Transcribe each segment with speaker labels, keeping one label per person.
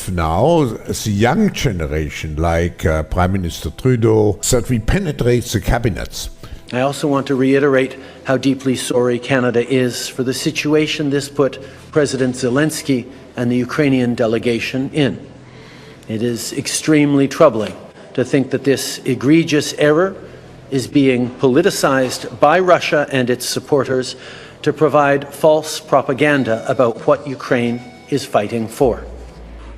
Speaker 1: of now the young generation, like Prime Minister Trudeau, that we penetrate the cabinets.
Speaker 2: I also want to reiterate how deeply sorry Canada is for the situation this put President Zelensky and the Ukrainian delegation in. It is extremely troubling to think that this egregious error is being politicized by Russia and its supporters to provide false propaganda about what Ukraine is fighting for.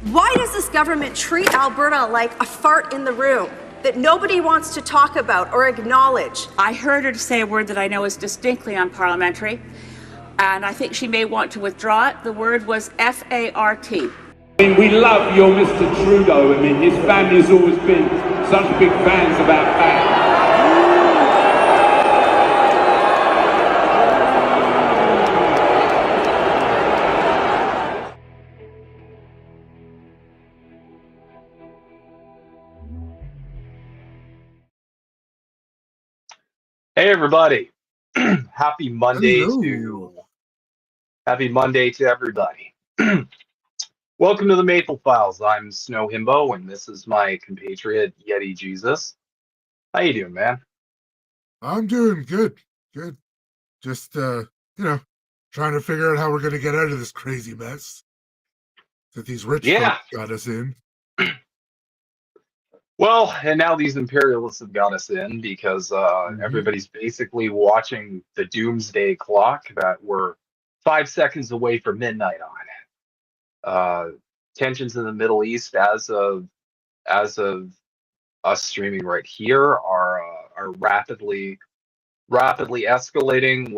Speaker 3: Why does this government treat Alberta like a fart in the room that nobody wants to talk about or acknowledge?
Speaker 4: I heard her say a word that I know is distinctly unparliamentary, and I think she may want to withdraw it. The word was F-A-R-T.
Speaker 5: I mean, we love your Mr. Trudeau. I mean, his family's always been such big fans of our flag.
Speaker 6: Hey everybody! Happy Monday
Speaker 7: Hello.
Speaker 6: Happy Monday to everybody. Welcome to the Maple Files. I'm Snow Himbo, and this is my compatriot Yeti Jesus. How you doing, man?
Speaker 7: I'm doing good. Good. Just trying to figure out how we're gonna get out of this crazy mess that these rich folks got us in.
Speaker 6: Well, and now these imperialists have got us in because everybody's basically watching the doomsday clock that we're 5 seconds away from midnight on. Tensions in the Middle East, as of us streaming right here, are rapidly escalating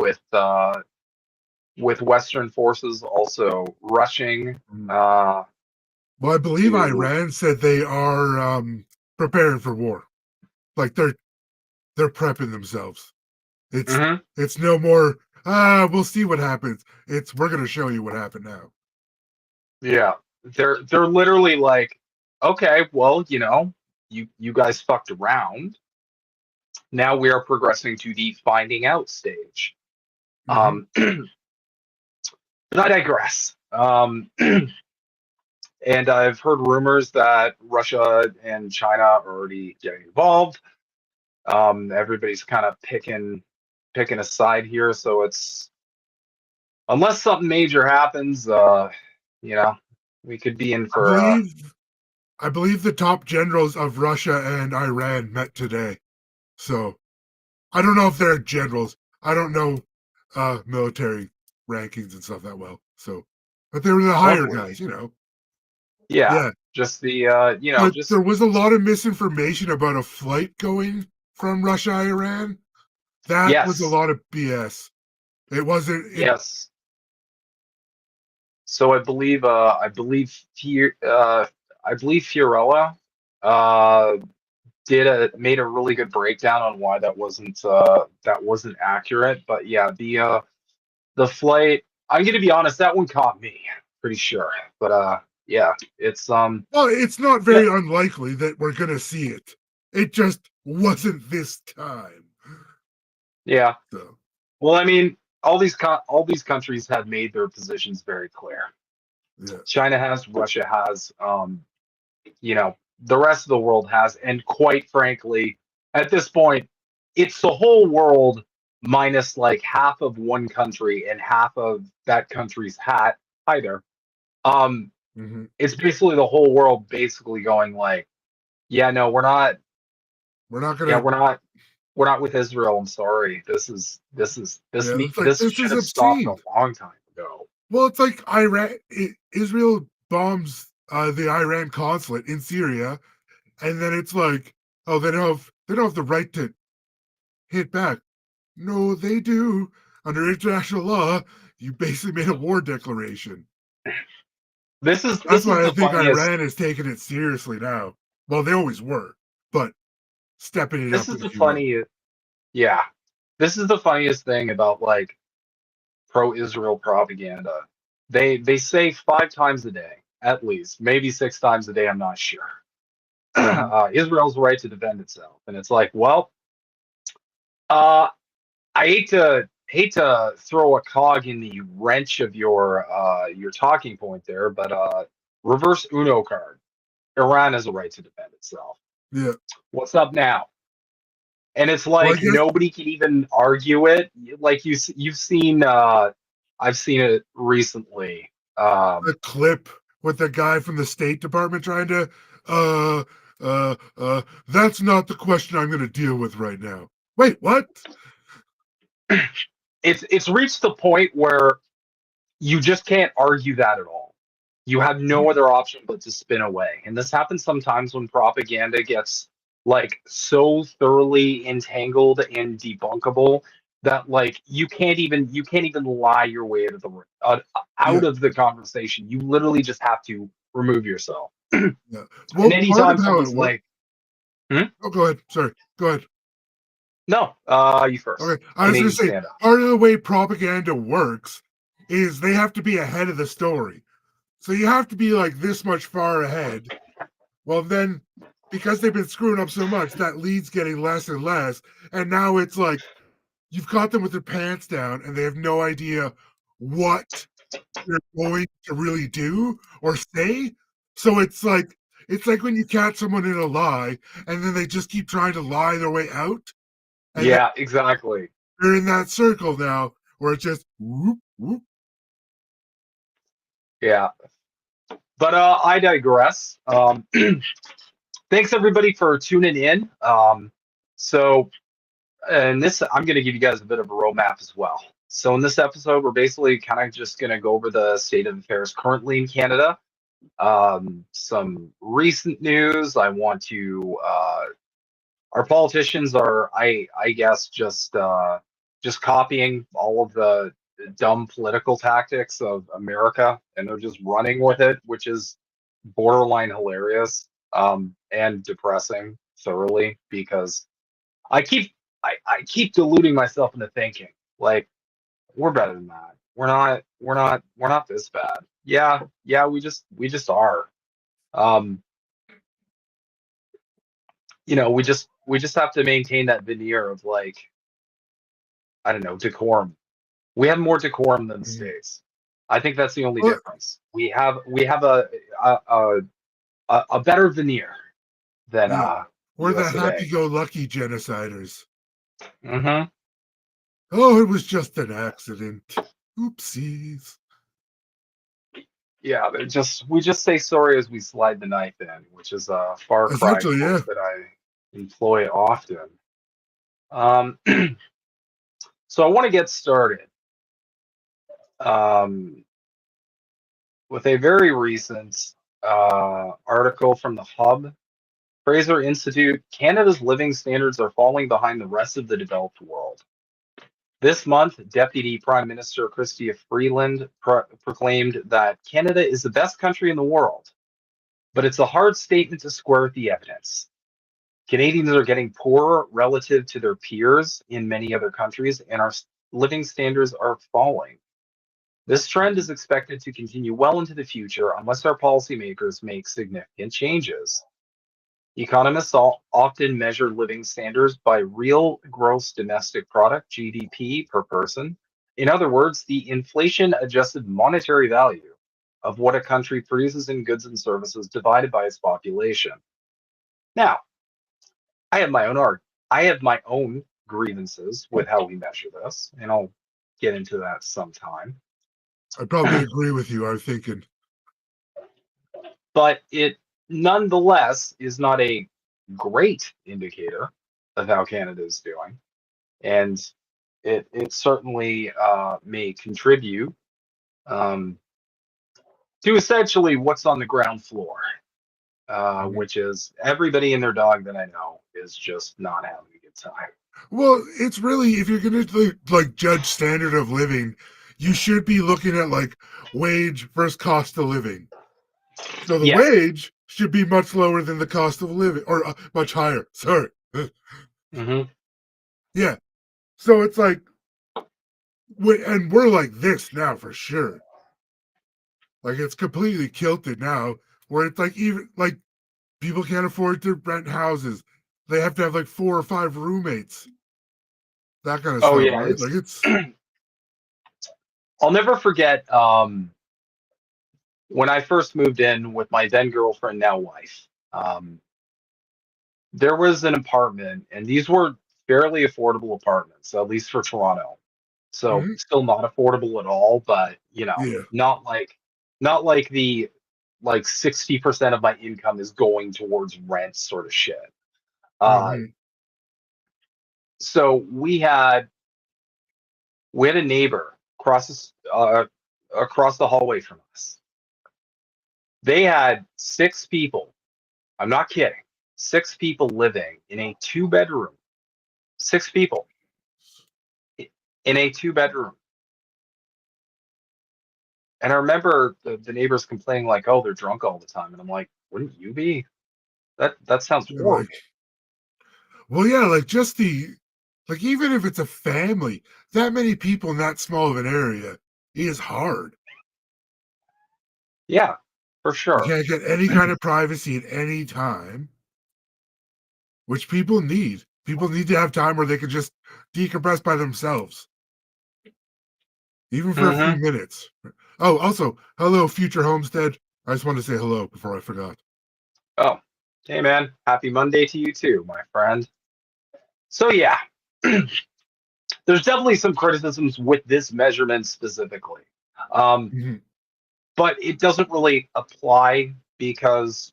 Speaker 6: with Western forces also rushing.
Speaker 7: Well, I believe Iran said they are preparing for war. Like they're prepping themselves. It's no more we'll see what happens. It's we're gonna show you what happened now.
Speaker 6: Yeah. They're literally like, okay, well, you guys fucked around. Now we are progressing to the finding out stage. But I digress. And I've heard rumors that Russia and China are already getting involved. Everybody's kind of picking a side here, so it's unless something major happens, we could be in for.
Speaker 7: I believe the top generals of Russia and Iran met today. So I don't know if they're generals. I don't know military rankings and stuff that well. So, but they were the higher guys,
Speaker 6: Yeah. Just the
Speaker 7: But there was a lot of misinformation about a flight going from Russia Iran. That was a lot of BS. It wasn't.
Speaker 6: Yes. So I believe Fiorella made a really good breakdown on why that wasn't accurate. But yeah, the flight, I'm gonna be honest, that one caught me pretty sure. But yeah, it's
Speaker 7: well, it's not very unlikely that we're gonna see it. It just wasn't this time.
Speaker 6: Yeah.
Speaker 7: So.
Speaker 6: Well, I mean, all these countries have made their positions very clear.
Speaker 7: Yeah.
Speaker 6: China has, Russia has, the rest of the world has, and quite frankly, at this point, it's the whole world minus like half of one country and half of that country's either. It's basically the whole world basically going like, yeah, no, we're not with Israel. I'm sorry. This should have stopped a long time ago.
Speaker 7: Well, it's like Israel bombs the Iran consulate in Syria, and then it's like, oh, they don't have the right to hit back. No, they do. Under international law, you basically made a war declaration.
Speaker 6: That's
Speaker 7: why I think Iran is taking it seriously now. Well, they always were, but stepping it up.
Speaker 6: This is the funniest thing about like pro-Israel propaganda. They say 5 times a day, at least, maybe 6 times a day. I'm not sure. Israel's right to defend itself, and it's like, well, I hate to throw a cog in the wrench of your talking point there, but Reverse Uno card. Iran has a right to defend itself.
Speaker 7: Yeah.
Speaker 6: What's up now? And it's
Speaker 7: Well, I
Speaker 6: like
Speaker 7: guess
Speaker 6: nobody can even argue it. Like you've seen, I've seen it recently.
Speaker 7: the clip with the guy from the State Department trying to, uh, that's not the question I'm going to deal with right now. Wait, what?
Speaker 6: It's reached the point where you just can't argue that at all. You have no other option but to spin away. And this happens sometimes when propaganda gets like so thoroughly entangled and debunkable that like you can't even lie your way out of
Speaker 7: Yeah,
Speaker 6: out of the conversation. You literally just have to remove yourself.
Speaker 7: yeah.
Speaker 6: And
Speaker 7: Well, part
Speaker 6: anytime
Speaker 7: of how it
Speaker 6: someone's
Speaker 7: works.
Speaker 6: like, hmm?
Speaker 7: Oh, go ahead. Sorry. Go ahead.
Speaker 6: No, you first.
Speaker 7: Okay. I was going
Speaker 6: Canadian
Speaker 7: to say,
Speaker 6: stand up.
Speaker 7: part of the way propaganda works is they have to be ahead of the story. So you have to be like this much far ahead. Well, then, because they've been screwing up so much, that lead's getting less and less. And now it's like you've caught them with their pants down and they have no idea what they're going to really do or say. So it's like when you catch someone in a lie and then they just keep trying to lie their way out. And then
Speaker 6: Yeah, exactly.
Speaker 7: they're in that circle now where it's just whoop, whoop.
Speaker 6: Yeah. But I digress. Thanks everybody for tuning in. So, and this, I'm going to give you guys a bit of a roadmap as well. So, in this episode, we're basically kind of just going to go over the state of affairs currently in Canada. Some recent news. I want to. Our politicians are, I guess, just copying all of the dumb political tactics of America, and they're just running with it, which is borderline hilarious and depressing thoroughly because I keep I keep deluding myself into thinking like we're better than that. We're not this bad. Yeah, we just are. Um, we just have to maintain that veneer of like, I don't know, decorum. We have more decorum than the States. I think that's the only
Speaker 7: Well,
Speaker 6: difference. We have a better veneer than
Speaker 7: yeah, we're the
Speaker 6: US of A.
Speaker 7: happy-go-lucky genociders.
Speaker 6: Mm-hmm.
Speaker 7: Oh, it was just an accident. Oopsies.
Speaker 6: Yeah, we just say sorry as we slide the knife in, which is a Far Cry
Speaker 7: Essentially, yeah.
Speaker 6: quote that I employ often. Um, so I want to get started um, with a very recent article from the Hub. Fraser Institute: Canada's living standards are falling behind the rest of the developed world. This month, Deputy Prime Minister Chrystia Freeland proclaimed that Canada is the best country in the world, but it's a hard statement to square with the evidence. Canadians are getting poorer relative to their peers in many other countries, and our living standards are falling. This trend is expected to continue well into the future unless our policymakers make significant changes. Economists often measure living standards by real gross domestic product, GDP, per person. In other words, the inflation-adjusted monetary value of what a country produces in goods and services divided by its population. Now, I have my own grievances with how we measure this, and I'll get into that sometime.
Speaker 7: I probably agree with you. I was thinking,
Speaker 6: But it nonetheless is not a great indicator of how Canada is doing, and it certainly may contribute um, to essentially what's on the ground floor, which is everybody and their dog that I know is just not having a good time.
Speaker 7: well, it's really, if you're going to like judge standard of living, you should be looking at like wage versus cost of living. So the
Speaker 6: Yeah.
Speaker 7: wage should be much lower than the cost of living, or much higher. Sorry.
Speaker 6: Hmm.
Speaker 7: Yeah. So it's like, and we're like this now for sure. Like it's completely kilted now, where it's like even like people can't afford to rent houses. They have to have like 4 or 5 roommates. That kind of
Speaker 6: Oh
Speaker 7: stuff,
Speaker 6: yeah,
Speaker 7: right? Like it's
Speaker 6: I'll never forget when I first moved in with my then girlfriend, now wife, there was an apartment, and these were fairly affordable apartments, at least for Toronto. So
Speaker 7: Mhm.
Speaker 6: still not affordable at all, but
Speaker 7: Yeah.
Speaker 6: not like the like 60% of my income is going towards rent sort of shit. Uh,
Speaker 7: Mhm.
Speaker 6: so we had a neighbor across the hallway from us. They had six people. I'm not kidding. Six people living in a two-bedroom. Six people in a two-bedroom. And I remember the neighbors complaining like, "Oh, they're drunk all the time," and I'm like, "Wouldn't you be? That sounds
Speaker 7: You're
Speaker 6: horrible."
Speaker 7: like, well, yeah, like just like even if it's a family, that many people in that small of an area is hard.
Speaker 6: Yeah, for
Speaker 7: You
Speaker 6: sure.
Speaker 7: can't get any kind of privacy at any time, which people need. People need to have time where they can just decompress by themselves, even for a few
Speaker 6: Hmm.
Speaker 7: minutes. Oh, also, hello, future homestead. I just wanted to say hello before I forgot.
Speaker 6: Oh, hey man, happy Monday to you too, my friend. So yeah, there's definitely some criticisms with this measurement specifically, um,
Speaker 7: Mhm.
Speaker 6: but it doesn't really apply because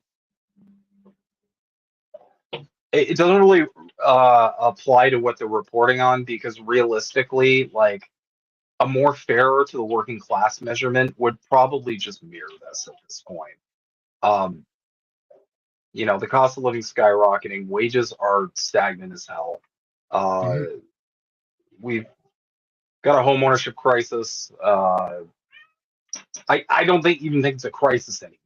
Speaker 6: it doesn't really apply to what they're reporting on because realistically, like a more fairer to the working class measurement would probably just mirror this at this point. Um, the cost of living skyrocketing, wages are stagnant as hell. Uh,
Speaker 7: Mhm.
Speaker 6: we've got a home ownership crisis. I don't even think it's a crisis anymore.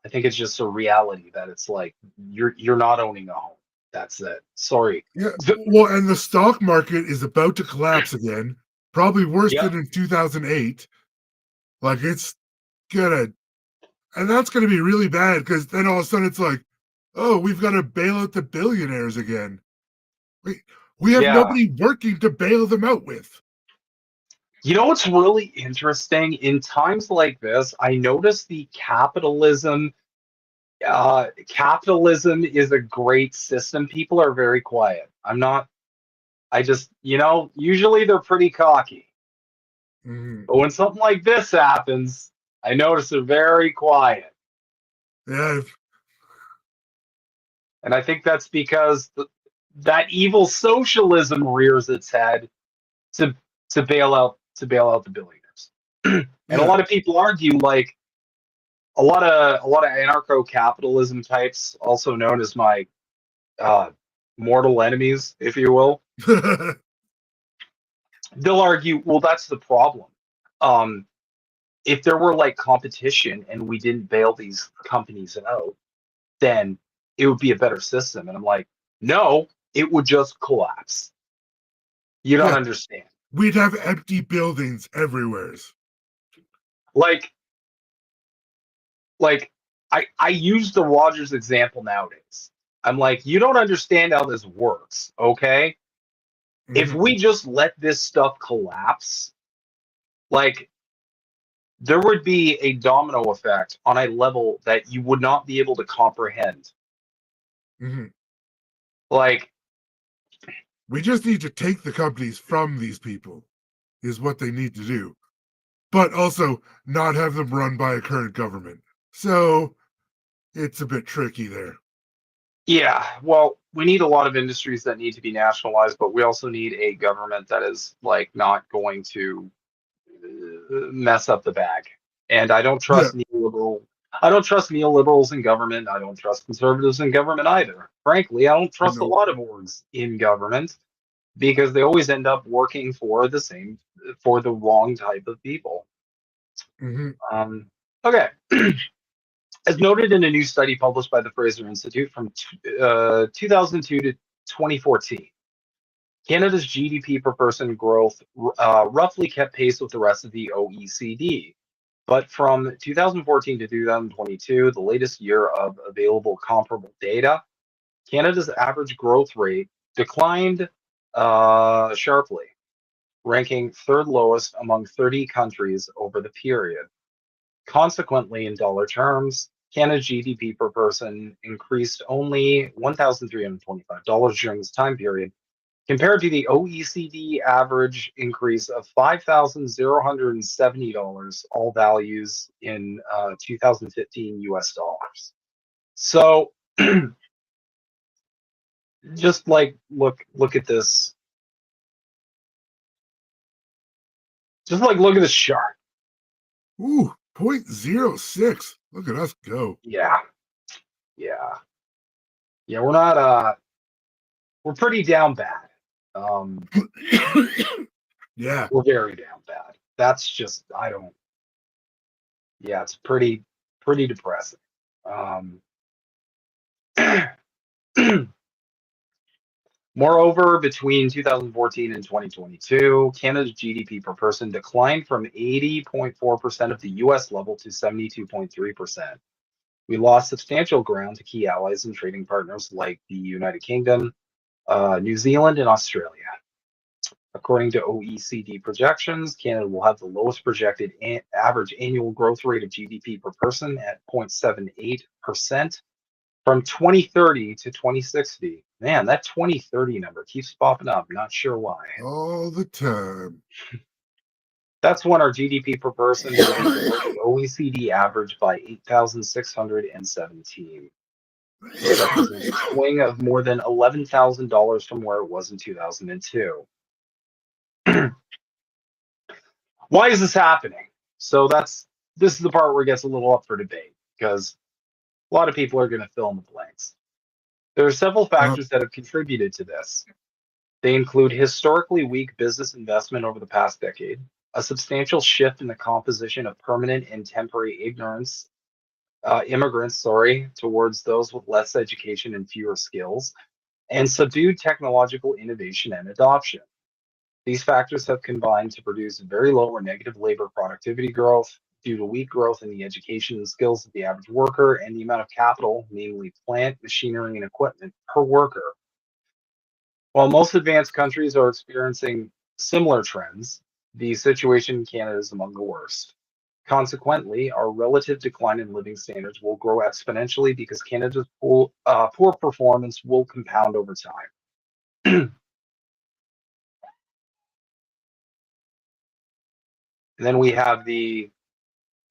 Speaker 6: I think it's just a reality that it's like you're not owning a home. That's it. Sorry.
Speaker 7: Yeah, well, and the stock market is about to collapse again, probably worse
Speaker 6: Yep.
Speaker 7: than in 2008. Like it's gonna, and that's gonna be really bad because then all of a sudden it's like, oh, we've got to bail out the billionaires again. We we have
Speaker 6: Yeah.
Speaker 7: nobody working to bail them out with.
Speaker 6: You know what's really interesting? In times like this, I notice the capitalism is a great system. People are very quiet. I just, usually they're pretty cocky.
Speaker 7: Mhm.
Speaker 6: But when something like this happens, I notice they're very quiet.
Speaker 7: Yeah,
Speaker 6: And I think that's because that evil socialism rears its head to to bail out the billionaires. And a
Speaker 7: yeah.
Speaker 6: lot of people argue like a lot of anarcho-capitalism types, also known as my uh, mortal enemies, if you will, they'll argue, well, that's the problem. Um, if there were like competition and we didn't bail these companies out, then it would be a better system. And I'm like, no, it would just collapse. You don't
Speaker 7: Yeah,
Speaker 6: understand.
Speaker 7: we'd have empty buildings everywhere.
Speaker 6: Like, like I use the Rogers example nowadays. I'm like, you don't understand how this works, okay? If
Speaker 7: Mhm.
Speaker 6: we just let this stuff collapse, like there would be a domino effect on a level that you would not be able to comprehend.
Speaker 7: Mhm.
Speaker 6: Like,
Speaker 7: We just need to take the companies from these people, is what they need to do, but also not have them run by a current government. So it's a bit tricky there.
Speaker 6: yeah, well, we need a lot of industries that need to be nationalized, but we also need a government that is like not going to mess up the bag. And I don't
Speaker 7: Yeah,
Speaker 6: trust neoliberal. I don't trust neoliberals in government. I don't trust conservatives in government either. Frankly, I don't trust a
Speaker 7: no.
Speaker 6: lot of orgs in government because they always end up working for the wrong type of people.
Speaker 7: Mhm.
Speaker 6: Okay. As noted in a new study published by the Fraser Institute from 2002 to 2014, Canada's GDP per person growth roughly kept pace with the rest of the OECD. But from 2014 to 2022, the latest year of available comparable data, Canada's average growth rate declined sharply, ranking third lowest among 30 countries over the period. Consequently, in dollar terms, Canada's GDP per person increased only $1,325 during this time period, compared to the OECD average increase of $5,070, all values in 2015 US dollars. So just like look at this. Just like look at this chart.
Speaker 7: Ooh, 0.06. Look at us go.
Speaker 6: Yeah. We're not we're pretty down bad.
Speaker 7: Yeah.
Speaker 6: We're very down bad. That's just it's pretty depressing. Moreover, between 2014 and 2022, Canada's GDP per person declined from 80.4% of the US level to 72.3%. We lost substantial ground to key allies and trading partners like the United Kingdom, New Zealand, and Australia. According to OECD projections, Canada will have the lowest projected average annual growth rate of GDP per person at 0.78% from 2030 to 2060. Man, that 2030 number keeps popping up. Not sure why.
Speaker 7: All the time.
Speaker 6: That's when our GDP per person will be below the OECD average by 8,617. This represents a swing of more than $11,000 from where it was in 2002. Why is this happening? So this is the part where it gets a little up for debate, because a lot of people are going to fill in the blanks. There are several factors that have contributed to this. They include historically weak business investment over the past decade, a substantial shift in the composition of permanent and temporary immigrants, towards those with less education and fewer skills, and subdued technological innovation and adoption. These factors have combined to produce very low or negative labor productivity growth due to weak growth in the education and skills of the average worker and the amount of capital, namely plant, machinery, and equipment per worker. While most advanced countries are experiencing similar trends, the situation in Canada is among the worst. Consequently, our relative decline in living standards will grow exponentially because Canada's poor performance will compound over time. And then we have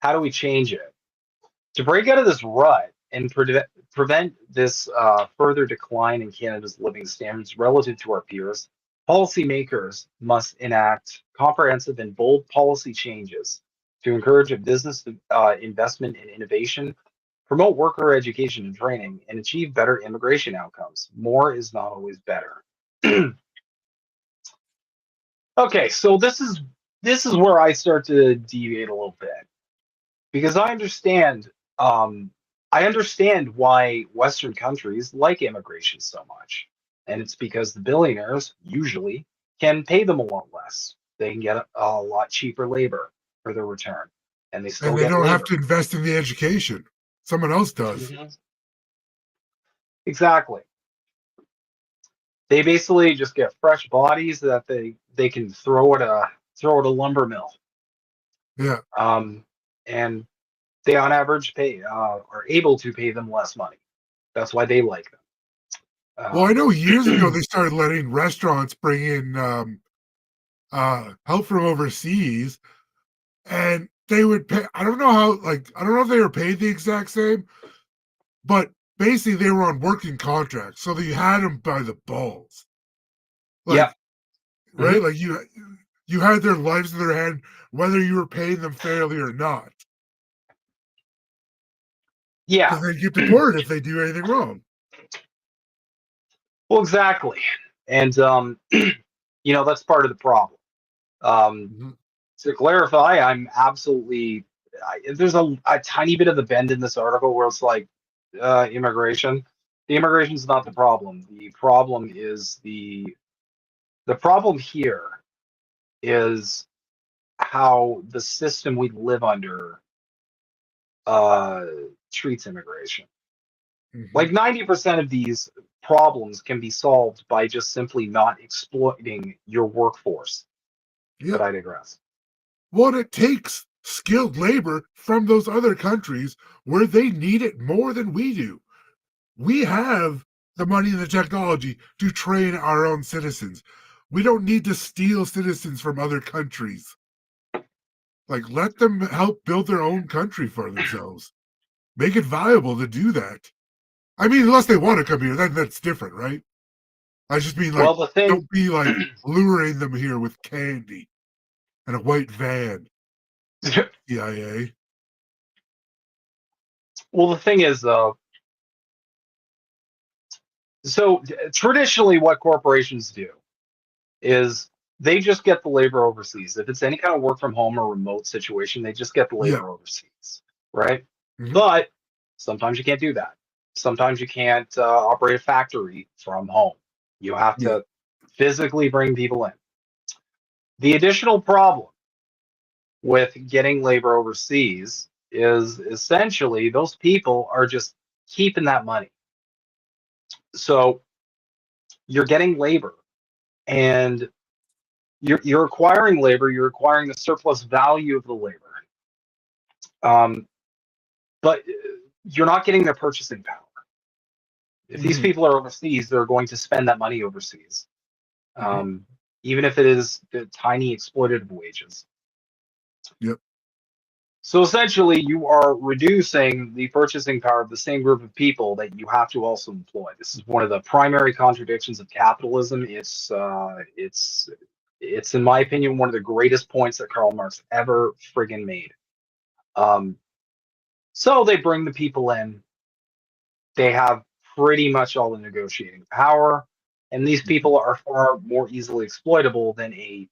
Speaker 6: how do we change it? To break out of this rut and prevent this further decline in Canada's living standards relative to our peers, policymakers must enact comprehensive and bold policy changes to encourage a business investment and innovation, promote worker education and training, and achieve better immigration outcomes. More is not always better. Okay, so this is where I start to deviate a little bit, because I understand why Western countries like immigration so much, and it's because the billionaires usually can pay them a lot less. They can get a lot cheaper labor for their return, and they still
Speaker 7: And they
Speaker 6: get
Speaker 7: don't have
Speaker 6: labor.
Speaker 7: to invest in the education. Someone else does.
Speaker 6: Mhm. Exactly. They basically just get fresh bodies that they can throw at a lumber mill.
Speaker 7: Yeah.
Speaker 6: And they on average are able to pay them less money. That's why they like them.
Speaker 7: Well, I know years ago they started letting restaurants bring in help from overseas, and they would pay. I don't know if they were paid the exact same, but basically they were on working contracts, so they had them by the balls. Like, right?
Speaker 6: Mhm.
Speaker 7: Like you had their lives in their hand, whether you were paying them fairly or not.
Speaker 6: Yeah.
Speaker 7: Because they get deported if they do anything wrong.
Speaker 6: Well, exactly. And that's part of the problem.
Speaker 7: Mhm.
Speaker 6: To clarify, I'm absolutely there's a tiny bit of the bend in this article where it's like immigration. The immigration is not the problem. The problem is the problem here is how the system we live under treats immigration. Like 90% of these problems can be solved by just simply not exploiting your workforce.
Speaker 7: Yeah.
Speaker 6: But I digress.
Speaker 7: Well, it takes skilled labor from those other countries where they need it more than we do. We have the money and the technology to train our own citizens. We don't need to steal citizens from other countries. Like, let them help build their own country for themselves. Make it viable to do that. I mean, unless they want to come here, then that's different, right? I just mean, like,
Speaker 6: Well, the thing,
Speaker 7: don't be like luring them here with candy and a white van. CIA.
Speaker 6: well, the thing is, so traditionally, what corporations do is they just get the labor overseas. If it's any kind of work from home or remote situation, they just get the
Speaker 7: Yeah.
Speaker 6: labor overseas, right?
Speaker 7: Mhm.
Speaker 6: But sometimes you can't do that. Sometimes you can't operate a factory from home. You have
Speaker 7: Yeah.
Speaker 6: to physically bring people in. The additional problem with getting labor overseas is essentially those people are just keeping that money. So you're getting labor and you're acquiring labor, you're acquiring the surplus value of the labor. Um, but you're not getting their purchasing power. If these
Speaker 7: Mhm.
Speaker 6: people are overseas, they're going to spend that money overseas,
Speaker 7: Mhm.
Speaker 6: even if it is the tiny exploitative wages.
Speaker 7: Yep.
Speaker 6: So essentially, you are reducing the purchasing power of the same group of people that you have to also employ. This is one of the primary contradictions of capitalism. It's in my opinion one of the greatest points that Karl Marx ever friggin' made. Um, so they bring the people in. They have pretty much all the negotiating power, and these
Speaker 7: Mhm.
Speaker 6: people are far more easily exploitable than you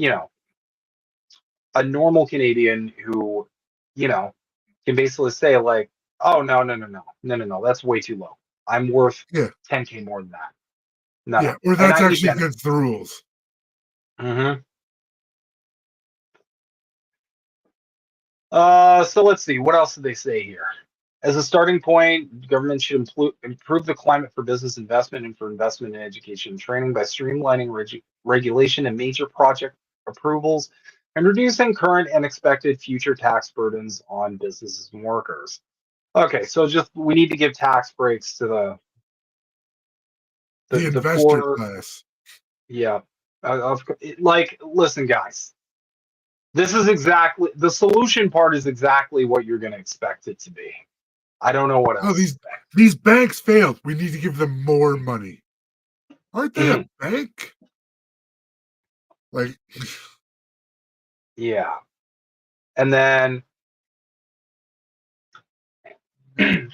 Speaker 6: know, a normal Canadian who, you know, can basically say like, "Oh no, that's way too low. I'm worth
Speaker 7: Yeah.
Speaker 6: 10K more than that.
Speaker 7: Yeah.
Speaker 6: No,
Speaker 7: Or
Speaker 6: and
Speaker 7: that's
Speaker 6: I need
Speaker 7: actually
Speaker 6: benefits."
Speaker 7: against the rules.
Speaker 6: Hmm. So let's see. What else did they say here? As a starting point, government should improve the climate for business investment and for investment in education and training by streamlining regulation and major project approvals and reducing current and expected future tax burdens on businesses and workers. Okay, so just we need to give tax breaks to
Speaker 7: The
Speaker 6: the
Speaker 7: investor
Speaker 6: poor.
Speaker 7: class.
Speaker 6: Yeah, like listen, guys. This is exactly the solution part is exactly what you're going to expect it to be. I don't know what
Speaker 7: Oh,
Speaker 6: else
Speaker 7: these banks failed. We need to give them more money. Aren't
Speaker 6: to
Speaker 7: they a
Speaker 6: say.
Speaker 7: bank? Like,
Speaker 6: Yeah. And then and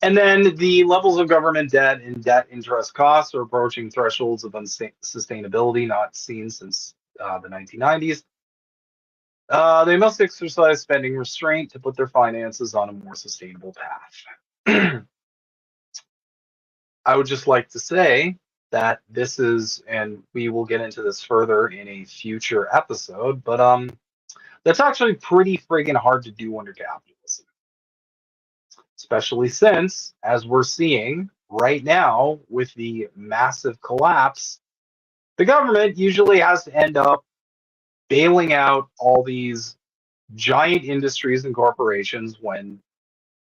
Speaker 6: then the levels of government debt and debt interest costs are approaching thresholds of unsustainability not seen since the 1990s. They must exercise spending restraint to put their finances on a more sustainable path. I would just like to say that this is, and we will get into this further in a future episode, but that's actually pretty friggin' hard to do under capitalism, especially since, as we're seeing right now with the massive collapse, the government usually has to end up bailing out all these giant industries and corporations when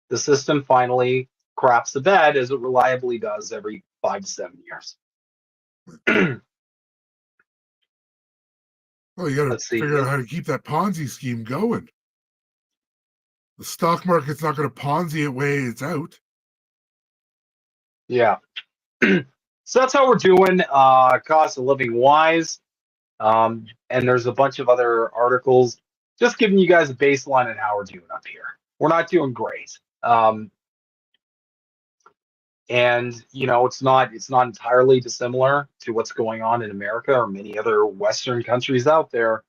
Speaker 6: the system finally craps the bed, as it reliably does every 5 to 7 years.
Speaker 7: well, you got to
Speaker 6: Let's see.
Speaker 7: figure out how to keep that Ponzi scheme going. The stock market's not going to Ponzi it way it's out.
Speaker 6: Yeah. So that's how we're doing cost of living wise. And there's a bunch of other articles just giving you guys a baseline on how we're doing up here. We're not doing great. And it's not entirely dissimilar to what's going on in America or many other Western countries out there.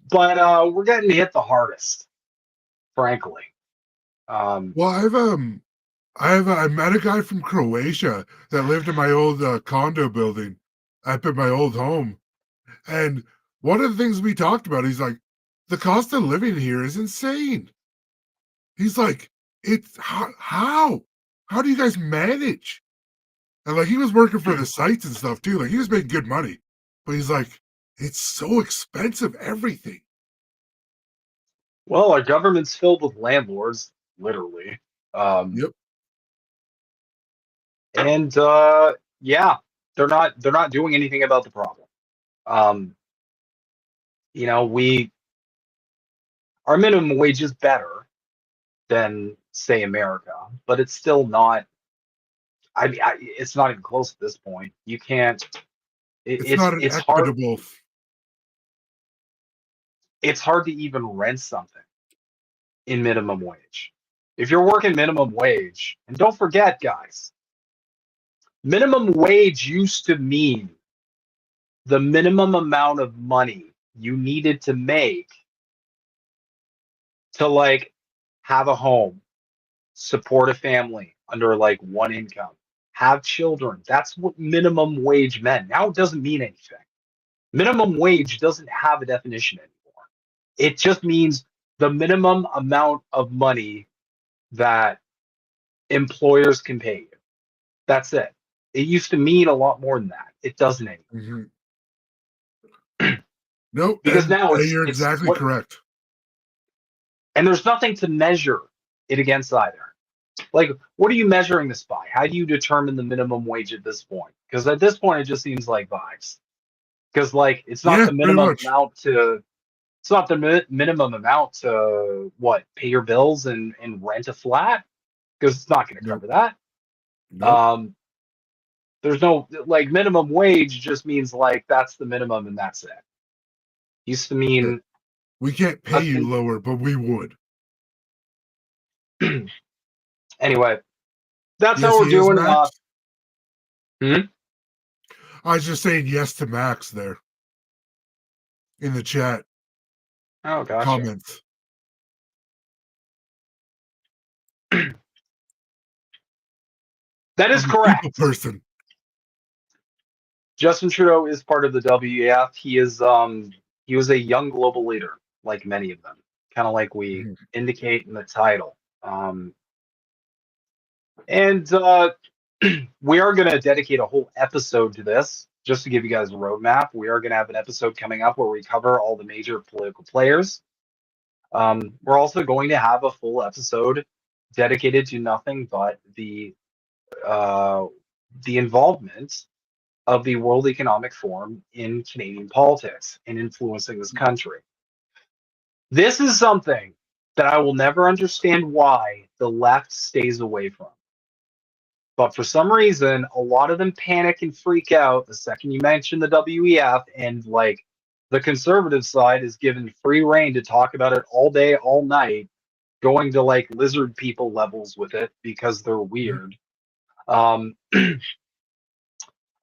Speaker 6: But we're getting hit the hardest, frankly.
Speaker 7: Well, I met a guy from Croatia that lived in my old condo building up at my old home, and one of the things we talked about, he's like, the cost of living here is insane. He's like, it's how do you guys manage? And like he was working for the sites and stuff too. Like he was making good money, but he's like, it's so expensive, everything.
Speaker 6: Well, our government's filled with landlords, literally. Um,
Speaker 7: Yep.
Speaker 6: and yeah, they're not doing anything about the problem. Um, we our minimum wage is better than say America, but it's still not. I mean, it's not even close at this point. You can't.
Speaker 7: It's not an
Speaker 6: It's hard.
Speaker 7: equitable.
Speaker 6: It's hard to even rent something in minimum wage. If you're working minimum wage, and don't forget, guys, minimum wage used to mean the minimum amount of money you needed to make to like have a home, support a family under like one income, have children. That's what minimum wage meant. Now it doesn't mean anything. Minimum wage doesn't have a definition anymore. It just means the minimum amount of money that employers can pay you. That's it. It used to mean a lot more than that. It doesn't anymore.
Speaker 7: Mhm. Nope,
Speaker 6: Because
Speaker 7: and
Speaker 6: now
Speaker 7: you're
Speaker 6: it's
Speaker 7: exactly
Speaker 6: what,
Speaker 7: correct.
Speaker 6: and there's nothing to measure it against either. Like, what are you measuring this by? How do you determine the minimum wage at this point? Because at this point, it just seems like vibes. Because like,
Speaker 7: Yeah, pretty much.
Speaker 6: it's not the minimum amount to what, pay your bills and rent a flat, because it's not going to
Speaker 7: Nope.
Speaker 6: cover that.
Speaker 7: Nope.
Speaker 6: There's no like minimum wage just means like that's the minimum and that's it. Used to
Speaker 7: Yeah.
Speaker 6: mean
Speaker 7: We can't pay
Speaker 6: a
Speaker 7: you
Speaker 6: con-
Speaker 7: lower, but we would.
Speaker 6: anyway. That's
Speaker 7: Yes,
Speaker 6: how we're
Speaker 7: he is,
Speaker 6: doing.
Speaker 7: Max.
Speaker 6: Hmm?
Speaker 7: I was just saying yes to Max there in the chat
Speaker 6: Oh, gotcha.
Speaker 7: comments.
Speaker 6: That is
Speaker 7: I'm a people
Speaker 6: correct.
Speaker 7: person.
Speaker 6: Justin Trudeau is part of the WEF. He was a young global leader, like many of them, kind of like we
Speaker 7: Mhm.
Speaker 6: indicate in the title. And we are going to dedicate a whole episode to this, just to give you guys a roadmap. We are going to have an episode coming up where we cover all the major political players. We're also going to have a full episode dedicated to nothing but uh, the involvement of the World Economic Forum in Canadian politics and influencing this country. This is something that I will never understand why the left stays away from. But for some reason, a lot of them panic and freak out the second you mention the WEF, and like the conservative side is given free reign to talk about it all day, all night, going to like lizard people levels with it because they're weird.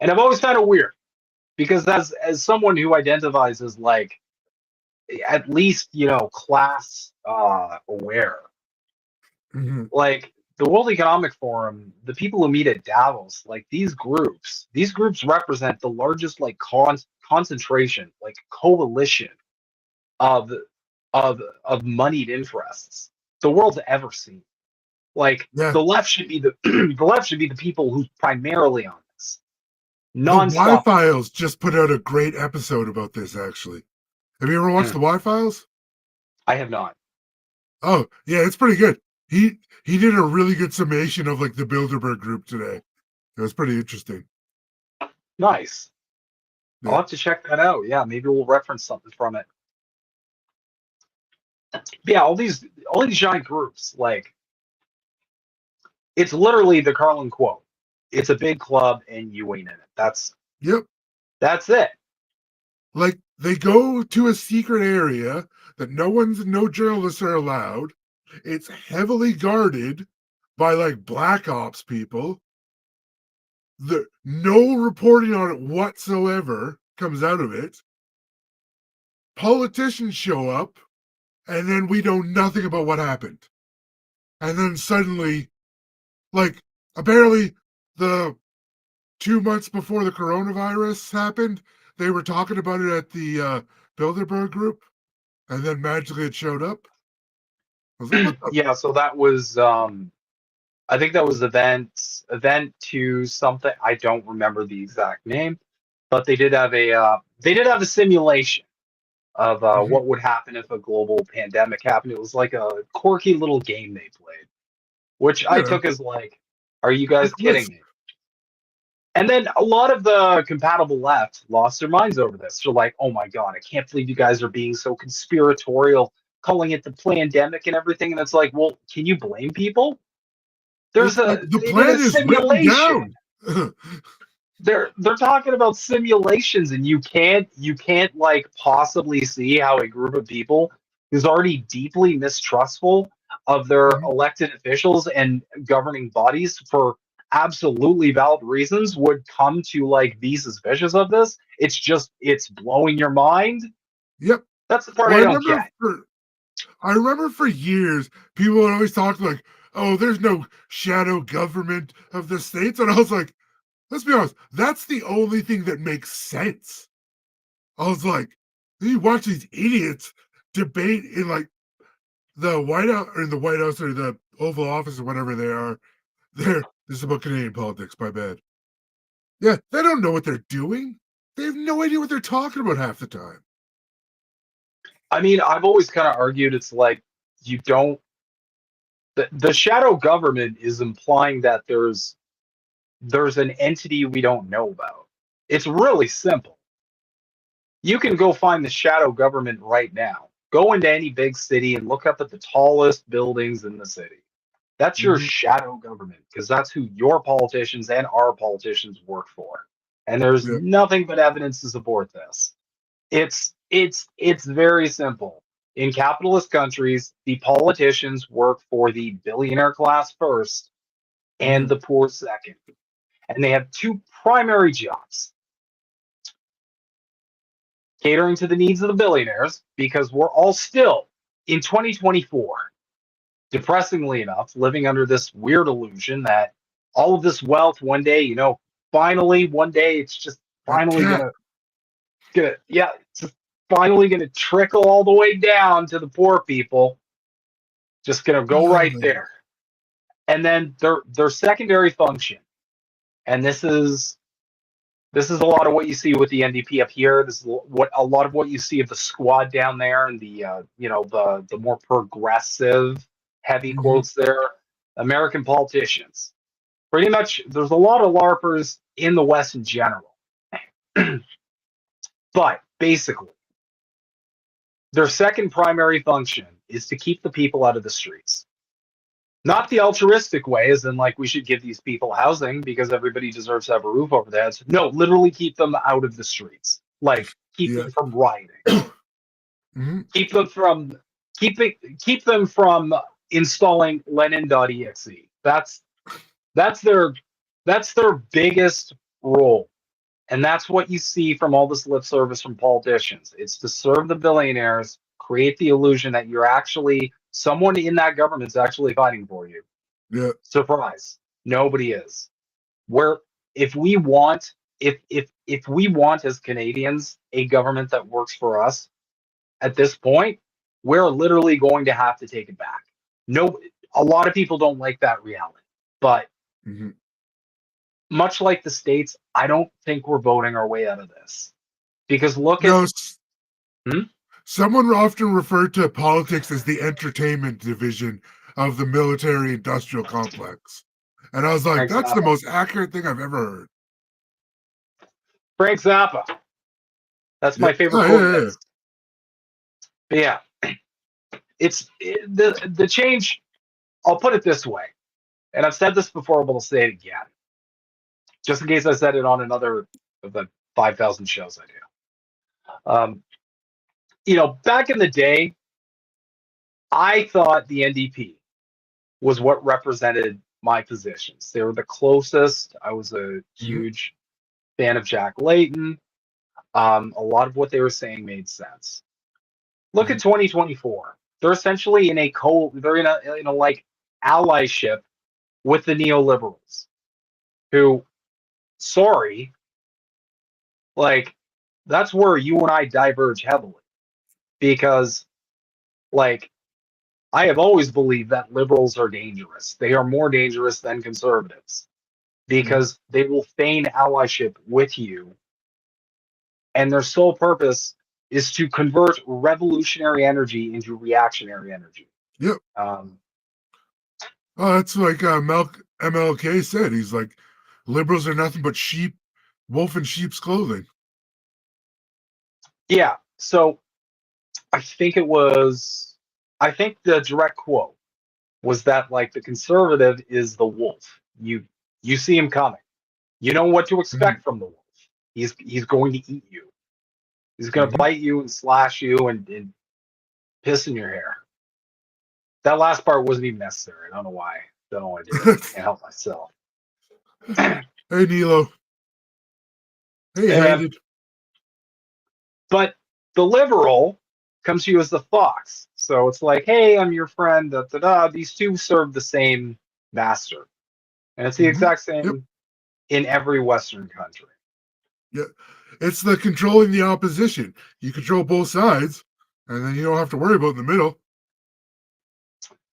Speaker 6: And I've always found it weird because as someone who identifies as like at least class aware,
Speaker 7: Mhm.
Speaker 6: like the World Economic Forum, the people who meet at Davos, like these groups represent the largest like concentration, like coalition of of moneyed interests the world's ever seen. Like
Speaker 7: Yeah,
Speaker 6: the left should be the the left should be the people who's primarily on this
Speaker 7: the Y
Speaker 6: nonstop.
Speaker 7: Files just put out a great episode about this. Actually, have you ever watched the Y Files?
Speaker 6: I have not.
Speaker 7: Oh, yeah, it's pretty good. He did a really good summation of like the Bilderberg group today. It was pretty interesting.
Speaker 6: Nice. I'll
Speaker 7: Yeah.
Speaker 6: have to check that out. Yeah, maybe we'll reference something from it. But yeah, all these giant groups, like it's literally the Carlin quote. It's a big club and you ain't in it.
Speaker 7: Yep.
Speaker 6: That's it.
Speaker 7: Like they go to a secret area that no journalists are allowed. It's heavily guarded by like black ops people. No reporting on it whatsoever comes out of it. Politicians show up, and then we know nothing about what happened. And then suddenly, like, apparently the 2 months before the coronavirus happened, they were talking about it at the Bilderberg group, and then magically it showed up. I was like, what the?
Speaker 6: Yeah, so that was I think that was event to something. I don't remember the exact name, but they did have a simulation of what would happen if a global pandemic happened. It was like a quirky little game they played, which I
Speaker 7: Yeah.
Speaker 6: took as like, are you guys
Speaker 7: Like,
Speaker 6: kidding me? And then a lot of the compatible left lost their minds over this. They're like, oh my God, I can't believe you guys are being so conspiratorial, calling it the pandemic and everything. And it's like, well, can you blame people?
Speaker 7: it's like the
Speaker 6: They did a
Speaker 7: plan is written
Speaker 6: simulation.
Speaker 7: down.
Speaker 6: They're talking about simulations, and you can't like possibly see how a group of people who's already deeply mistrustful of their
Speaker 7: Mhm.
Speaker 6: elected officials and governing bodies for absolutely valid reasons would come to like be suspicious of this. It's blowing your mind.
Speaker 7: Yep.
Speaker 6: That's the part
Speaker 7: Well,
Speaker 6: I don't get.
Speaker 7: I remember for years people would always talk like, "Oh, there's no shadow government of the states," and I was like, "Let's be honest, that's the only thing that makes sense." I was like, "You watch these idiots debate in like the White House or the White House or the Oval Office or whatever they are. This is about Canadian politics. My bad. Yeah, they don't know what they're doing. They have no idea what they're talking about half the time."
Speaker 6: I mean, I've always kind of argued it's like you don't the shadow government is implying that there's an entity we don't know about. It's really simple. You can go find the shadow government right now. Go into any big city and look up at the tallest buildings in the city. That's your
Speaker 7: Mhm.
Speaker 6: shadow government because that's who your politicians and our politicians work for. And there's
Speaker 7: Yeah.
Speaker 6: nothing but evidence to support this. It's very simple. In capitalist countries, the politicians work for the billionaire class first and
Speaker 7: Mhm.
Speaker 6: the poor second. And they have two primary jobs: catering to the needs of the billionaires, because we're all still in 2024, depressingly enough, living under this weird illusion that all of this wealth one day, finally one day it's just
Speaker 7: That
Speaker 6: finally
Speaker 7: cat.
Speaker 6: yeah, it's just finally gonna trickle all the way down to the poor people, just gonna go right there. And then their secondary function, and this is a lot of what you see with the NDP up here. This is what a lot of what you see of the squad down there, and the more progressive, heavy
Speaker 7: Mhm.
Speaker 6: quotes there, American politicians. Pretty much, there's a lot of LARPers in the West in general, but basically, their second primary function is to keep the people out of the streets. Not the altruistic way, as in like we should give these people housing because everybody deserves to have a roof over their heads. No, literally keep them out of the streets. Like keep
Speaker 7: Yeah.
Speaker 6: them from rioting.
Speaker 7: Mhm.
Speaker 6: Keep them from keep them from installing Lenin.exe. That's their that's their biggest role. And that's what you see from all this lip service from politicians. It's to serve the billionaires, create the illusion that you're actually someone in that government's actually fighting for you.
Speaker 7: Yeah.
Speaker 6: Surprise. Nobody is. Where if we want if we want as Canadians a government that works for us at this point, we're literally going to have to take it back. No, a lot of people don't like that reality. But
Speaker 7: Mhm.
Speaker 6: much like the States, I don't think we're voting our way out of this. Because look at
Speaker 7: No,
Speaker 6: hmm?
Speaker 7: someone often referred to politics as the entertainment division of the military industrial complex. And I was like,
Speaker 6: Frank
Speaker 7: that's the
Speaker 6: Zappa.
Speaker 7: most accurate thing I've ever heard.
Speaker 6: Frank Zappa. That's
Speaker 7: Yeah.
Speaker 6: my favorite
Speaker 7: Oh,
Speaker 6: quote of
Speaker 7: yeah, yeah.
Speaker 6: his. But yeah, the change. I'll put it this way, and I've said this before, but I'll say it again, just in case I said it on another of the 5,000 shows I do. Back in the day, I thought the NDP was what represented my positions. They were the closest. I was a
Speaker 7: Mhm.
Speaker 6: huge fan of Jack Layton. A lot of what they were saying made sense. Look at
Speaker 7: Mhm.
Speaker 6: 2024. They're essentially they're in a like allyship with the neoliberals, who, sorry, like that's where you and I diverge heavily because like I have always believed that liberals are dangerous. They are more dangerous than conservatives
Speaker 7: Mhm.
Speaker 6: because they will feign allyship with you, and their sole purpose is to convert revolutionary energy into reactionary energy.
Speaker 7: Yep. Oh, that's like MLK said. He's like, liberals are nothing but sheep, wolf in sheep's clothing.
Speaker 6: Yeah. So I think the direct quote was that like the conservative is the wolf. You see him coming. You know what to expect from the wolf. He's going to eat you. He's going to bite you and slash you and piss in your hair. That last part wasn't even necessary. I don't know why. Don't know why I did it. Can't help myself.
Speaker 7: Hey, Nilo. Hey,
Speaker 6: Hey, man.
Speaker 7: Handed.
Speaker 6: But the liberal comes to you as the fox. So it's like, hey, I'm your friend. Da, da, da. These two serve the same master. And it's the exact same in every Western country.
Speaker 7: Yeah. It's the controlling the opposition. You control both sides, and then you don't have to worry about the middle.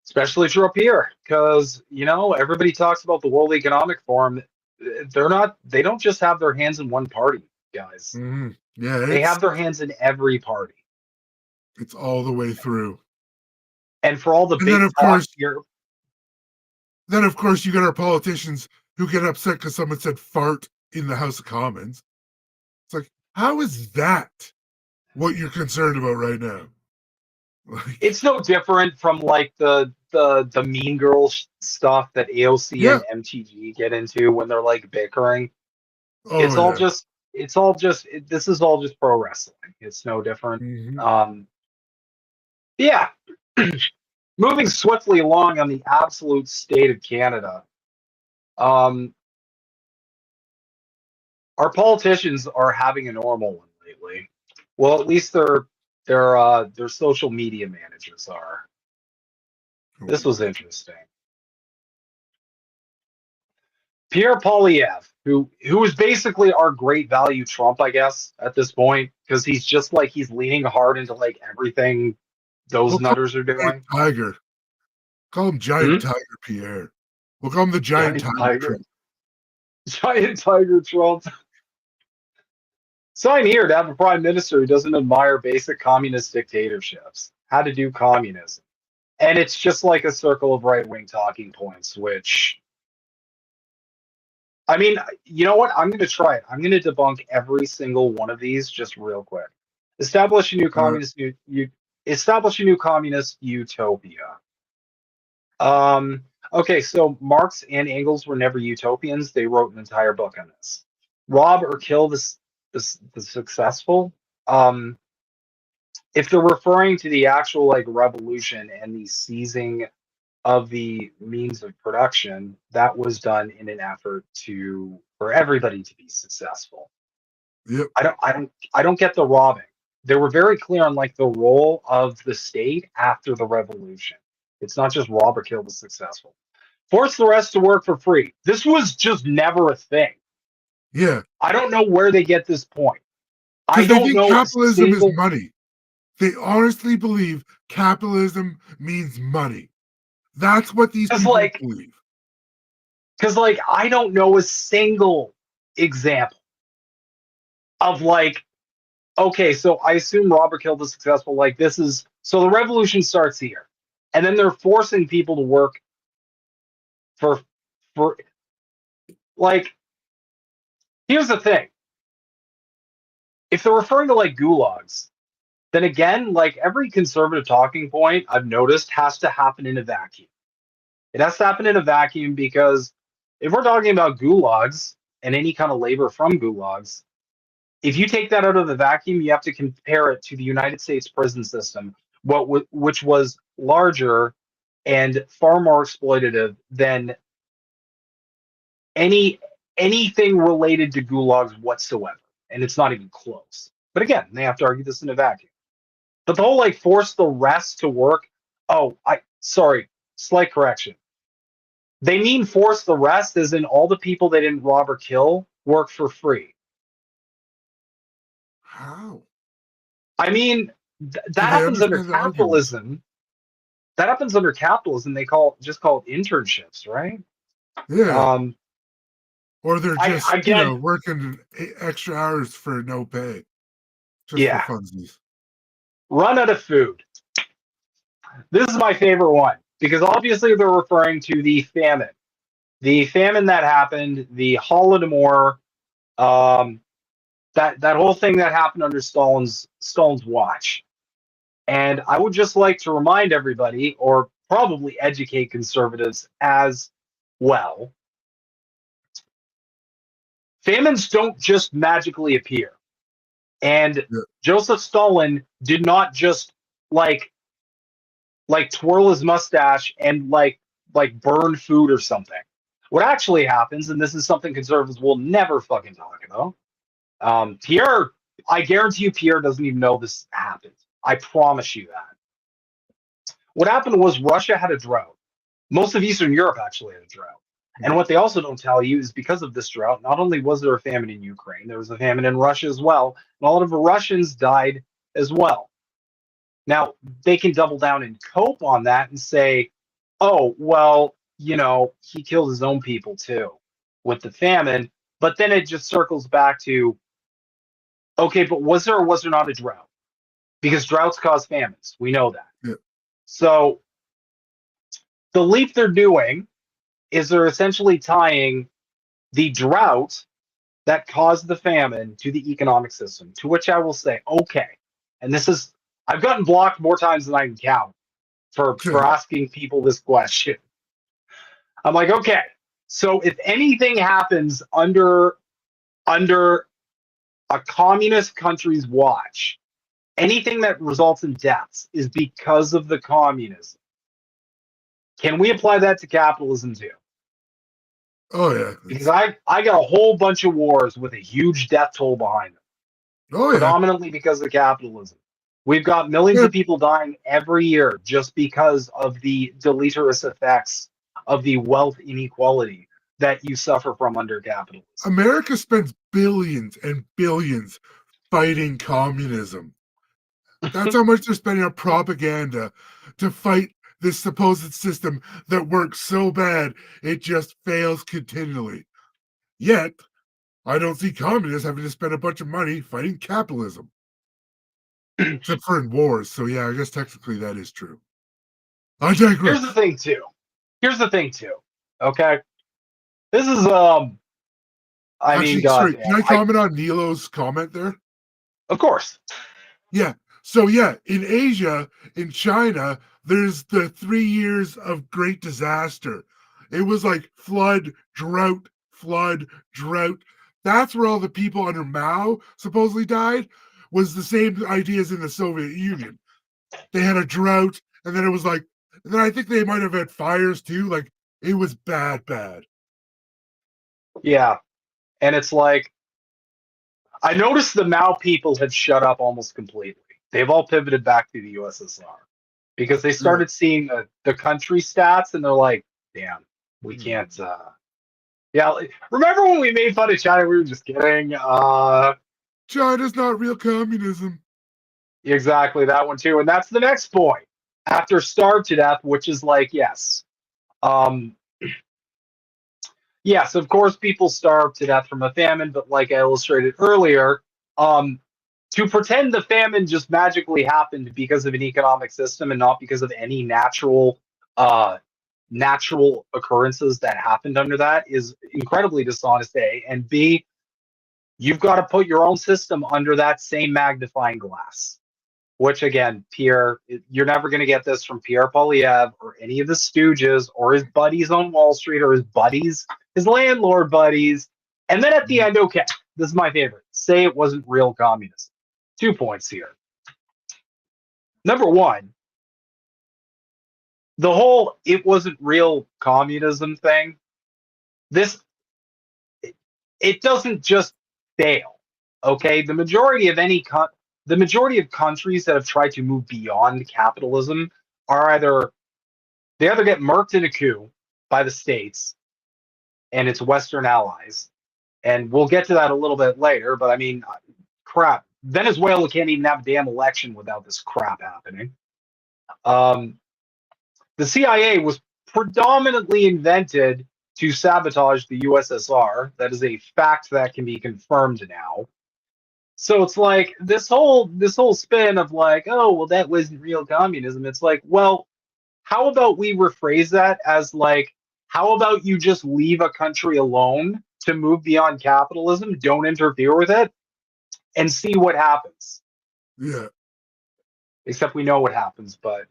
Speaker 6: Especially true up here, because everybody talks about the World Economic Forum. They don't just have their hands in one party, guys.
Speaker 7: Yeah,
Speaker 6: They have their hands in every party.
Speaker 7: It's all the way through.
Speaker 6: And for all the
Speaker 7: And
Speaker 6: big talk here,
Speaker 7: then of course you got our politicians who get upset because someone said fart in the House of Commons. It's like, how is that what you're concerned about right now? Like,
Speaker 6: it's no different from like the Mean Girls stuff that AOC and MTG get into when they're like bickering. This is all just pro wrestling. It's no different. Yeah. Moving swiftly along on the absolute state of Canada. Our politicians are having a normal one lately. Well, at least their social media managers are. This was interesting. Pierre Poilievre, who is basically our great value Trump, I guess, at this point, because he's just like he's leaning hard into like everything those nutters are doing.
Speaker 7: Tiger. Call him Giant Tiger Pierre. We'll call him the Giant Tiger Trump.
Speaker 6: Giant Tiger Trump. Sign here to have a prime minister who doesn't admire basic communist dictatorships. How to do communism. And it's just like a circle of right-wing talking points, which, I mean, you know what? I'm going to try it. I'm going to debunk every single one of these just real quick. Establish a new communist utopia. Okay, so Marx and Engels were never utopians. They wrote an entire book on this. Rob or kill the successful. If they're referring to the actual like revolution and the seizing of the means of production, that was done in an effort for everybody to be successful.
Speaker 7: Yep.
Speaker 6: I don't get the robbing. They were very clear on like the role of the state after the revolution. It's not just rob or kill the successful. Force the rest to work for free. This was just never a thing.
Speaker 7: Yeah.
Speaker 6: I don't know where they get this point.
Speaker 7: I don't know. Capitalism is money. They honestly believe capitalism means money. That's what these people believe.
Speaker 6: Because, like, I don't know a single example of, like, okay, so I assume Robert killed the successful. Like, so the revolution starts here. And then they're forcing people to work for, like, here's the thing. If they're referring to, like, gulags, then again, like, every conservative talking point I've noticed has to happen in a vacuum. It has to happen in a vacuum because if we're talking about gulags and any kind of labor from gulags, if you take that out of the vacuum, you have to compare it to the United States prison system, which was larger and far more exploitative than anything related to gulags whatsoever. And it's not even close. But again, they have to argue this in a vacuum. But the whole like force the rest to work. Oh, sorry, slight correction. They mean force the rest as in all the people they didn't rob or kill work for free.
Speaker 7: How?
Speaker 6: I mean, that happens under capitalism. That happens under capitalism. They call it internships, right?
Speaker 7: Yeah. Or they're just working extra hours for no pay. just for
Speaker 6: Yeah,
Speaker 7: funsies.
Speaker 6: run out of food. This is my favorite one because obviously they're referring to the famine. The famine that happened, the Holodomor, um, that whole thing that happened under Stalin's watch. And I would just like to remind everybody, or probably educate conservatives as well, famines don't just magically appear. And
Speaker 7: Yeah.
Speaker 6: Joseph Stalin did not just like twirl his mustache and burn food or something. What actually happens, and this is something conservatives will never fucking talk about. Pierre, I guarantee you, Pierre doesn't even know this happened. I promise you that. What happened was Russia had a drought. Most of Eastern Europe actually had a drought. And what they also don't tell you is because of this drought, not only was there a famine in Ukraine, there was a famine in Russia as well. And a lot of the Russians died as well. Now, they can double down and cope on that and say, oh, well, he killed his own people too with the famine. But then it just circles back to, okay, but was there or was there not a drought? Because droughts cause famines. We know that.
Speaker 7: Yeah.
Speaker 6: So the leap they're doing is they're essentially tying the drought that caused the famine to the economic system, to which I will say, okay. And this is, I've gotten blocked more times than I can count for asking people this question. I'm like, okay, so if anything happens under a communist country's watch, anything that results in deaths is because of the communism. Can we apply that to capitalism too?
Speaker 7: Oh yeah.
Speaker 6: Because I got a whole bunch of wars with a huge death toll behind them,
Speaker 7: Oh yeah.
Speaker 6: predominantly because of capitalism. We've got millions of people dying every year just because of the deleterious effects of the wealth inequality that you suffer from under capitalism.
Speaker 7: America spends billions and billions fighting communism. That's how much they're spending on propaganda to fight this supposed system that works so bad it just fails continually. Yet, I don't see communists having to spend a bunch of money fighting capitalism. Except for in wars, so yeah, I guess technically that is true. I digress.
Speaker 6: Here's the thing too. Okay? This is
Speaker 7: Actually, sorry, can I comment on Nilo's comment there?
Speaker 6: Of course.
Speaker 7: Yeah. So yeah, in Asia, in China, there's the 3 years of great disaster. It was like flood, drought, flood, drought. That's where all the people under Mao supposedly died, was the same ideas in the Soviet Union. They had a drought, and then it was like, and then I think they might have had fires too. Like, it was bad.
Speaker 6: Yeah. And it's like, I noticed the Mao people have shut up almost completely. They've all pivoted back to the USSR because they started seeing the country stats and they're like, damn, we can't. Yeah. Remember when we made fun of China? We were just kidding.
Speaker 7: China's not real communism.
Speaker 6: Exactly, that one too. And that's the next point. After starved to death, which is like, yes. Yes, of course, people starve to death from a famine, but like I illustrated earlier, to pretend the famine just magically happened because of an economic system and not because of any natural occurrences that happened under that is incredibly dishonest, A. And B, you've got to put your own system under that same magnifying glass. Which again, Pierre, you're never going to get this from Pierre Poilievre or any of the stooges or his buddies on Wall Street or his landlord buddies. And then at the end, okay, this is my favorite. Say it wasn't real communism. 2 points here. Number one, the whole it wasn't real communism thing, it doesn't just fail. Okay, the majority of countries that have tried to move beyond capitalism are either get murked in a coup by the states and its Western allies, and we'll get to that a little bit later. But I mean, crap, Venezuela can't even have a damn election without this crap happening. The CIA was predominantly invented to sabotage the USSR. That is a fact that can be confirmed now. So it's like this whole spin of like, oh well, that wasn't real communism. It's like, well, how about we rephrase that as like, how about you just leave a country alone to move beyond capitalism, don't interfere with it, and see what happens.
Speaker 7: Yeah,
Speaker 6: Except we know what happens, but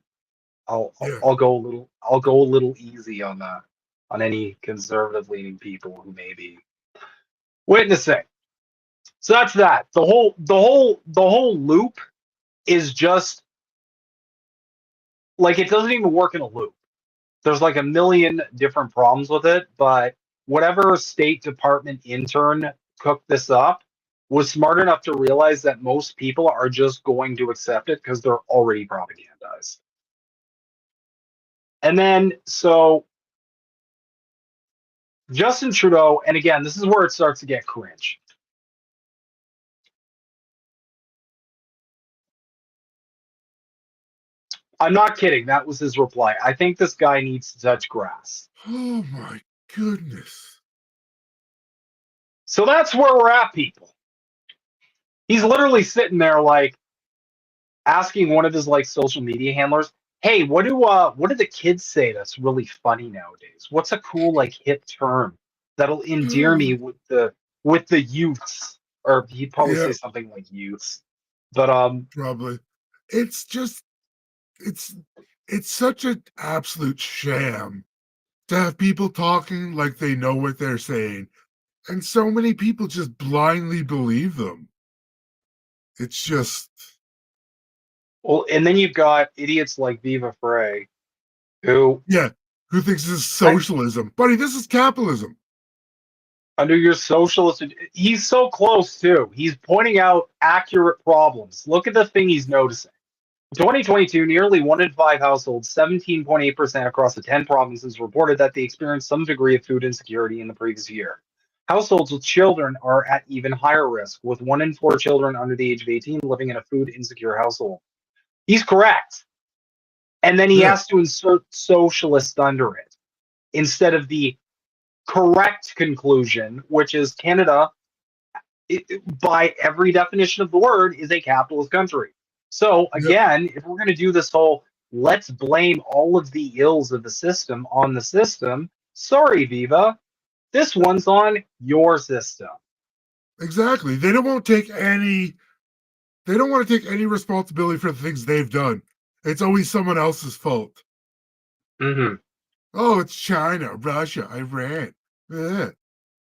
Speaker 7: yeah,
Speaker 6: I'll go a little easy on any conservative leaning people who may be witnessing. So that's that. The whole loop is just like it doesn't even work in a loop. There's like a million different problems with it, but whatever State Department intern cooked this up was smart enough to realize that most people are just going to accept it because they're already propagandized. And then so Justin Trudeau, and again, this is where it starts to get cringe. I'm not kidding. That was his reply. I think this guy needs to touch grass.
Speaker 7: oh my goodness.
Speaker 6: So that's where we're at, people. He's literally sitting there like asking one of his like social media handlers, "Hey, what do the kids say that's really funny nowadays? What's a cool like hip term that'll endear me with the youths?" Or he'd probably
Speaker 7: Yeah,
Speaker 6: say something like youths. But
Speaker 7: probably. It's just it's it's such an absolute sham to have people talking like they know what they're saying, and so many people just blindly believe them. It's just
Speaker 6: well, and then you've got idiots like Viva Frey, who
Speaker 7: yeah, who thinks this is
Speaker 6: I,
Speaker 7: socialism? Buddy, this is capitalism.
Speaker 6: under your socialist, he's so close too. He's pointing out accurate problems. Look at the thing he's noticing. 2022, nearly 1 in 5 households, 17.8% across the 10 provinces, reported that they experienced some degree of food insecurity in the previous year. Households with children are at even higher risk, with 1 in 4 children under the age of 18 living in a food insecure household. He's correct. And then he
Speaker 7: Yeah,
Speaker 6: has to insert socialist under it instead of the correct conclusion, which is Canada, by every definition of the word, is a capitalist country. So
Speaker 7: yep,
Speaker 6: again, if we're going to do this whole let's blame all of the ills of the system on the system, sorry, Viva, this one's on your system.
Speaker 7: exactly. They don't want to take any. They don't want to take any responsibility for the things they've done. It's always someone else's fault.
Speaker 6: Mm-hmm.
Speaker 7: Oh, it's China, Russia, Iran. Eh.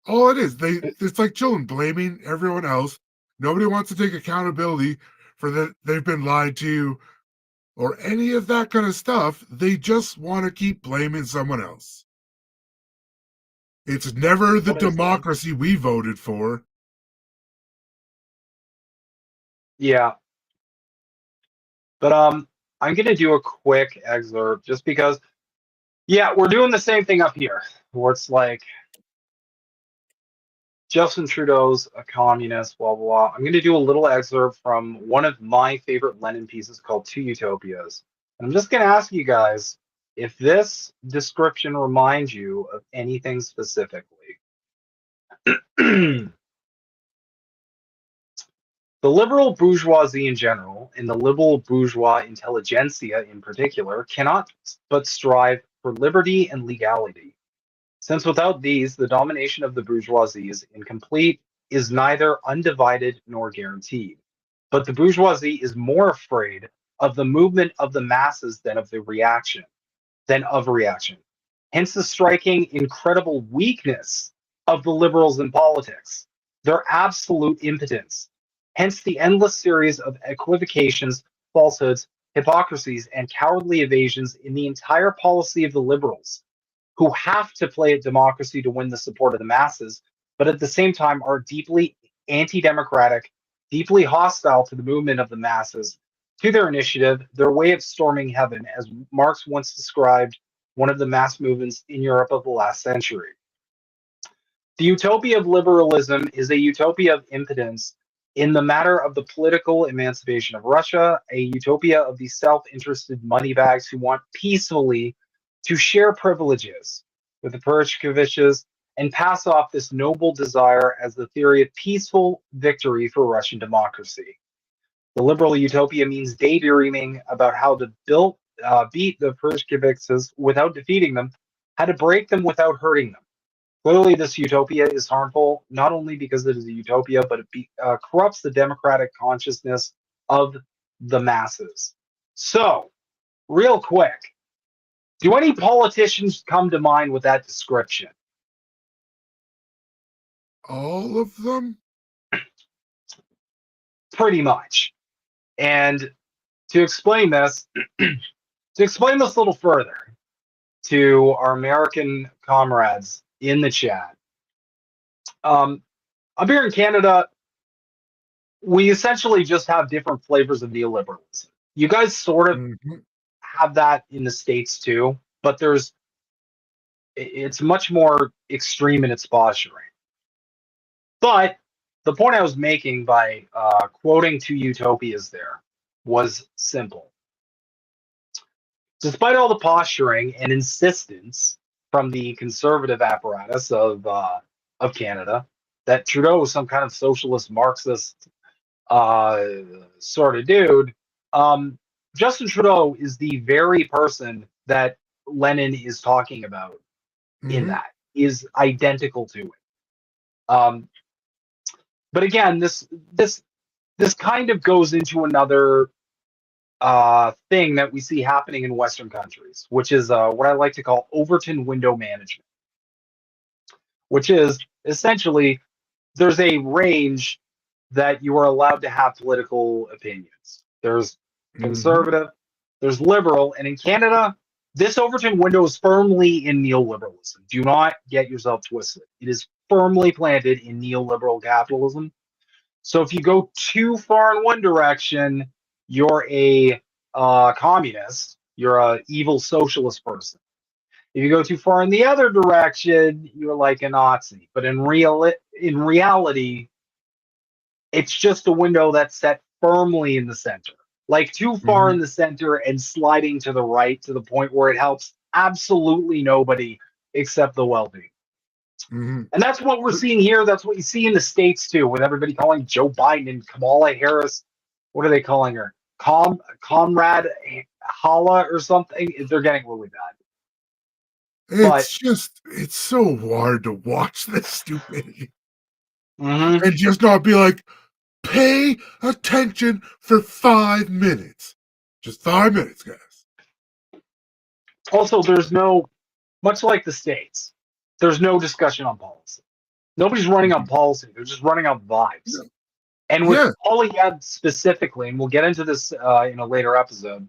Speaker 7: All it is, it's like children blaming everyone else. Nobody wants to take accountability for that they've been lied to or any of that kind of stuff. They just want to keep blaming someone else. It's never the
Speaker 6: What is that?
Speaker 7: democracy we voted for.
Speaker 6: Yeah, but I'm going to do a quick excerpt just because, yeah, we're doing the same thing up here, where it's like Justin Trudeau's a communist, blah, blah, blah. I'm going to do a little excerpt from one of my favorite Lenin pieces called Two Utopias. And I'm just going to ask you guys if this description reminds you of anything specifically. The liberal bourgeoisie in general, and the liberal bourgeois intelligentsia in particular, cannot but strive for liberty and legality. Since without these, the domination of the bourgeoisie is incomplete, is neither undivided nor guaranteed. But the bourgeoisie is more afraid of the movement of the masses than of reaction. Hence the striking, incredible weakness of the liberals in politics, their absolute impotence. Hence the endless series of equivocations, falsehoods, hypocrisies, and cowardly evasions in the entire policy of the liberals, who have to play at democracy to win the support of the masses, but at the same time are deeply anti democratic, deeply hostile to the movement of the masses, to their initiative, their way of storming heaven, as Marx once described one of the mass movements in Europe of the last century. The utopia of liberalism is a utopia of impotence in the matter of the political emancipation of Russia, a utopia of the self-interested moneybags who want peacefully to share privileges with the Perishkoviches and pass off this noble desire as the theory of peaceful victory for Russian democracy. The liberal utopia means daydreaming about how to beat the Bolsheviks without defeating them, how to break them without hurting them. Clearly, this utopia is harmful, not only because it is a utopia, but it corrupts the democratic consciousness of the masses. So, real quick, do any politicians come to mind with that description?
Speaker 7: All of them?
Speaker 6: Pretty much. And to explain this, a little further to our American comrades in the chat, up here in Canada, we essentially just have different flavors of neoliberalism. You guys sort of have that in the States too, but it's much more extreme in its posturing. But the point I was making by quoting two utopias there was simple. Despite all the posturing and insistence from the conservative apparatus of Canada that Trudeau was some kind of socialist Marxist sort of dude, Justin Trudeau is the very person that Lenin is talking about in that, is identical to it. But again, this kind of goes into another thing that we see happening in Western countries, which is what I like to call Overton window management, which is essentially there's a range that you are allowed to have political opinions. There's conservative, there's liberal, and in Canada, this Overton window is firmly in neoliberalism. Do not get yourself twisted. It is firmly planted in neoliberal capitalism. So if you go too far in one direction, you're a communist. You're a evil socialist person. If you go too far in the other direction, you're like a Nazi. But in reality, it's just a window that's set firmly in the center. Like too far in the center and sliding to the right to the point where it helps absolutely nobody except the wealthy. And that's what we're seeing here. That's what you see in the States too, with everybody calling Joe Biden and Kamala Harris. What are they calling her? Comrade Hala or something? They're getting really bad.
Speaker 7: It's so hard to watch this stupidity. And just not be like, pay attention for 5 minutes. Just 5 minutes, guys.
Speaker 6: Also, there's no, much like the States, there's no discussion on policy. Nobody's running on policy. They're just running on vibes. Yeah. And with Poilievre specifically, and we'll get into this in a later episode,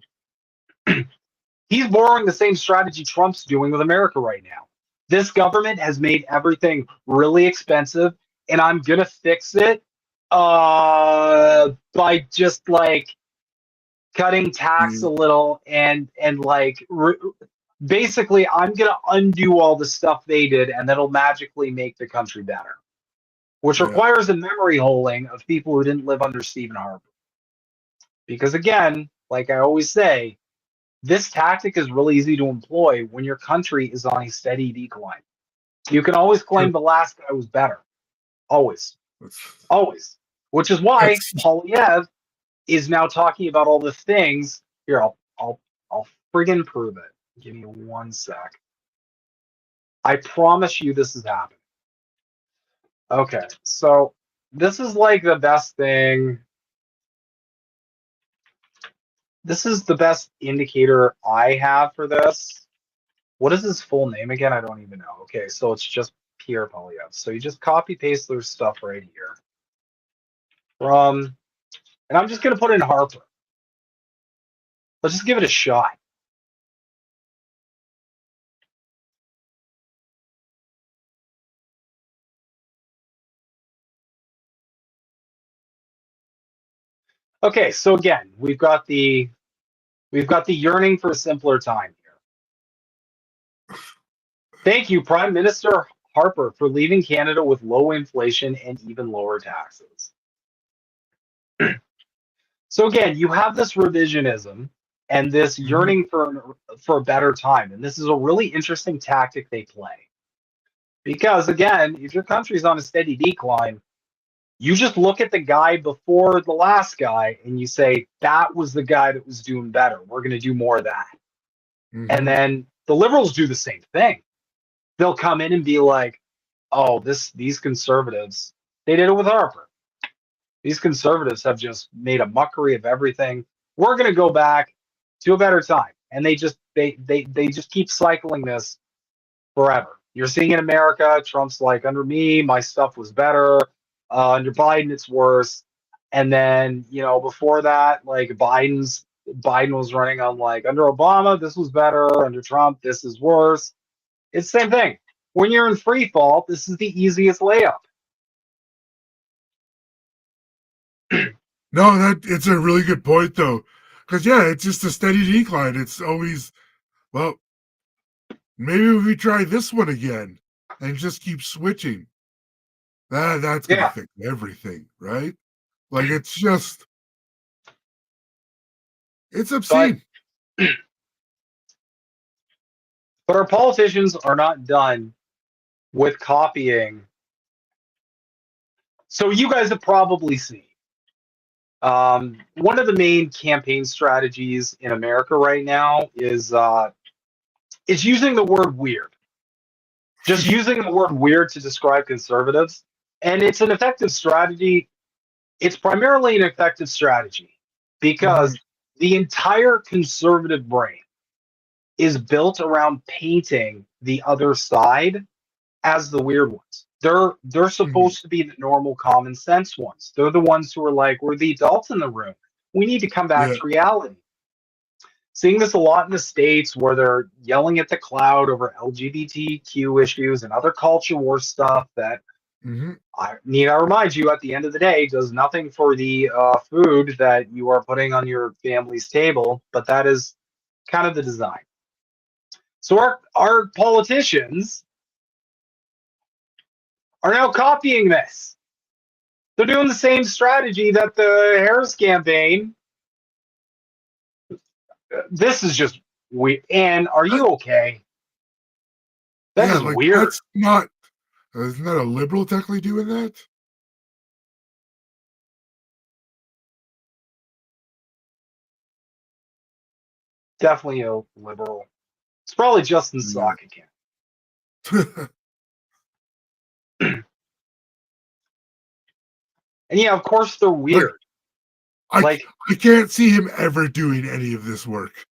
Speaker 6: he's borrowing the same strategy Trump's doing with America right now. This government has made everything really expensive, and I'm going to fix it by just like cutting tax a little and like basically I'm going to undo all the stuff they did, and that'll magically make the country better, which requires a memory holding of people who didn't live under Stephen Harper. Because again, like I always say, this tactic is really easy to employ when your country is on a steady decline. You can always claim the last guy was better. Always. Always. Which is why Poilievre is now talking about all the things. Here, I'll friggin' prove it. Give me 1 sec. I promise you this is happening. Okay, so this is like the best thing. This is the best indicator I have for this. What is his full name again? I don't even know. Okay, so it's just Pierre Poilievre. So you just copy paste their stuff right here. And I'm just gonna put in Harper. Let's just give it a shot. Okay, so again, we've got the yearning for a simpler time here. Thank you, Prime Minister Harper, for leaving Canada with low inflation and even lower taxes. So again, you have this revisionism and this yearning for a better time, and this is a really interesting tactic they play. Because again, if your country's on a steady decline, you just look at the guy before the last guy and you say, that was the guy that was doing better. We're going to do more of that. And then the liberals do the same thing. They'll come in and be like, oh, these conservatives, they did it with Harper. These conservatives have just made a mockery of everything. We're going to go back to a better time. And they just keep cycling this forever. You're seeing in America, Trump's like, under me, my stuff was better. Under Biden, it's worse. And then, before that, like Biden was running on like, under Obama, this was better. Under Trump, this is worse. It's the same thing. When you're in free fall, this is the easiest layup.
Speaker 7: No, it's a really good point though, because it's just a steady decline. It's always, well, maybe if we try this one again and just keep switching, that's gonna fix everything, right? Like it's obscene.
Speaker 6: But our politicians are not done with copying. So you guys have probably seen one of the main campaign strategies in America right now is using the word weird. Just using the word weird to describe conservatives. And it's an effective strategy. It's primarily an effective strategy because the entire conservative brain is built around painting the other side as the weird ones. They're supposed to be the normal common sense ones. They're the ones who are like, we're the adults in the room. We need to come back to reality. Seeing this a lot in the States where they're yelling at the cloud over LGBTQ issues and other culture war stuff that I remind you, at the end of the day, does nothing for the food that you are putting on your family's table, but that is kind of the design. So our politicians are now copying this. They're doing the same strategy that the Harris campaign. This is just weird. Anne, are you okay? That is weird.
Speaker 7: That's not. Isn't that a liberal technically doing that?
Speaker 6: Definitely a liberal. It's probably Justin Sock again. And of course they're weird.
Speaker 7: I can't see him ever doing any of this work.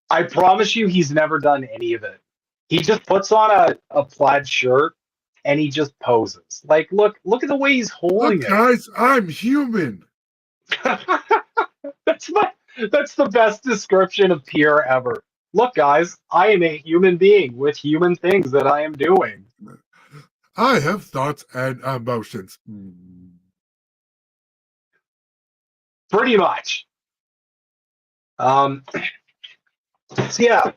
Speaker 6: I promise you he's never done any of it. He just puts on a plaid shirt and he just poses. Like, look at the way he's holding it.
Speaker 7: Guys, I'm human.
Speaker 6: That's the best description of Pierre ever. Look, guys, I am a human being with human things that I am doing.
Speaker 7: I have thoughts and emotions.
Speaker 6: Pretty much. So yeah,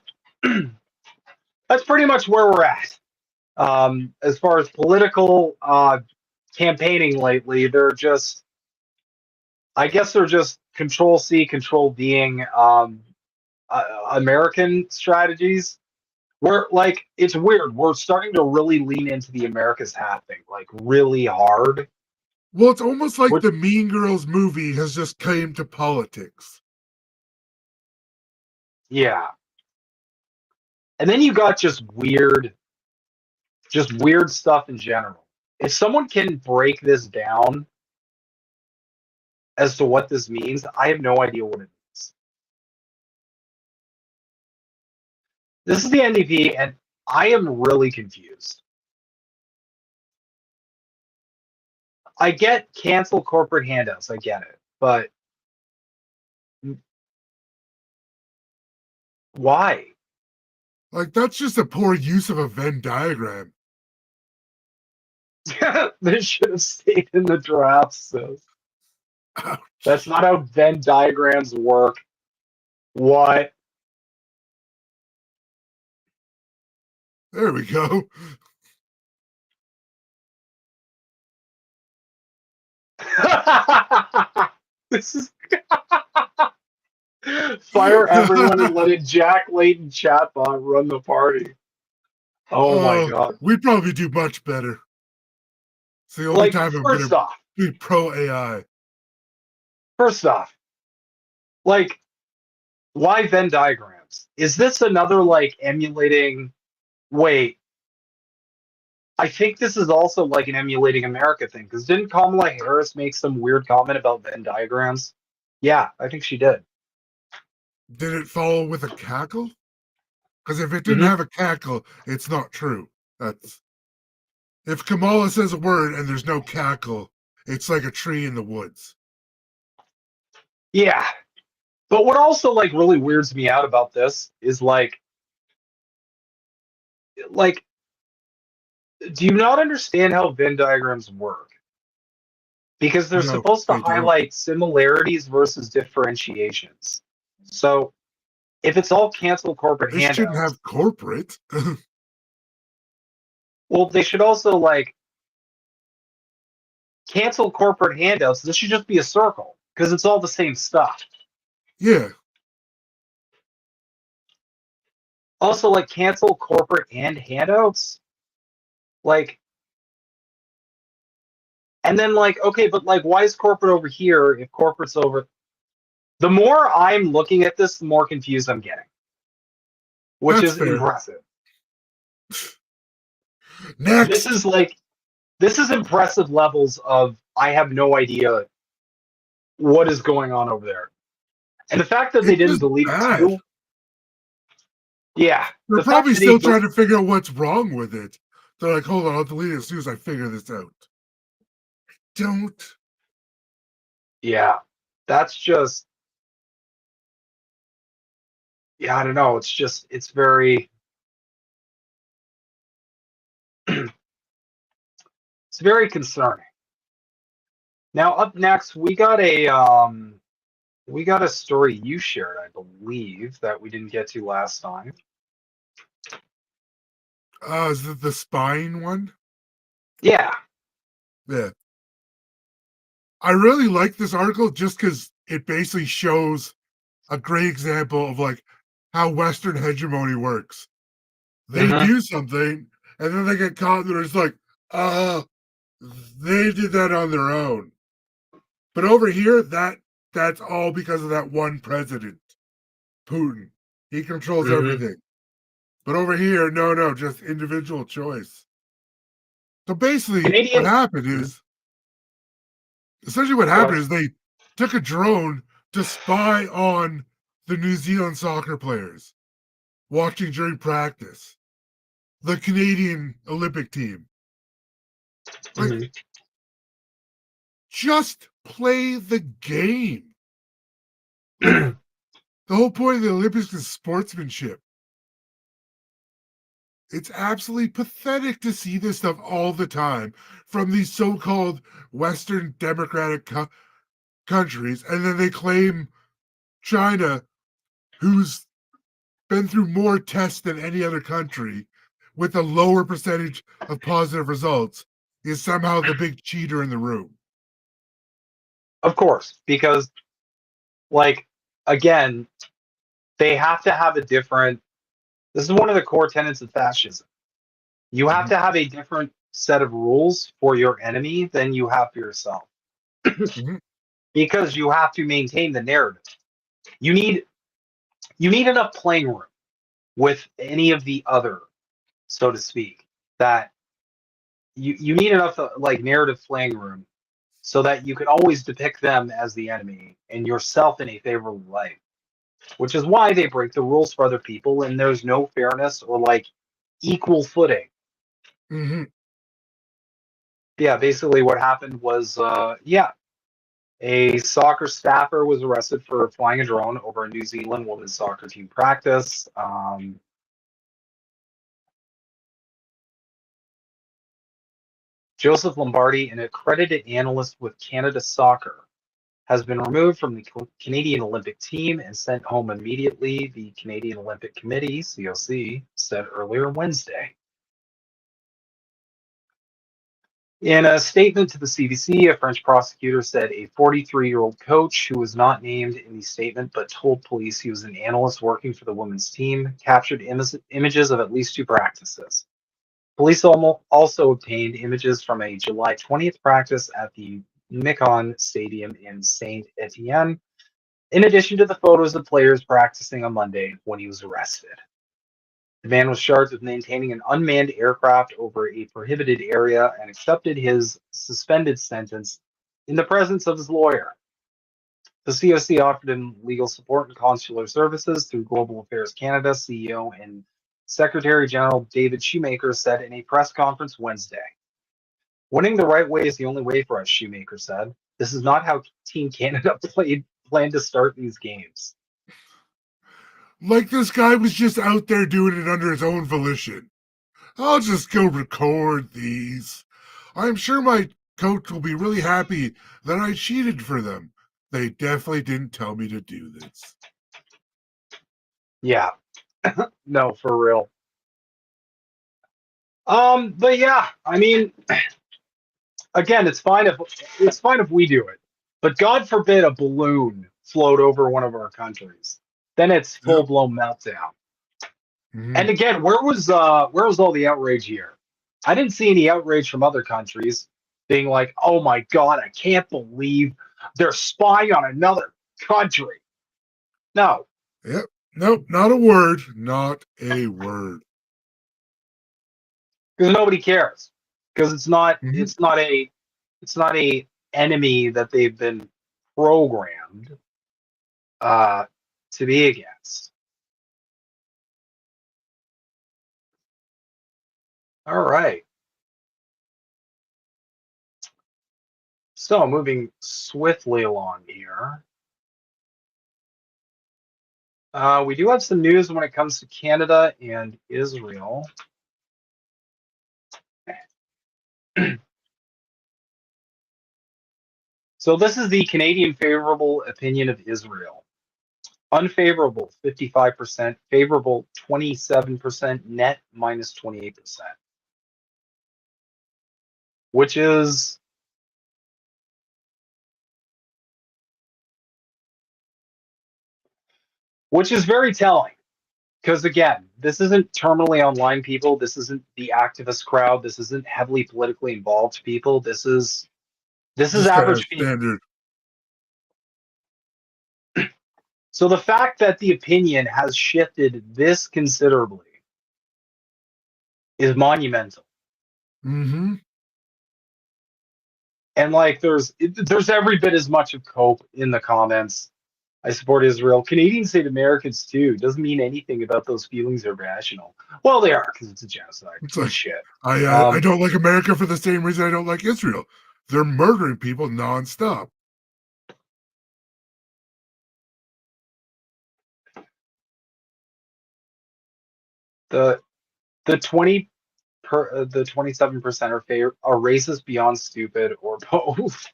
Speaker 6: that's pretty much where we're at. As far as political campaigning lately, they're just control C, control Ving American strategies. Where it's weird. We're starting to really lean into the America's hat thing, like really hard.
Speaker 7: Well, it's almost like the Mean Girls movie has just came to politics.
Speaker 6: Yeah. And then you got just weird stuff in general. If someone can break this down as to what this means, I have no idea what it means. This is the NDP, and I am really confused. I get cancel corporate handouts. I get it. But why?
Speaker 7: Like, that's just a poor use of a Venn diagram.
Speaker 6: This should have stayed in the draft, sis. That's not how Venn diagrams work. What?
Speaker 7: There we go.
Speaker 6: This is fire everyone and let a Jack Layton chatbot run the party. Oh my god.
Speaker 7: We'd probably do much better. It's the only
Speaker 6: Like,
Speaker 7: time I'm
Speaker 6: first
Speaker 7: gonna
Speaker 6: off,
Speaker 7: be pro AI.
Speaker 6: first off, like, why Venn diagrams? Is this another like emulating? Wait, I think this is also like an emulating America thing. Because didn't Kamala Harris make some weird comment about Venn diagrams? Yeah, I think she did.
Speaker 7: Did it follow with a cackle? Because if it didn't
Speaker 6: Mhm.
Speaker 7: have a cackle, it's not true. That's if Kamala says a word and there's no cackle, it's like a tree in the woods.
Speaker 6: Yeah, but what also like really weirds me out about this is like, do you not understand how Venn diagrams work? Because they're
Speaker 7: No,
Speaker 6: supposed to
Speaker 7: I don't.
Speaker 6: highlight similarities versus differentiations. So if it's all cancel corporate
Speaker 7: They shouldn't
Speaker 6: handouts,
Speaker 7: have corporate.
Speaker 6: well, they should also like cancel corporate handouts. This should just be a circle because it's all the same stuff.
Speaker 7: Yeah,
Speaker 6: Also, like cancel corporate and handouts, like, and then like, okay, but like, why is corporate over here if corporate's over? The more I'm looking at this, the more confused I'm getting, which
Speaker 7: that's
Speaker 6: is
Speaker 7: fair.
Speaker 6: impressive. This
Speaker 7: Next,
Speaker 6: is like, this is impressive levels of I have no idea what is going on over there. And the fact that they
Speaker 7: it's
Speaker 6: didn't
Speaker 7: just
Speaker 6: delete it
Speaker 7: bad.
Speaker 6: too, yeah,
Speaker 7: They're
Speaker 6: the fact
Speaker 7: probably
Speaker 6: that they,
Speaker 7: still trying to figure out what's wrong with it. They're like, hold on, I'll delete it as soon as I figure this out. Don't.
Speaker 6: yeah, that's just, yeah, I don't know. It's just, it's very, it's very concerning. Now, up next, we got a story you shared, I believe, that we didn't get to last time.
Speaker 7: Is it the spine one?
Speaker 6: Yeah.
Speaker 7: Yeah. I really like this article just because it basically shows a great example of like how Western hegemony works. They
Speaker 6: Mhm.
Speaker 7: do something and then they get caught and they're just like, uh, they did that on their own. But over here, that's all because of that one president, Putin. He controls
Speaker 6: Mhm.
Speaker 7: everything. But over here, no, just individual choice. So basically, what
Speaker 6: Canadian.
Speaker 7: happened
Speaker 6: Mhm.
Speaker 7: is essentially what
Speaker 6: Go
Speaker 7: happened
Speaker 6: ahead.
Speaker 7: is they took a drone to spy on the New Zealand soccer players watching during practice. The Canadian Olympic team. Like,
Speaker 6: Mhm.
Speaker 7: just play the game. Like, the whole point of the Olympics is sportsmanship. It's absolutely pathetic to see this stuff all the time from these so-called Western democratic countries, and then they claim China, who's been through more tests than any other country, with a lower percentage of positive results, is somehow the big cheater in the room.
Speaker 6: Of course, because like again, they have to have a different. This is one of the core tenets of fascism. You have
Speaker 7: Mhm,
Speaker 6: to have a different set of rules for your enemy than you have for yourself,
Speaker 7: mhm,
Speaker 6: because you have to maintain the narrative. You need you need enough playing room with any of the other, so to speak, that you need enough like narrative playing room so that you can always depict them as the enemy and yourself in a favorable light. Which is why they break the rules for other people and there's no fairness or like equal footing.
Speaker 7: mhm.
Speaker 6: Yeah, basically what happened was yeah, a soccer staffer was arrested for flying a drone over a New Zealand women's soccer team practice. Joseph Lombardi, an accredited analyst with Canada Soccer, has been removed from the Canadian Olympic team and sent home immediately, the Canadian Olympic Committee, COC, said earlier Wednesday. In a statement to the CBC, a French prosecutor said a 43-year-old coach who was not named in the statement but told police he was an analyst working for the women's team captured images of at least two practices. Police also obtained images from a July 20th practice at the Micon Stadium in Saint Etienne, in addition to the photos of players practicing on Monday when he was arrested. The man was charged with maintaining an unmanned aircraft over a prohibited area and accepted his suspended sentence in the presence of his lawyer. The COC offered him legal support and consular services through Global Affairs Canada. CEO and Secretary General David Shoemaker said in a press conference Wednesday. Winning the right way is the only way for us, Shoemaker said. This is not how Team Canada planned to start these games.
Speaker 7: Like this guy was just out there doing it under his own volition. I'll just go record these. I'm sure my coach will be really happy that I cheated for them. They definitely didn't tell me to do this.
Speaker 6: Yeah. No, for real. But yeah, I mean, again, it's fine if we do it. But God forbid a balloon float over one of our countries. Then it's full blown meltdown.
Speaker 7: Mm-hmm.
Speaker 6: And again, where was all the outrage here? I didn't see any outrage from other countries being like, "Oh my God, I can't believe they're spying on another country." No.
Speaker 7: Yep. Nope. Not a word. Not a word.
Speaker 6: Because nobody cares. Because it's not
Speaker 7: Mm-hmm.
Speaker 6: it's not a enemy that they've been programmed to be against. All right. So moving swiftly along here. We do have some news when it comes to Canada and Israel. So this is the Canadian favorable opinion of Israel. Unfavorable, 55%. Favorable, 27%. Net, minus 28%. Which is very telling. Because again, this isn't terminally online people. This isn't the activist crowd. This isn't heavily politically involved people. This is
Speaker 7: Just kind of
Speaker 6: average people.
Speaker 7: standard.
Speaker 6: So the fact that the opinion has shifted this considerably is monumental.
Speaker 7: Mm-hmm.
Speaker 6: And like there's every bit as much of cope in the comments. I support Israel. Canadians hate Americans too. Doesn't mean anything about those feelings are rational. Well, they are because it's a genocide.
Speaker 7: It's like
Speaker 6: shit.
Speaker 7: I don't like America for the same reason I don't like Israel. They're murdering people nonstop.
Speaker 6: The 27% are racist beyond stupid or both.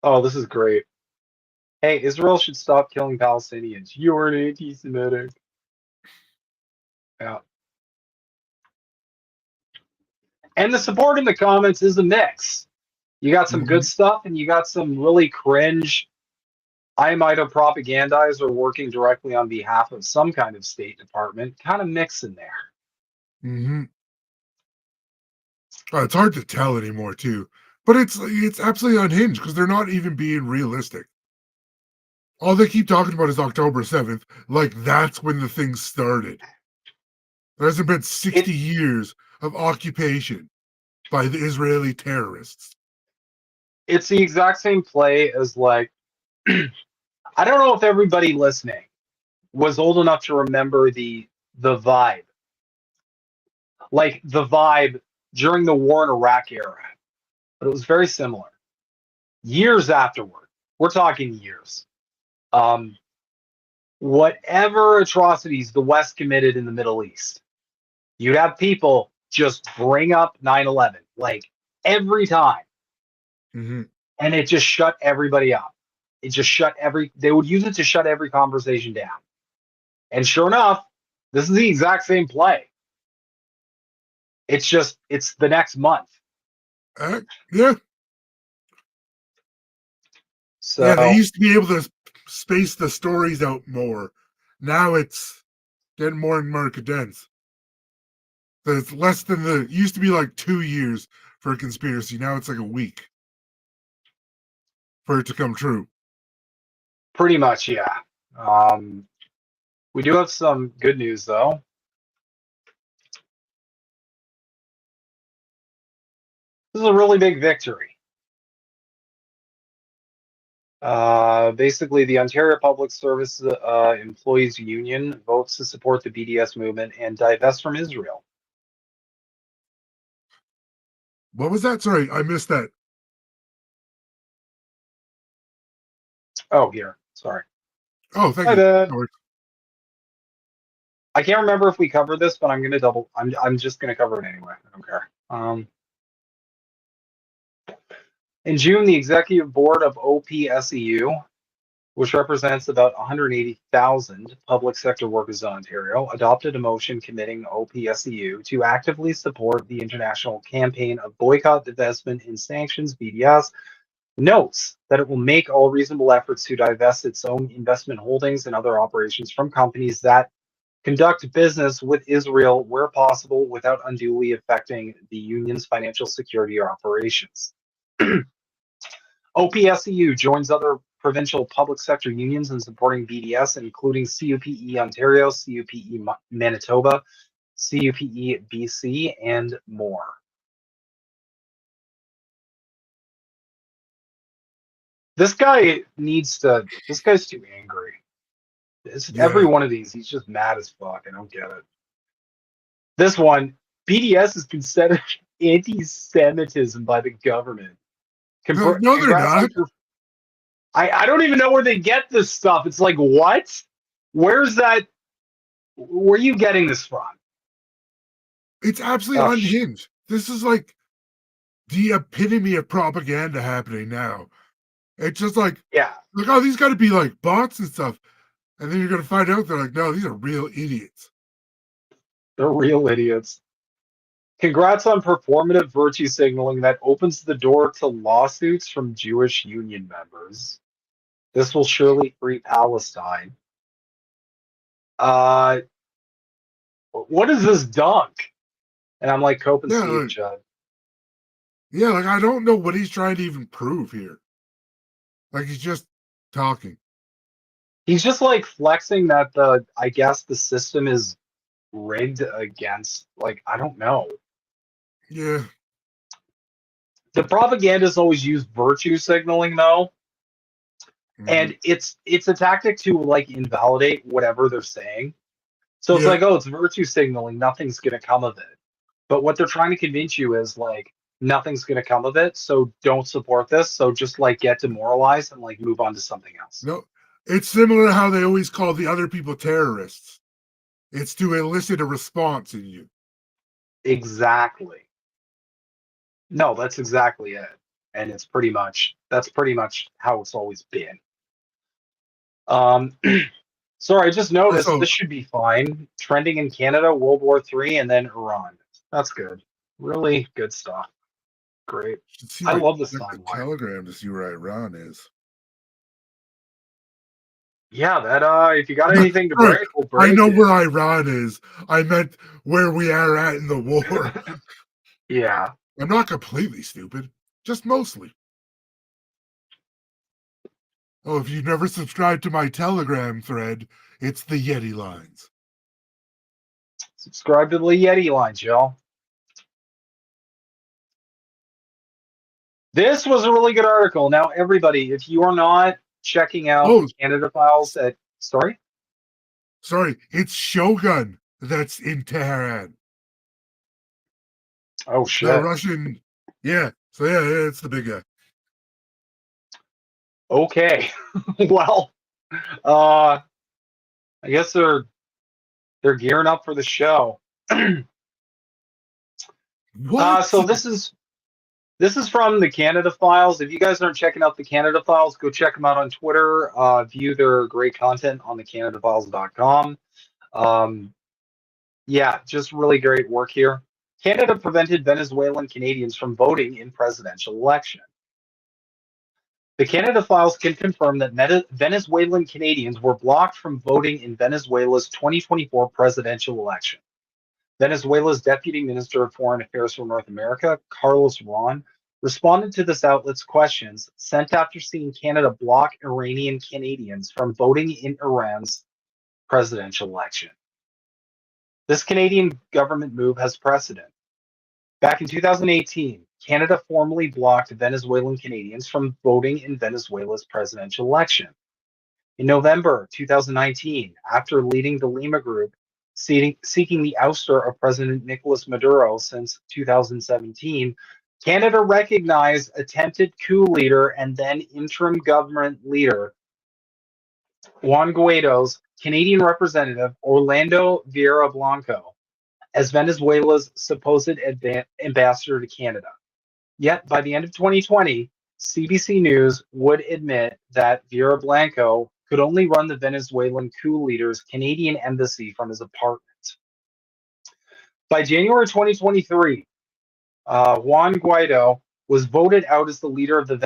Speaker 6: Oh, this is great. Hey, Israel should stop killing Palestinians. You're an anti-Semitic. Yeah. And the support in the comments is a mix. You got some good stuff, and you got some really cringe. I might have propagandizer working directly on behalf of some kind of State Department, kind of mix in there.
Speaker 7: Mm-hmm. It's hard to tell anymore too, but it's absolutely unhinged because they're not even being realistic. All they keep talking about is October 7th, like that's when the thing started. There hasn't been 60 years of occupation by the Israeli terrorists.
Speaker 6: It's the exact same play as like, I don't know if everybody listening was old enough to remember the vibe. Like the vibe during the war in Iraq era. But it was very similar. Years afterward, we're talking years. Whatever atrocities the West committed in the Middle East, you'd have people just bring up 9/11 like every time.
Speaker 7: Mm-hmm.
Speaker 6: And it just shut everybody up. It just they would use it to shut every conversation down. And sure enough, this is the exact same play. It's the next month.
Speaker 7: Yeah.
Speaker 6: So
Speaker 7: yeah, they used to be able to space the stories out more. now it's getting more and more condensed. So it's less than it used to be like 2 years for a conspiracy. Now it's like a week for it to come true.
Speaker 6: Pretty much, yeah. We do have some good news, though. This is a really big victory. Basically, the Ontario Public Service Employees Union votes to support the BDS movement and divest from Israel.
Speaker 7: What was that? Sorry, I missed that.
Speaker 6: Oh, here. Sorry.
Speaker 7: Oh, thank
Speaker 6: My
Speaker 7: you.
Speaker 6: bad.
Speaker 7: George.
Speaker 6: I can't remember if we covered this, but I'm gonna double. I'm just gonna cover it anyway. I don't care. In June, the executive board of OPSEU, which represents about 180,000 public sector workers in Ontario, adopted a motion committing OPSEU to actively support the international campaign of boycott, divestment, and sanctions. BDS notes that it will make all reasonable efforts to divest its own investment holdings and other operations from companies that conduct business with Israel where possible without unduly affecting the union's financial security or operations. OPSEU joins other provincial public sector unions in supporting BDS, including CUPE Ontario, CUPE Manitoba, CUPE BC, and more. This guy's too angry. Every
Speaker 7: Yeah.
Speaker 6: one of these, he's just mad as fuck. I don't get it. This one, BDS is considered anti-Semitism by the government.
Speaker 7: No, they're
Speaker 6: Congrats on.
Speaker 7: not.
Speaker 6: I don't even know where they get this stuff. It's like, what? Where's that? Where are you getting this from?
Speaker 7: It's absolutely unhinged. This is like the epitome of propaganda happening now. It's just like,
Speaker 6: Yeah,
Speaker 7: oh, these got to be like bots and stuff. And then you're going to find out they're like, no, these are real idiots.
Speaker 6: they're real idiots. Congrats on performative virtue signaling that opens the door to lawsuits from Jewish union members. This will surely free Palestine. What is this dunk? And I'm like, Cope and
Speaker 7: Yeah,
Speaker 6: Steve,
Speaker 7: like,
Speaker 6: Judd.
Speaker 7: yeah, like I don't know what he's trying to even prove here. Like he's just talking.
Speaker 6: He's just like flexing that I guess the system is rigged against, like, I don't know.
Speaker 7: Yeah.
Speaker 6: The propagandists always use virtue signaling though, and it's a tactic to like invalidate whatever they're saying. So it's
Speaker 7: Yeah.
Speaker 6: like, oh, it's virtue signaling, nothing's gonna come of it. But what they're trying to convince you is like nothing's gonna come of it, so don't support this. So just like get demoralized and like move on to something else.
Speaker 7: No, it's similar to how they always call the other people terrorists. It's to elicit a response in you.
Speaker 6: Exactly. No, that's exactly it. And that's pretty much how it's always been. Sorry, I just noticed
Speaker 7: Also,
Speaker 6: this should be fine. Trending in Canada, World War III, and then Iran. That's good. Really good stuff. Great.
Speaker 7: should see if
Speaker 6: I
Speaker 7: I
Speaker 6: love this
Speaker 7: check the
Speaker 6: timeline.
Speaker 7: Telegram to see where Iran is.
Speaker 6: Yeah, that if you got anything to
Speaker 7: Right.
Speaker 6: break, we'll
Speaker 7: I
Speaker 6: break
Speaker 7: know
Speaker 6: it.
Speaker 7: where Iran is. I meant where we are at in the war.
Speaker 6: Yeah.
Speaker 7: I'm not completely stupid, just mostly. Oh, if you've never subscribed to my Telegram thread, it's the Yeti lines.
Speaker 6: Subscribe to the Yeti lines, y'all. This was a really good article. Now, everybody, if you are not checking out the
Speaker 7: Oh,
Speaker 6: Canada Files at sorry?
Speaker 7: sorry, it's Shogun that's in Tehran.
Speaker 6: Oh
Speaker 7: The
Speaker 6: shit.
Speaker 7: Russian, yeah. So yeah, it's the big guy.
Speaker 6: Okay. Well, I guess they're gearing up for the show.
Speaker 7: What?
Speaker 6: So this is from the Canada Files. If you guys aren't checking out the Canada Files, go check them out on Twitter. View their great content on thecanadafiles.com. Yeah, just really great work here. Canada prevented Venezuelan Canadians from voting in presidential election. The Canada Files can confirm that Venezuelan Canadians were blocked from voting in Venezuela's 2024 presidential election. Venezuela's Deputy Minister of Foreign Affairs for North America, Carlos Ron, responded to this outlet's questions sent after seeing Canada block Iranian Canadians from voting in Iran's presidential election. This Canadian government move has precedent. Back in 2018, Canada formally blocked Venezuelan Canadians from voting in Venezuela's presidential election. In November 2019, after leading the Lima Group seeking the ouster of President Nicolas Maduro since 2017, Canada recognized attempted coup leader and then interim government leader Juan Guaido's Canadian representative Orlando Vieira Blanco as Venezuela's supposed ambassador to Canada. Yet by the end of 2020, CBC News would admit that Vieira Blanco could only run the Venezuelan coup leader's Canadian embassy from his apartment. By January 2023, Juan Guaido was voted out as the leader of the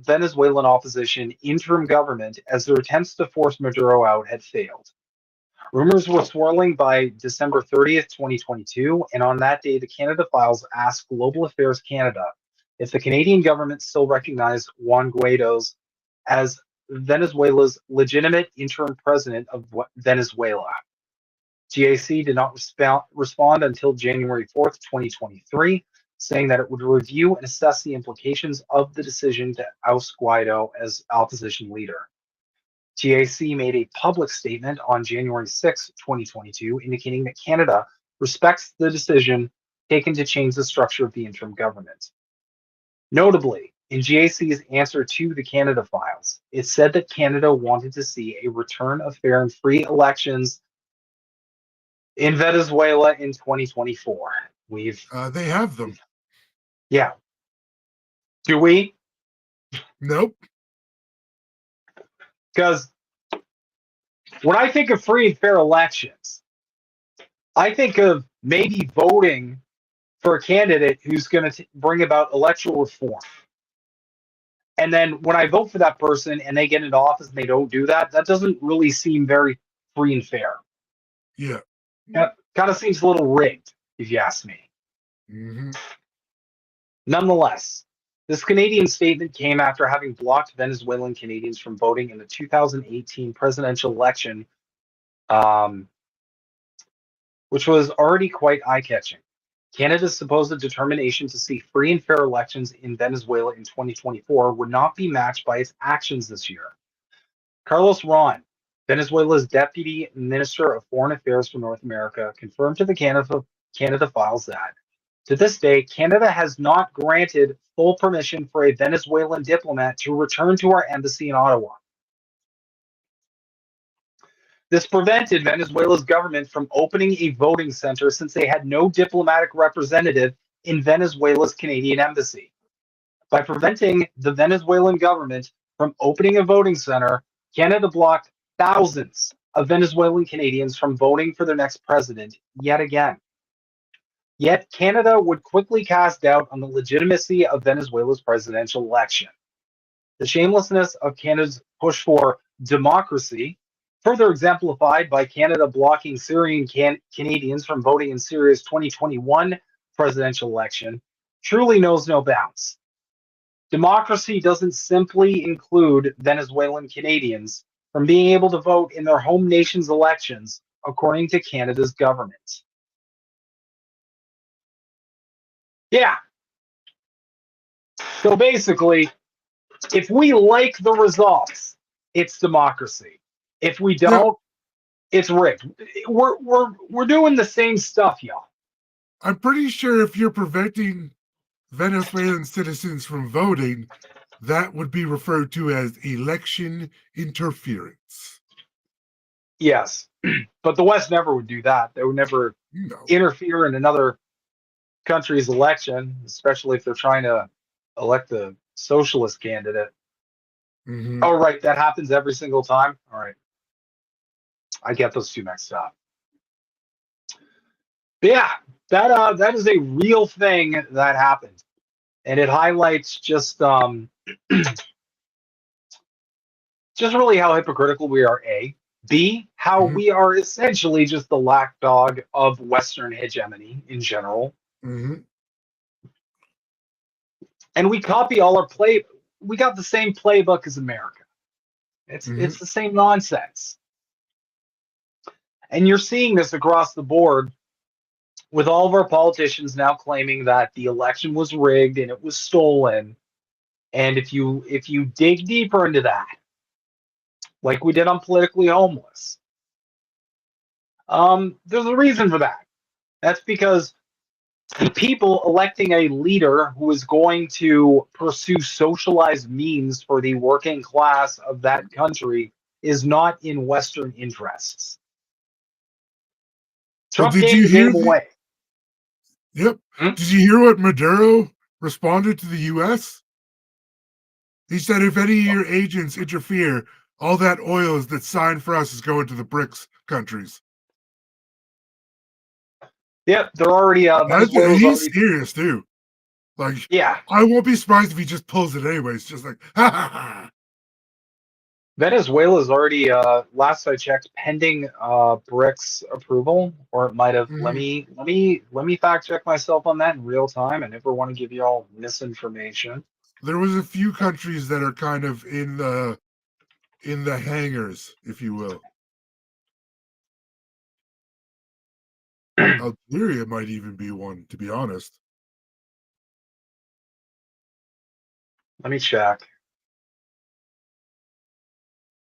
Speaker 6: Venezuelan opposition interim government as their attempts to force Maduro out had failed. Rumors were swirling by December 30th, 2022, and on that day, the Canada Files asked Global Affairs Canada if the Canadian government still recognized Juan Guaido as Venezuela's legitimate interim president of Venezuela. GAC did not respond until January 4th, 2023, saying that it would review and assess the implications of the decision to oust Guaido as opposition leader. GAC made a public statement on January 6, 2022, indicating that Canada respects the decision taken to change the structure of the interim government. Notably, in GAC's answer to the Canada Files, it said that Canada wanted to see a return of fair and free elections in Venezuela in 2024.
Speaker 7: They have them.
Speaker 6: Yeah. Do we?
Speaker 7: Nope.
Speaker 6: Because when I think of free and fair elections, I think of maybe voting for a candidate who's going to bring about electoral reform. And then when I vote for that person and they get into office and they don't do that, that doesn't really seem very free and fair.
Speaker 7: Yeah.
Speaker 6: Kind of seems a little rigged, if you ask me.
Speaker 7: Mm-hmm.
Speaker 6: Nonetheless, this Canadian statement came after having blocked Venezuelan Canadians from voting in the 2018 presidential election, which was already quite eye-catching. Canada's supposed determination to see free and fair elections in Venezuela in 2024 would not be matched by its actions this year. Carlos Ron, Venezuela's Deputy Minister of Foreign Affairs for North America, confirmed to the Canada Files that, to this day, Canada has not granted full permission for a Venezuelan diplomat to return to our embassy in Ottawa. This prevented Venezuela's government from opening a voting center since they had no diplomatic representative in Venezuela's Canadian embassy. By preventing the Venezuelan government from opening a voting center, Canada blocked thousands of Venezuelan Canadians from voting for their next president yet again. Yet Canada would quickly cast doubt on the legitimacy of Venezuela's presidential election. The shamelessness of Canada's push for democracy, further exemplified by Canada blocking Syrian Canadians from voting in Syria's 2021 presidential election, truly knows no bounds. Democracy doesn't simply include Venezuelan Canadians from being able to vote in their home nation's elections, according to Canada's government. Yeah. So basically, if we like the results, it's democracy. If we don't, it's rigged. We're doing the same stuff, y'all.
Speaker 7: I'm pretty sure if you're preventing Venezuelan citizens from voting, that would be referred to as election interference.
Speaker 6: Yes, but the West never would do that. They would never interfere in another country's election, especially if they're trying to elect a socialist candidate.
Speaker 7: Mm-hmm.
Speaker 6: Oh, right. That happens every single time. All right. I get those two mixed up. But yeah, that is a real thing that happened. And it highlights just just really how hypocritical we are, A. B, how
Speaker 7: Hmm.
Speaker 6: we are essentially just the lapdog of Western hegemony in general.
Speaker 7: Hmm.
Speaker 6: And we copy all our play. We got the same playbook as America.
Speaker 7: Hmm.
Speaker 6: It's the same nonsense. And you're seeing this across the board with all of our politicians now claiming that the election was rigged and it was stolen. And if you dig deeper into that, like we did on Politically Homeless, there's a reason for that. That's because the people electing a leader who is going to pursue socialized means for the working class of that country is not in Western interests.
Speaker 7: Well,
Speaker 6: Trump
Speaker 7: did
Speaker 6: gave
Speaker 7: you
Speaker 6: the
Speaker 7: hear
Speaker 6: game
Speaker 7: the?
Speaker 6: away.
Speaker 7: Yep.
Speaker 6: Hmm?
Speaker 7: Did you hear what Maduro responded to the U.S.? He said, if any of your agents interfere, all that oil that's signed for us is going to the BRICS countries.
Speaker 6: Yep, they're already Venezuela's
Speaker 7: He's
Speaker 6: already.
Speaker 7: serious too. Like,
Speaker 6: Yeah,
Speaker 7: I won't be surprised if he just pulls it anyways. Just like, ha ha ha.
Speaker 6: Venezuela's already last I checked pending BRICS approval, or it might have. Let
Speaker 7: Mhm.
Speaker 6: me fact check myself on that in real time. I never want to give you all misinformation.
Speaker 7: There was a few countries that are kind of in the hangars, if you will. Algeria might even be one, to be honest.
Speaker 6: Let me check.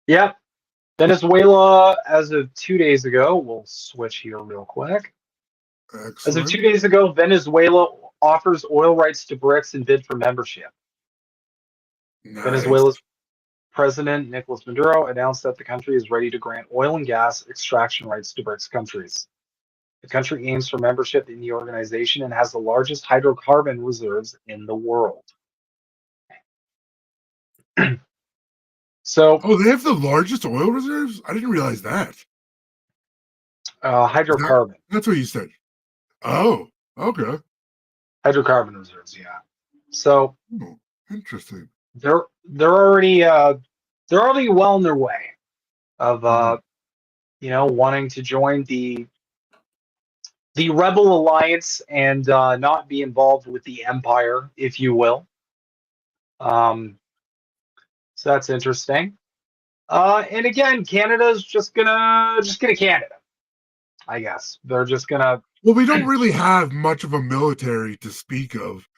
Speaker 6: Yep, Venezuela, as of 2 days ago, we'll switch here real quick. As of
Speaker 7: Excellent.
Speaker 6: 2 days ago, Venezuela offers oil rights to BRICS and bid for membership.
Speaker 7: Nice.
Speaker 6: Venezuela's President Nicolas Maduro announced that the country is ready to grant oil and gas extraction rights to BRICS countries. The country aims for membership in the organization and has the largest hydrocarbon reserves in the world. So,
Speaker 7: Oh, they have the largest oil reserves? I didn't realize that.
Speaker 6: hydrocarbon.
Speaker 7: That's what you said. Oh, okay.
Speaker 6: Hydrocarbon reserves, yeah. So
Speaker 7: Oh, interesting.
Speaker 6: they're already well on their way of
Speaker 7: Mhm.
Speaker 6: wanting to join the rebel alliance and not be involved with the empire, if you will. So that's interesting. And again, Canada's just gonna Canada. I guess they're just gonna.
Speaker 7: Well, we don't really have much of a military to speak of.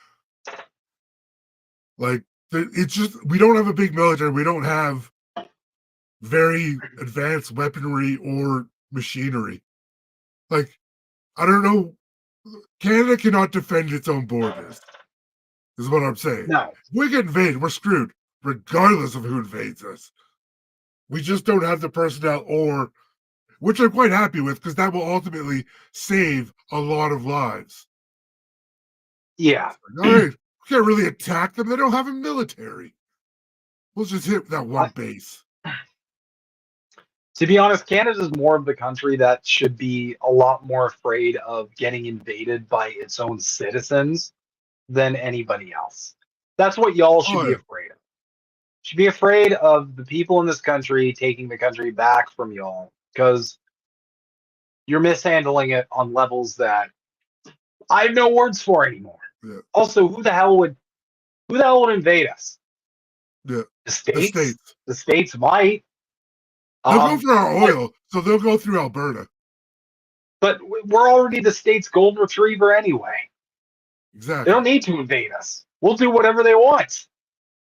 Speaker 7: Like, it's just, we don't have a big military. We don't have very advanced weaponry or machinery. Like, I don't know. Canada cannot defend its own borders, is what I'm saying.
Speaker 6: No.
Speaker 7: If we get invaded, we're screwed, regardless of who invades us. We just don't have the personnel, or which I'm quite happy with, because that will ultimately save a lot of lives.
Speaker 6: Yeah.
Speaker 7: All right, we can't really attack them. They don't have a military. We'll just hit that one
Speaker 6: Uh,
Speaker 7: base.
Speaker 6: to be honest, Canada's more of the country that should be a lot more afraid of getting invaded by its own citizens than anybody else. That's what y'all should
Speaker 7: Oh,
Speaker 6: be
Speaker 7: yeah.
Speaker 6: afraid of. Should be afraid of the people in this country taking the country back from y'all because you're mishandling it on levels that I have no words for anymore.
Speaker 7: Yeah.
Speaker 6: Also, who the hell would invade us?
Speaker 7: Yeah.
Speaker 6: The
Speaker 7: The
Speaker 6: states?
Speaker 7: states.
Speaker 6: The states might.
Speaker 7: They'll go for our
Speaker 6: But
Speaker 7: oil, so they'll go through Alberta.
Speaker 6: but we're already the state's golden retriever anyway. They
Speaker 7: Exactly.
Speaker 6: don't need to invade us. We'll do whatever they want.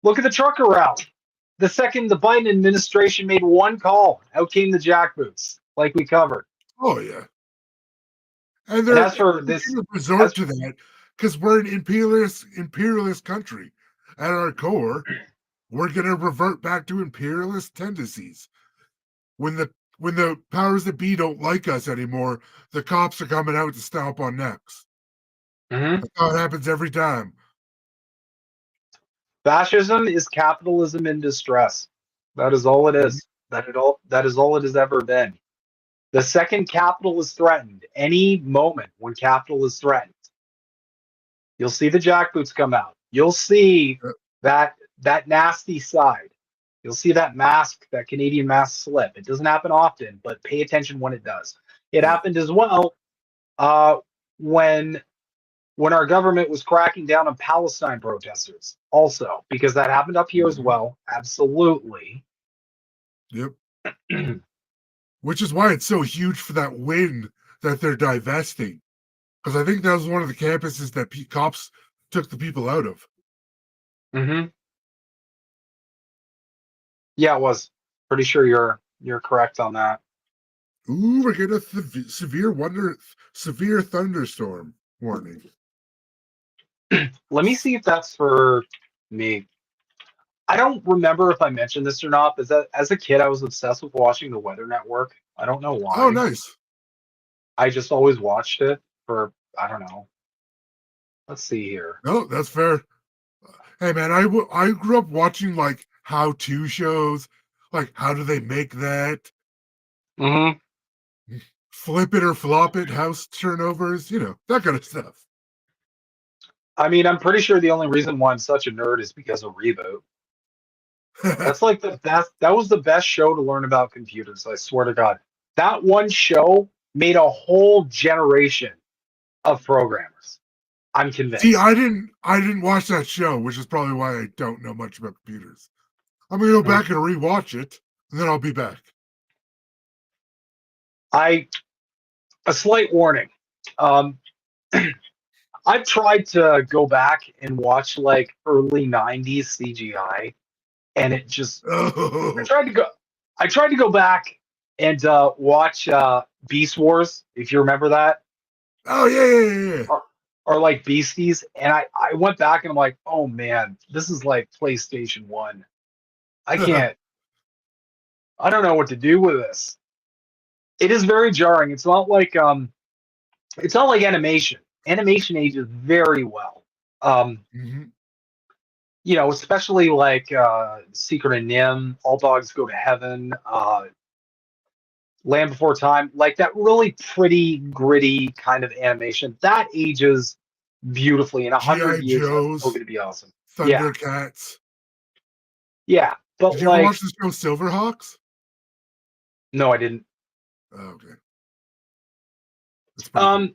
Speaker 6: Look at the trucker route. The second the Biden administration made one call, out came the jackboots, like we covered.
Speaker 7: Oh, yeah. And
Speaker 6: And
Speaker 7: they're
Speaker 6: as for
Speaker 7: going
Speaker 6: this,
Speaker 7: to resort
Speaker 6: as
Speaker 7: to that because we're an imperialist country. At our core, we're going to revert back to imperialist tendencies. When the powers that be don't like us anymore, the cops are coming out to stomp on necks.
Speaker 6: Mhm.
Speaker 7: That's how it happens every time.
Speaker 6: Fascism is capitalism in distress. That is all it
Speaker 7: Mhm.
Speaker 6: is. That is all it has ever been. The second capital is threatened, any moment when capital is threatened, you'll see the jackboots come out. You'll see
Speaker 7: Yeah.
Speaker 6: that nasty side. You'll see that mask, that Canadian mask slip. It doesn't happen often, but pay attention when it does. It happened as well when our government was cracking down on Palestine protesters, also, because that happened up here as well. Absolutely.
Speaker 7: Yep. Which is why it's so huge for that win that they're divesting. Because I think that was one of the campuses that cops took the people out of.
Speaker 6: Mm-hmm. Yeah, it was. Pretty sure you're correct on that.
Speaker 7: Ooh, we're getting a severe thunderstorm warning.
Speaker 6: Let me see if that's for me. I don't remember if I mentioned this or not, but as a kid, I was obsessed with watching the Weather Network. I don't know why.
Speaker 7: Oh, nice.
Speaker 6: I just always watched it for, I don't know. Let's see here.
Speaker 7: No, that's fair. Hey, man, I grew up watching like how-to shows, like how do they make that?
Speaker 6: Mm-hmm.
Speaker 7: Flip it or flop it, house turnovers, that kind of stuff.
Speaker 6: I mean, I'm pretty sure the only reason why I'm such a nerd is because of Reboot. That's like the best. That was the best show to learn about computers. I swear to God, that one show made a whole generation of programmers. I'm convinced.
Speaker 7: See, I didn't watch that show, which is probably why I don't know much about computers. I'm gonna go back and rewatch it, and then I'll be back.
Speaker 6: A slight warning. I've tried to go back and watch like early '90s CGI, and it just I tried to go back and watch Beast Wars, if you remember that.
Speaker 7: Oh yeah.
Speaker 6: Or like Beasties, and I went back and I'm like, oh man, this is like PlayStation 1. I can't. I don't know what to do with this. It is very jarring. It's not like animation. Animation ages very well. Especially like Secret of Nim, All Dogs Go to Heaven, Land Before Time, like that really pretty, gritty kind of animation. That ages beautifully. In 100 years, that's still going to be awesome.
Speaker 7: Thundercats.
Speaker 6: Yeah, but
Speaker 7: did you ever watch the show Silverhawks?
Speaker 6: No, I didn't.
Speaker 7: Oh, okay.
Speaker 6: Cool.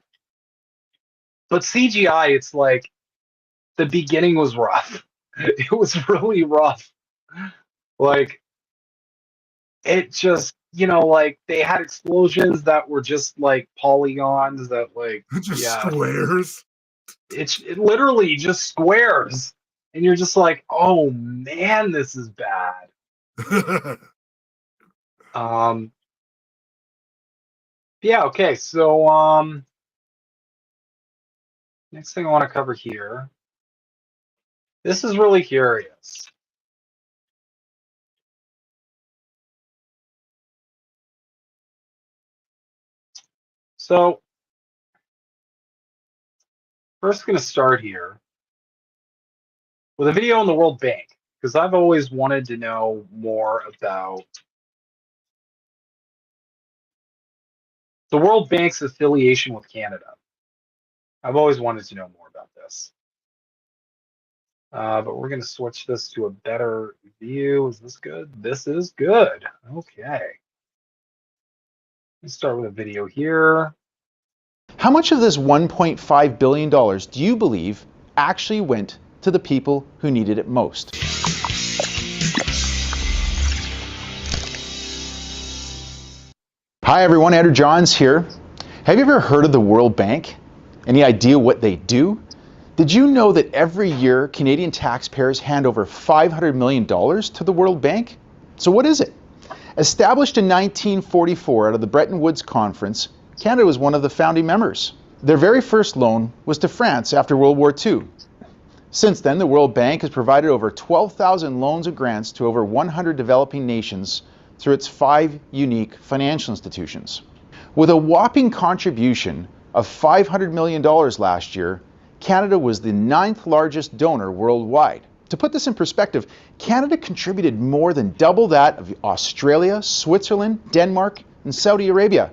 Speaker 6: But CGI, it's like the beginning was rough. It was really rough. Like it just, like they had explosions that were just like polygons that like
Speaker 7: squares.
Speaker 6: It literally just squares, and you're just like, oh man, this is bad. Yeah. Okay. So next thing I want to cover here. This is really curious. So, first going to start here with a video on the World Bank, because I've always wanted to know more about the World Bank's affiliation with Canada. I've always wanted to know more about this. But we're going to switch this to a better view. Is this good? This is good. Okay. Let's start with a video here.
Speaker 8: How much of this $1.5 billion do you believe actually went to the people who needed it most? Hi everyone, Andrew Johns here. Have you ever heard of the World Bank? Any idea what they do? Did you know that every year Canadian taxpayers hand over $500 million to the World Bank? So what is it? Established in 1944 out of the Bretton Woods Conference, Canada was one of the founding members. Their very first loan was to France after World War II. Since then, the World Bank has provided over 12,000 loans and grants to over 100 developing nations through its 5 unique financial institutions. With a whopping contribution of $500 million last year, Canada was the 9th largest donor worldwide. To put this in perspective, Canada contributed more than double that of Australia, Switzerland, Denmark, and Saudi Arabia.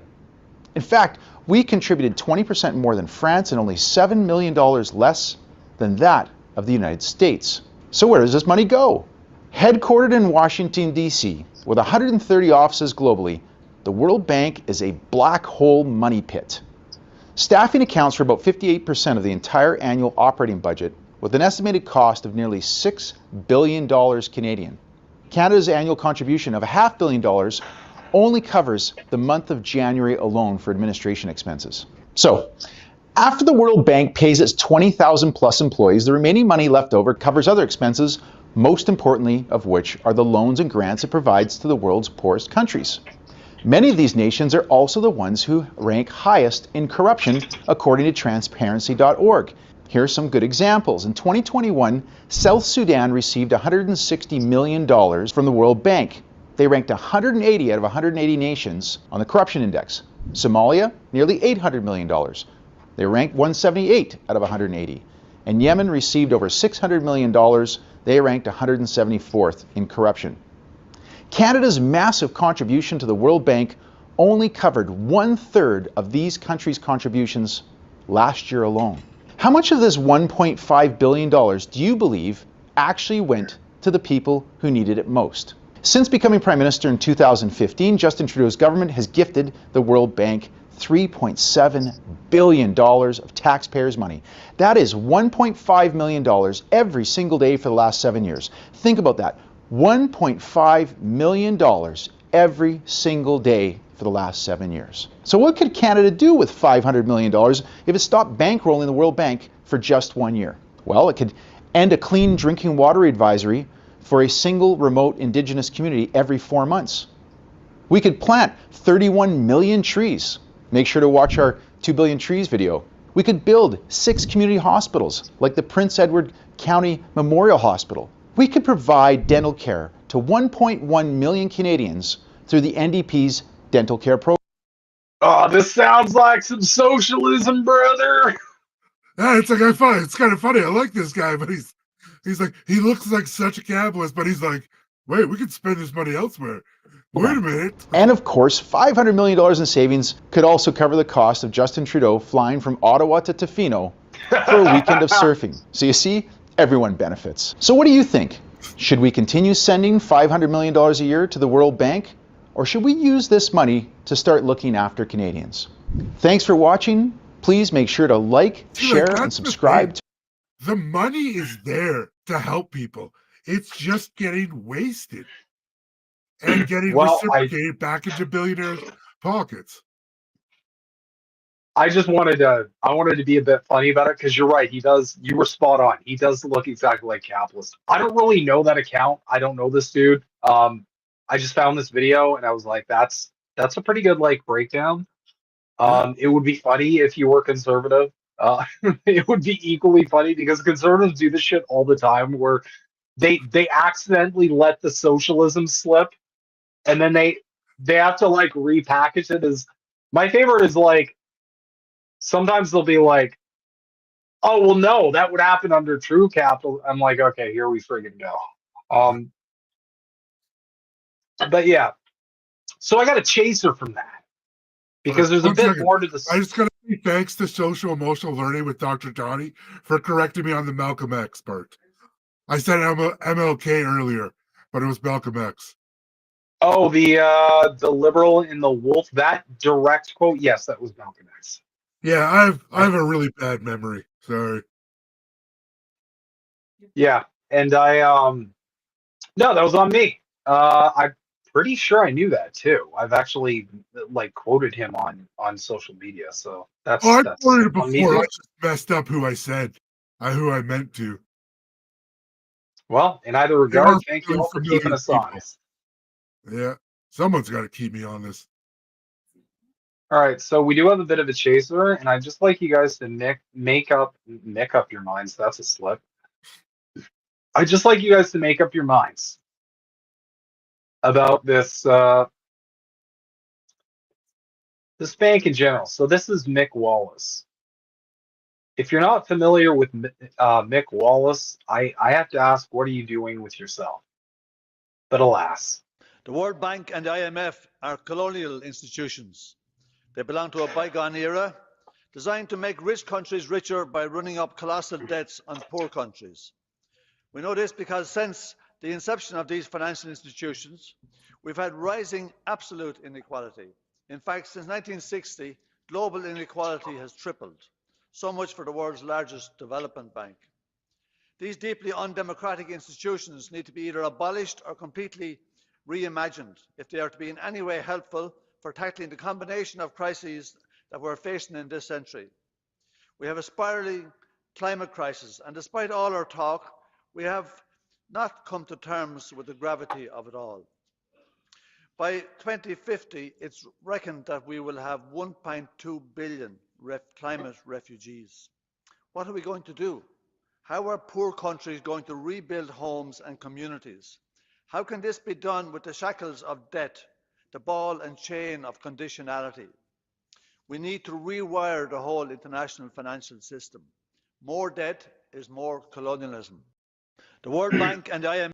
Speaker 8: In fact, we contributed 20% more than France and only $7 million less than that of the United States. So where does this money go? Headquartered in Washington, D.C., with 130 offices globally, the World Bank is a black hole money pit. Staffing accounts for about 58% of the entire annual operating budget, with an estimated cost of nearly $6 billion Canadian. Canada's annual contribution of $500 million only covers the month of January alone for administration expenses. So, after the World Bank pays its 20,000 plus employees, the remaining money left over covers other expenses, most importantly of which are the loans and grants it provides to the world's poorest countries. Many of these nations are also the ones who rank highest in corruption, according to transparency.org. Here are some good examples. In 2021, South Sudan received $160 million from the World Bank. They ranked 180 out of 180 nations on the corruption index. Somalia, nearly $800 million. They ranked 178 out of 180. And Yemen received over $600 million. They ranked 174th in corruption. Canada's massive contribution to the World Bank only covered 1/3 of these countries' contributions last year alone. How much of this $1.5 billion do you believe actually went to the people who needed it most? Since becoming Prime Minister in 2015, Justin Trudeau's government has gifted the World Bank $3.7 billion of taxpayers' money. That is $1.5 million every single day for the last 7 years. Think about that. $1.5 million every single day for the last 7 years. So what could Canada do with $500 million if it stopped bankrolling the World Bank for just 1 year? Well, it could end a clean drinking water advisory for a single remote Indigenous community every 4 months. We could plant 31 million trees. Make sure to watch our 2 billion trees video. We could build 6 community hospitals like the Prince Edward County Memorial Hospital. We could provide dental care to 1.1 million Canadians through the NDP's dental care program.
Speaker 6: Oh, this sounds like some socialism, brother.
Speaker 7: Yeah, it's kind of funny. I like this guy, but he's like, he looks like such a capitalist, but he's like, wait, we could spend this money elsewhere. Wait a minute.
Speaker 8: And of course, $500 million in savings could also cover the cost of Justin Trudeau flying from Ottawa to Tofino for a weekend of surfing. So you see, everyone benefits. So what do you think? Should we continue sending $500 million a year to the World Bank? Or should we use this money to start looking after Canadians? Thanks for watching. Please make sure to like, share, and subscribe.
Speaker 7: The money is there to help people. It's just getting wasted and getting reciprocated back into billionaires' pockets.
Speaker 6: I wanted to be a bit funny about it because you're right. You were spot on. He does look exactly like capitalist. I don't really know that account. I don't know this dude. I just found this video and I was like, that's a pretty good breakdown. It would be funny if you were conservative. It would be equally funny because conservatives do this shit all the time where they accidentally let the socialism slip and then they have to repackage it as. My favorite is sometimes they'll be like, oh well no, that would happen under true capital. I'm like, okay, here we friggin' go. But yeah, so I got a chaser from that because there's a bit more to this.
Speaker 7: I just gotta say thanks to social emotional learning with Dr. Donnie for correcting me on the Malcolm X part. I said MLK earlier, but it was Malcolm X.
Speaker 6: Oh, the liberal in the wolf, that direct quote, yes, that was Malcolm X.
Speaker 7: Yeah, I have a really bad memory. Sorry.
Speaker 6: Yeah, and no, that was on me. I'm pretty sure I knew that too. I've actually quoted him on social media, so that's.
Speaker 7: I've
Speaker 6: that's
Speaker 7: quoted it before. I just messed up who I said, who I meant to.
Speaker 6: Well, in either regard, thank you all for keeping us honest.
Speaker 7: Yeah, someone's got to keep me honest.
Speaker 6: All right, so we do have a bit of a chaser, and I'd just like you guys to make up your minds. That's a slip. I'd just like you guys to make up your minds about this this bank in general. So this is Mick Wallace. If you're not familiar with Mick Wallace, I have to ask, what are you doing with yourself? But alas.
Speaker 9: The World Bank and the IMF are colonial institutions. They belong to a bygone era, designed to make rich countries richer by running up colossal debts on poor countries. We know this because since the inception of these financial institutions, we've had rising absolute inequality. In fact, since 1960, global inequality has tripled. So much for the world's largest development bank. These deeply undemocratic institutions need to be either abolished or completely reimagined if they are to be in any way helpful for tackling the combination of crises that we're facing in this century. We have a spiralling climate crisis, and despite all our talk, we have not come to terms with the gravity of it all. By 2050, it's reckoned that we will have 1.2 billion climate refugees. What are we going to do? How are poor countries going to rebuild homes and communities? How can this be done with the shackles of debt, the ball and chain of conditionality? We need to rewire the whole international financial system. More debt is more colonialism. The World Bank and the IMF.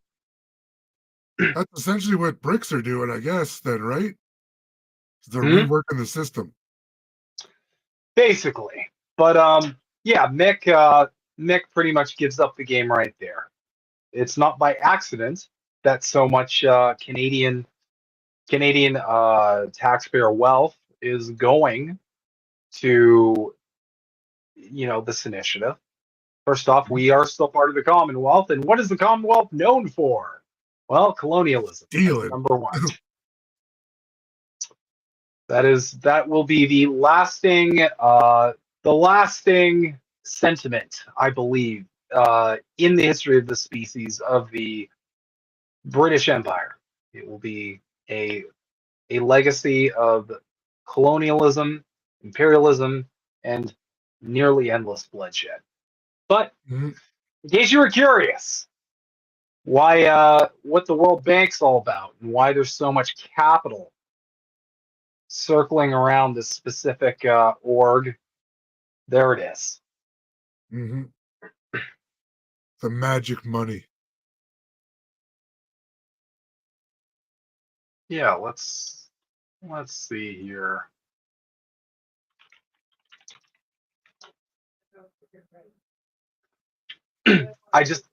Speaker 7: That's essentially what BRICS are doing, I guess, then, right? They're reworking the system.
Speaker 6: Basically. But yeah, Mick pretty much gives up the game right there. It's not by accident that so much Canadian taxpayer wealth is going to this initiative. First off, we are still part of the Commonwealth, and what is the Commonwealth known for? Well, colonialism.
Speaker 7: Stealing.
Speaker 6: Number one. That will be the lasting sentiment, I believe, in the history of the species of the British Empire. It will be a legacy of colonialism, imperialism, and nearly endless bloodshed. But in case you were curious, what the World Bank's all about and why there's so much capital circling around this specific org, there it is.
Speaker 7: The magic money.
Speaker 6: Yeah, let's see here. I keep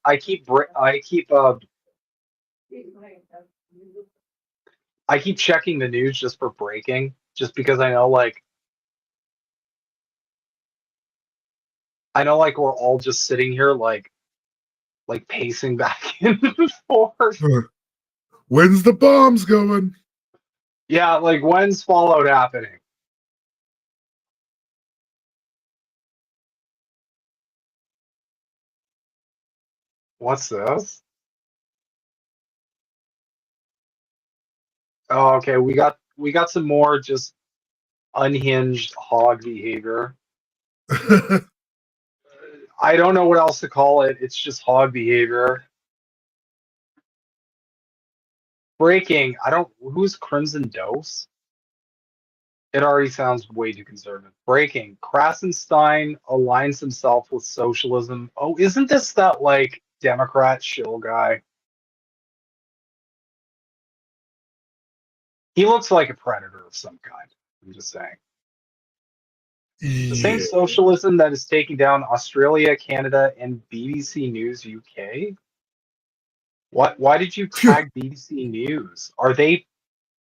Speaker 6: checking the news just for breaking, just because I know like we're all just sitting here like pacing back and forth.
Speaker 7: When's the bombs going?
Speaker 6: Yeah, like when's Fallout happening? What's this? Oh, okay, we got some more just unhinged hog behavior. I don't know what else to call it. It's just hog behavior. Breaking. Who's Crimson Dose? It already sounds way too conservative. Breaking. Krasenstein aligns himself with socialism. Oh, isn't this that like Democrat shill guy? He looks like a predator of some kind. I'm just saying. The same socialism that is taking down Australia, Canada, and BBC News UK. Why did you tag BBC News? Are they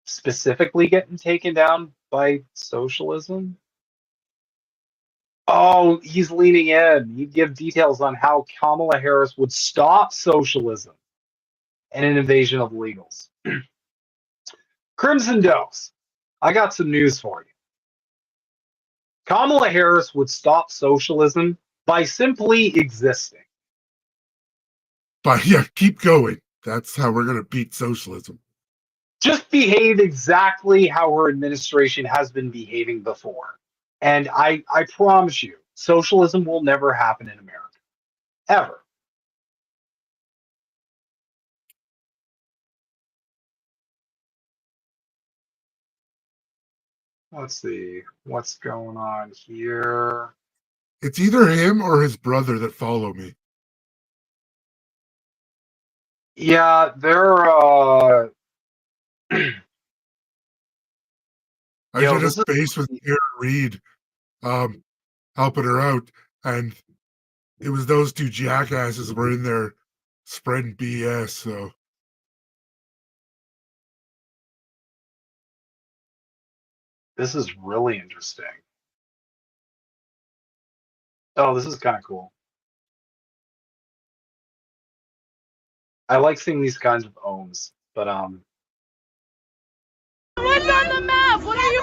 Speaker 6: specifically getting taken down by socialism? Oh, he's leaning in. He'd give details on how Kamala Harris would stop socialism and an invasion of illegals. Crimson Dose, I got some news for you. Kamala Harris would stop socialism by simply existing.
Speaker 7: But yeah, keep going. That's how we're going to beat socialism.
Speaker 6: Just behave exactly how her administration has been behaving before. And I promise you, socialism will never happen in America. Ever. Let's see what's going on here.
Speaker 7: It's either him or his brother that follow me.
Speaker 6: Yeah, they're
Speaker 7: I did a space with Kara Reed helping her out, and it was those two jackasses were in there spreading BS, so
Speaker 6: This is really interesting. Oh, this is kind of cool. I like seeing these kinds of ohms, but
Speaker 10: What's on the map? What are you?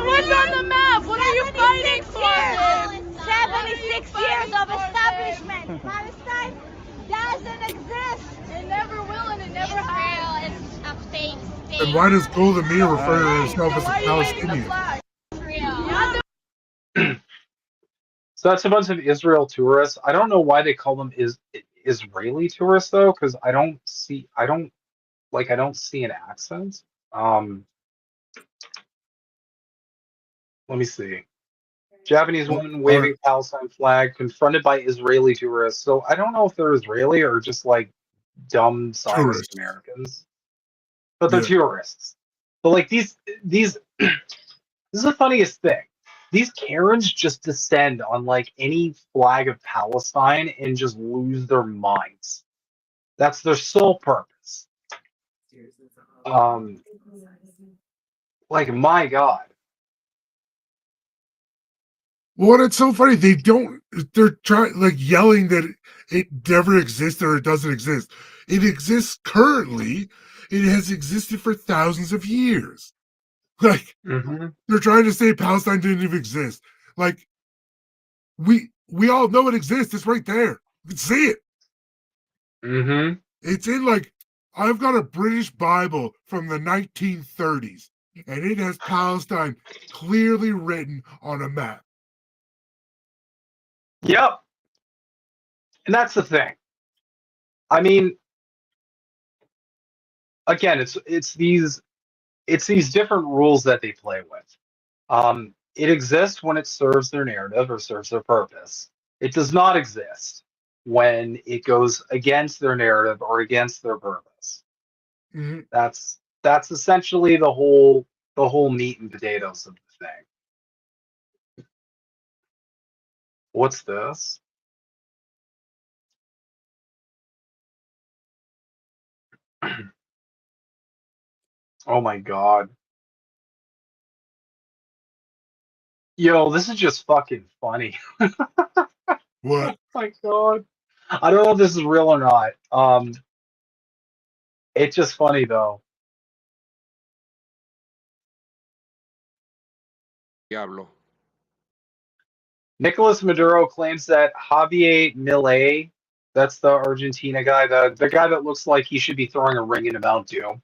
Speaker 10: What's on the map? What are you fighting for?
Speaker 11: 76 years of establishment. Palestine doesn't exist.
Speaker 10: It never will, and it never has.
Speaker 11: Israel is a fake state.
Speaker 7: And why does Golda Meir refer to herself as a
Speaker 10: Why are you waving the
Speaker 7: Palestinian?
Speaker 10: flag?
Speaker 6: so that's a bunch of Israel tourists. I don't know why they call them Israeli tourists though, because I don't see an accent. Let me see. Japanese woman waving Palestine flag confronted by Israeli tourists. So I don't know if they're Israeli or just like dumb Zionist Americans, but they're tourists. But like these this is the funniest thing. These Karens just descend on like any flag of Palestine and just lose their minds. That's their sole purpose. Like my God.
Speaker 7: Well, it's so funny. They're trying, like, yelling that it never existed or it doesn't exist. It exists currently. It has existed for thousands of years. Like, they're trying to say Palestine didn't even exist. Like, we all know it exists. It's right there. You can see it. It's in, like, I've got a British Bible from the 1930s, and it has Palestine clearly written on a map.
Speaker 6: Yep. And that's the thing. I mean, again, it's these different rules that they play with. It exists when it serves their narrative or serves their purpose. It does not exist when it goes against their narrative or against their purpose.
Speaker 7: Mm-hmm.
Speaker 6: That's essentially the whole meat and potatoes of the thing. What's this? Oh my God. Yo, this is just fucking funny.
Speaker 7: What?
Speaker 6: Oh my God. I don't know if this is real or not. It's just funny though.
Speaker 12: Diablo.
Speaker 6: Nicolas Maduro claims that Javier Milei, that's the Argentina guy, the guy that looks like he should be throwing a ring into Mount Doom,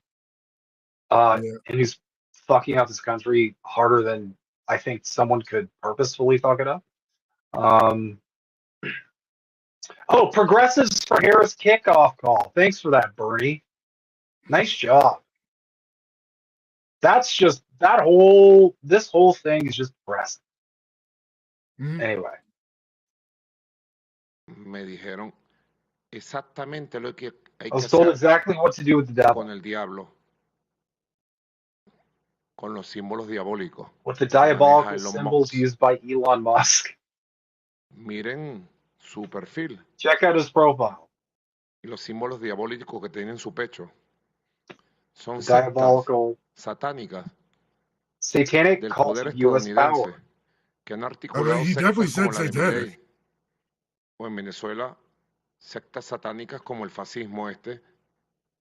Speaker 6: and he's fucking up this country harder than I think someone could purposefully fuck it up. Oh, progressives for Harris kickoff call. Thanks for that, Bernie. Nice job. That's just this whole thing is just pressing. Anyway.
Speaker 12: Me dijeron exactamente lo que hay
Speaker 6: I was
Speaker 12: que
Speaker 6: told
Speaker 12: hacer
Speaker 6: exactly what to do with the devil.
Speaker 12: con el diablo, con los símbolos diabólicos.
Speaker 6: With the diabolical symbols used by Elon Musk.
Speaker 12: Miren su perfil.
Speaker 6: Check out his profile.
Speaker 12: Y los símbolos diabólicos que tiene en su pecho son
Speaker 6: diabolical,
Speaker 12: satánicas
Speaker 6: satanic
Speaker 12: del
Speaker 6: cult
Speaker 12: poder
Speaker 6: of U.S.
Speaker 12: estadounidense
Speaker 6: power.
Speaker 12: que han articulado
Speaker 7: he definitely
Speaker 12: sectas como
Speaker 7: said
Speaker 12: la de
Speaker 7: satanic.
Speaker 12: Milei, o en Venezuela sectas satánicas como el fascismo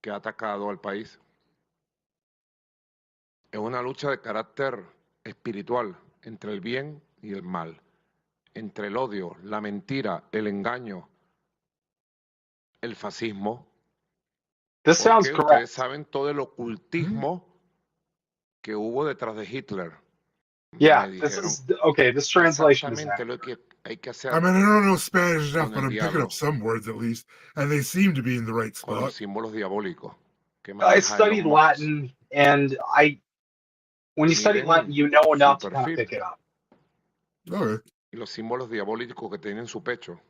Speaker 12: que ha atacado al país. Es una lucha de carácter espiritual entre el bien y el mal, entre el odio, la mentira, el engaño, el fascismo.
Speaker 6: This sounds
Speaker 12: porque
Speaker 6: correct.
Speaker 12: ustedes saben todo el ocultismo que hubo detrás de Hitler.
Speaker 6: Yeah, this is okay. This translation is
Speaker 12: exactamente lo que hay que hacer.
Speaker 7: I mean, I don't know Spanish enough,
Speaker 12: con
Speaker 7: but
Speaker 12: el
Speaker 7: I'm picking
Speaker 12: diablo.
Speaker 7: up some words at least, and they seem to be in the right
Speaker 12: Con
Speaker 7: spot.
Speaker 12: los símbolos diabólicos que
Speaker 6: I
Speaker 12: maneja
Speaker 6: studied
Speaker 12: Elon Musk.
Speaker 6: Latin, and when you study Latin, you know enough to kind of pick it up.
Speaker 7: Okay.
Speaker 12: Y los símbolos diabólicos que tiene en su pecho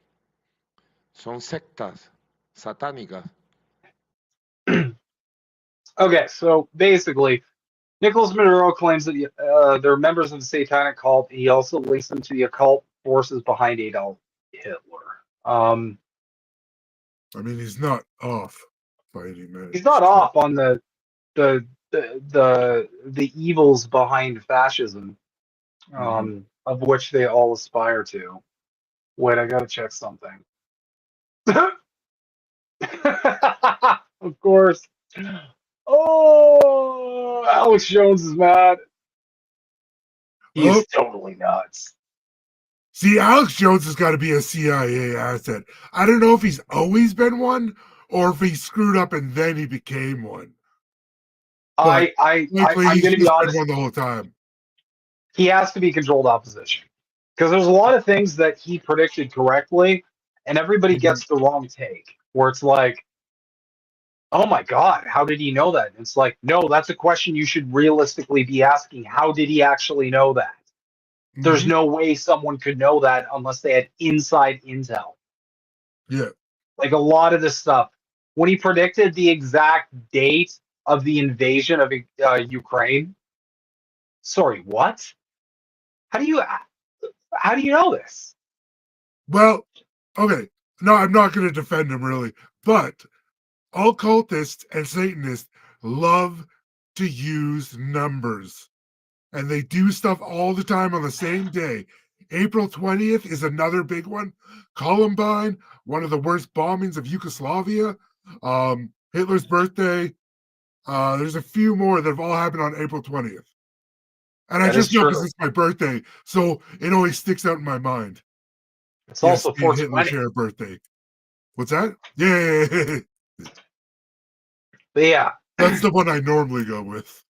Speaker 12: son sectas satánicas.
Speaker 6: Okay, so basically, Nicolas Maduro claims that they're members of the satanic cult. He also links them to the occult forces behind Adolf Hitler.
Speaker 7: I mean, he's not off by any means.
Speaker 6: He's not off on the the evils behind fascism, of which they all aspire to. Wait, I gotta check something. Of course. Oh, Alex Jones is mad. He
Speaker 7: Oh,
Speaker 6: is totally nuts.
Speaker 7: see, Alex Jones has got to be a CIA asset. I don't know if he's always been one or if he screwed up and then he became one. But likely
Speaker 6: I'm
Speaker 7: he's
Speaker 6: gonna be
Speaker 7: just been
Speaker 6: honest.
Speaker 7: one the whole time.
Speaker 6: He has to be controlled opposition because there's a lot of things that he predicted correctly, and everybody gets the wrong take. Where it's like, oh my God, how did he know that? And it's like, no, that's a question you should realistically be asking. How did he actually know that? There's no way someone could know that unless they had inside intel.
Speaker 7: Yeah.
Speaker 6: Like a lot of this stuff, when he predicted the exact date of the invasion of Ukraine, sorry, what? How do you know this?
Speaker 7: Well, okay. No, I'm not going to defend him really, but occultists and Satanists love to use numbers, and they do stuff all the time on the same day. April 20th is another big one. Columbine, one of the worst bombings of Yugoslavia. Hitler's birthday. There's a few more that have all happened on April 20th. And I
Speaker 6: That is
Speaker 7: just know because
Speaker 6: true.
Speaker 7: it's my birthday, so it always sticks out in my mind.
Speaker 6: It's
Speaker 7: Yes,
Speaker 6: also
Speaker 7: me and Hitler
Speaker 6: 420.
Speaker 7: share a birthday. What's that? Yeah.
Speaker 6: But yeah.
Speaker 7: That's the one I normally go with.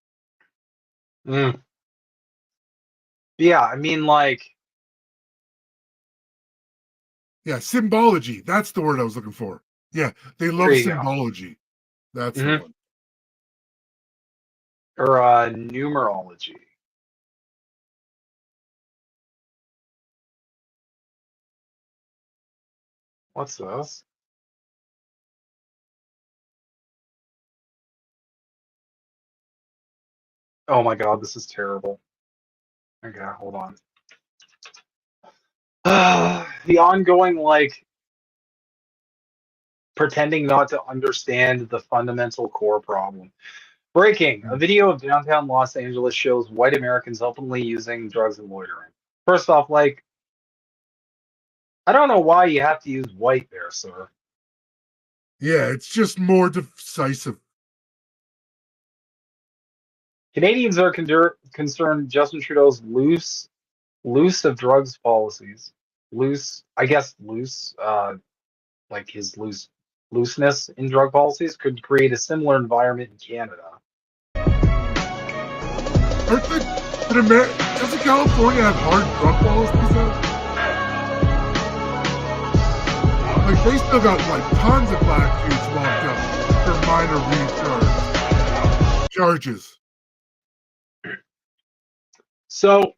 Speaker 6: Yeah, I mean, like.
Speaker 7: Yeah, symbology. That's the word I was looking for. Yeah, they love
Speaker 6: There you go.
Speaker 7: symbology. That's the one.
Speaker 6: Or numerology. What's this? Oh my God, this is terrible. Okay, hold on. The ongoing, like, pretending not to understand the fundamental core problem. Breaking. A video of downtown Los Angeles shows white Americans openly using drugs and loitering. First off, like, I don't know why you have to use white there, sir.
Speaker 7: Yeah, it's just more decisive.
Speaker 6: Canadians are concerned Justin Trudeau's loose of drugs policies. Loose, I guess loose, like his looseness in drug policies could create a similar environment in Canada.
Speaker 7: Doesn't California have hard drug policies though? Like they still got like tons of black dudes locked up for minor weed charges.
Speaker 6: So,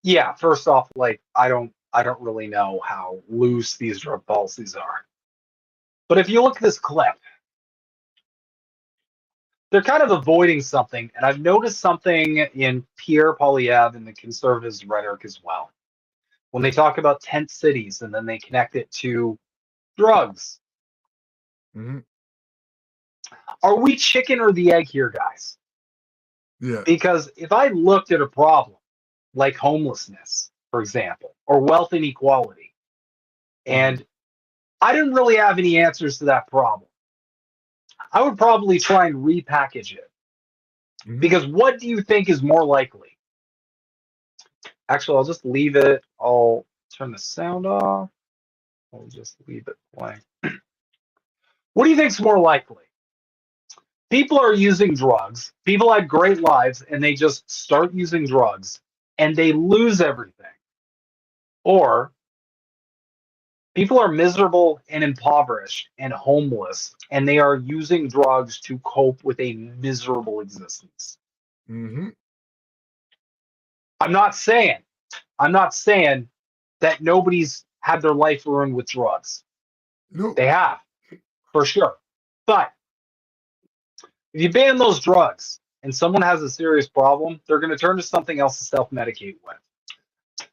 Speaker 6: yeah, first off, like I don't really know how loose these drug policies are. But if you look at this clip, they're kind of avoiding something, and I've noticed something in Pierre Poilievre and the conservatives' rhetoric as well. When they talk about tent cities and then they connect it to drugs. Are we chicken or the egg here, guys?
Speaker 7: Yeah.
Speaker 6: Because if I looked at a problem like homelessness, for example, or wealth inequality, and I didn't really have any answers to that problem, I would probably try and repackage it. Because what do you think is more likely? Actually, I'll just leave it. I'll turn the sound off. I'll just leave it playing. What do you think is more likely? People are using drugs. People had great lives and they just start using drugs and they lose everything. Or people are miserable and impoverished and homeless and they are using drugs to cope with a miserable existence. I'm not saying that nobody's had their life ruined with drugs.
Speaker 7: No.
Speaker 6: They have, for sure. But if you ban those drugs and someone has a serious problem, they're going to turn to something else to self-medicate with.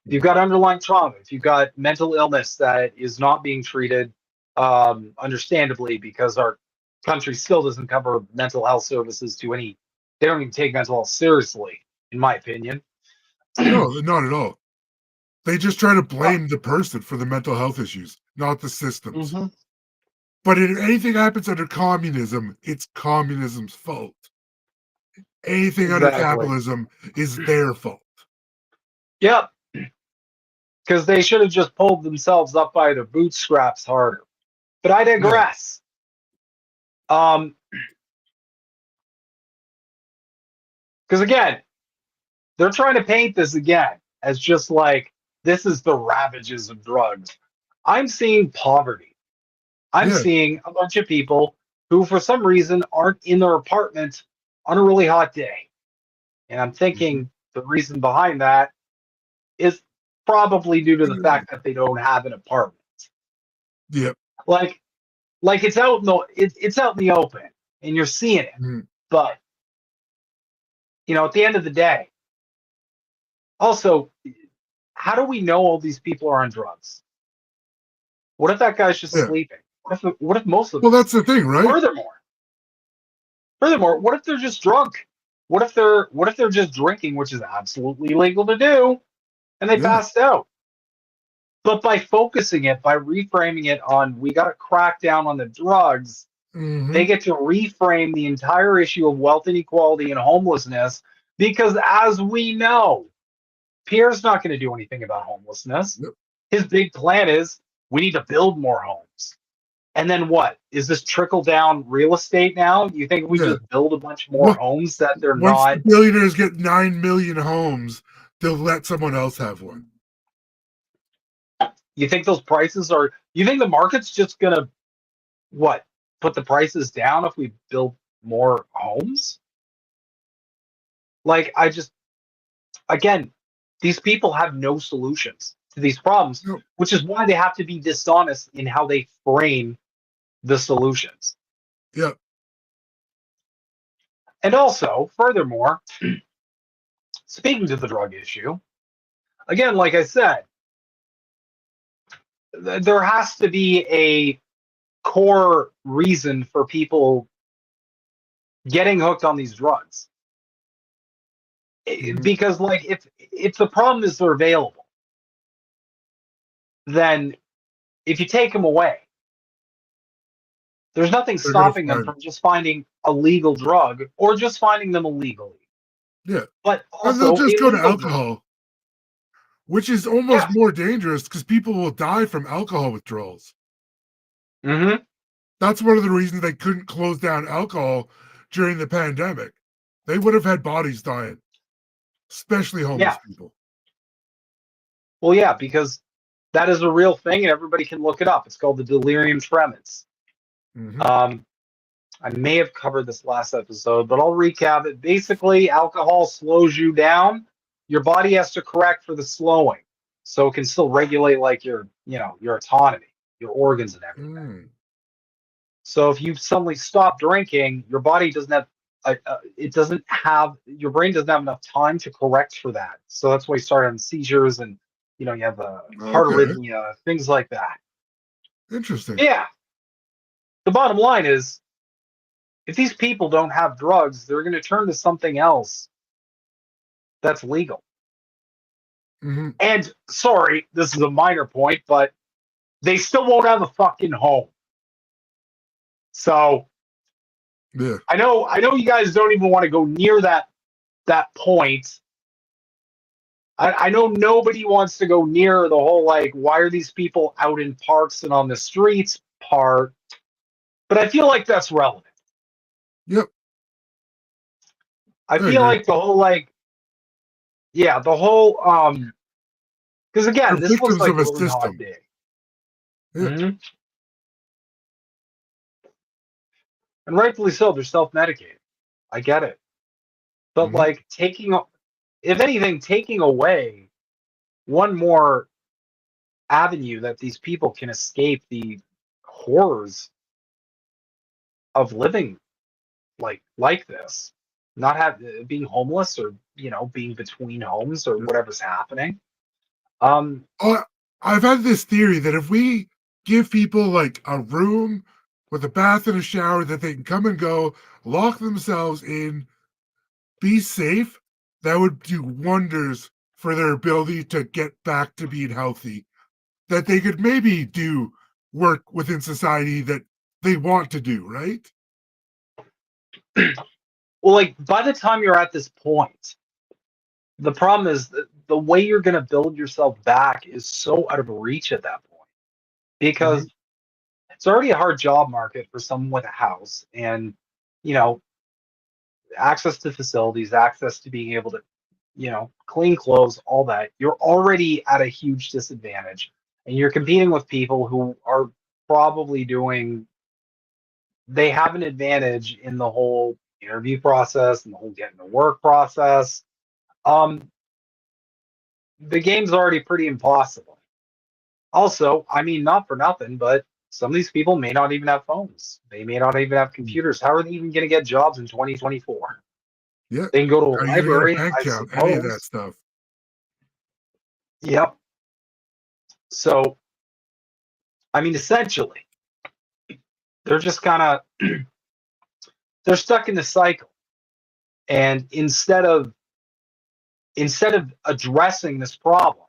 Speaker 6: If you've got underlying trauma, if you've got mental illness that is not being treated, understandably, because our country still doesn't cover mental health services to any they don't even take mental health seriously, in my opinion.
Speaker 7: No, not at all. They just try to blame the person for the mental health issues, not the systems.
Speaker 6: Mm-hmm.
Speaker 7: But if anything happens under communism, it's communism's fault. Anything under
Speaker 6: Exactly.
Speaker 7: capitalism is their fault.
Speaker 6: Yep. Because they should have just pulled themselves up by their bootstraps harder. But I digress. Because again, they're trying to paint this again as just like this is the ravages of drugs. I'm seeing poverty. I'm
Speaker 7: Yeah.
Speaker 6: seeing a bunch of people who, for some reason, aren't in their apartment on a really hot day. And I'm thinking the reason behind that is probably due to the fact that they don't have an apartment.
Speaker 7: Yep.
Speaker 6: Like it's out in the it's out in the open and you're seeing it.
Speaker 7: Mhm.
Speaker 6: But at the end of the day, also, how do we know all these people are on drugs? What if that guy's just
Speaker 7: Yeah.
Speaker 6: sleeping? What if most of them?
Speaker 7: Well, that's the thing, right?
Speaker 6: Furthermore, what if they're just drunk? What if they're just drinking, which is absolutely legal to do, and they
Speaker 7: Yeah.
Speaker 6: passed out? But by focusing it, by reframing it on we got to crack down on the drugs, they get to reframe the entire issue of wealth inequality and homelessness because, as we know, Pierre's not going to do anything about homelessness.
Speaker 7: Yep.
Speaker 6: His big plan is we need to build more homes. And then what? Is this trickle down real estate now? You think we just build a bunch more homes that they're
Speaker 7: Once
Speaker 6: not?
Speaker 7: the billionaires get 9 million homes, they'll let someone else have one.
Speaker 6: You think those prices are? You think the market's just gonna what? Put the prices down if we build more homes? Like again, these people have no solutions to these problems,
Speaker 7: No.
Speaker 6: which is why they have to be dishonest in how they frame the solutions.
Speaker 7: Yep.
Speaker 6: And also, furthermore, speaking to the drug issue, again, like I said, there has to be a core reason for people getting hooked on these drugs. Because like if the problem is they're available, then if you take them away, there's nothing
Speaker 7: They're gonna
Speaker 6: stopping them
Speaker 7: find.
Speaker 6: from just finding a legal drug or just finding them illegally.
Speaker 7: Yeah.
Speaker 6: But
Speaker 7: And they'll
Speaker 6: also
Speaker 7: just go to
Speaker 6: illegal drugs.
Speaker 7: alcohol, which is almost more dangerous because people will die from alcohol withdrawals.
Speaker 6: Mm-hmm.
Speaker 7: That's one of the reasons they couldn't close down alcohol during the pandemic. They would have had bodies dying, especially homeless people.
Speaker 6: Well, yeah, because that is a real thing and everybody can look it up. It's called the delirium tremens. I may have covered this last episode, but I'll recap it. Basically, alcohol slows you down. Your body has to correct for the slowing, so it can still regulate like your autonomy, your organs and everything. So if you suddenly stop drinking, your body doesn't have your brain doesn't have enough time to correct for that. So that's why you start having seizures and you have heart arrhythmia, things like that.
Speaker 7: Interesting.
Speaker 6: Yeah. The bottom line is, if these people don't have drugs, they're going to turn to something else that's legal. And sorry, this is a minor point, but they still won't have a fucking home. So
Speaker 7: yeah,
Speaker 6: I know you guys don't even want to go near that point. I know nobody wants to go near the whole like, why are these people out in parks and on the streets part, but I feel like that's relevant.
Speaker 7: Yep.
Speaker 6: I feel like the whole because again,
Speaker 7: They're
Speaker 6: this was
Speaker 7: victims
Speaker 6: like
Speaker 7: of a
Speaker 6: really hot
Speaker 7: system.
Speaker 6: day.
Speaker 7: Yeah.
Speaker 6: And rightfully so, they're self-medicated. I get it. But like if anything, taking away one more avenue that these people can escape the horrors of living like this, not being homeless or being between homes or whatever's happening.
Speaker 7: I've had this theory that if we give people like a room with a bath and a shower that they can come and go, lock themselves in, be safe, that would do wonders for their ability to get back to being healthy. That they could maybe do work within society that they want to do, right?
Speaker 6: Well, like by the time you're at this point, the problem is that the way you're going to build yourself back is so out of reach at that point because it's already a hard job market for someone with a house and, you know, access to facilities, access to being able to, clean clothes, all that. You're already at a huge disadvantage and you're competing with people who are probably they have an advantage in the whole interview process and the whole getting to work process. Um, the game's already pretty impossible. Also, I mean, not for nothing, but some of these people may not even have phones. They may not even have computers. How are they even going to get jobs in 2024?
Speaker 7: Yeah.
Speaker 6: They can go to a
Speaker 7: Are you gonna get a
Speaker 6: library,
Speaker 7: bank
Speaker 6: I
Speaker 7: account? Any of that
Speaker 6: suppose.
Speaker 7: stuff.
Speaker 6: Yep. So, I mean, essentially, they're just kind of they're stuck in the cycle. And instead of addressing this problem,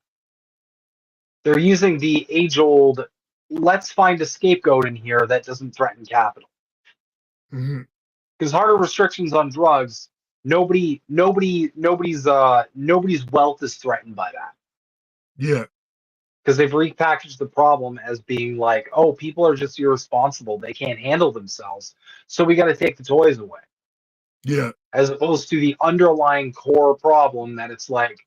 Speaker 6: they're using the age-old let's find a scapegoat in here that doesn't threaten capital. Because harder restrictions on drugs, nobody's wealth is threatened by that.
Speaker 7: Yeah.
Speaker 6: Because they've repackaged the problem as being like, oh, people are just irresponsible. They can't handle themselves. So we got to take the toys away.
Speaker 7: Yeah.
Speaker 6: As opposed to the underlying core problem that it's like,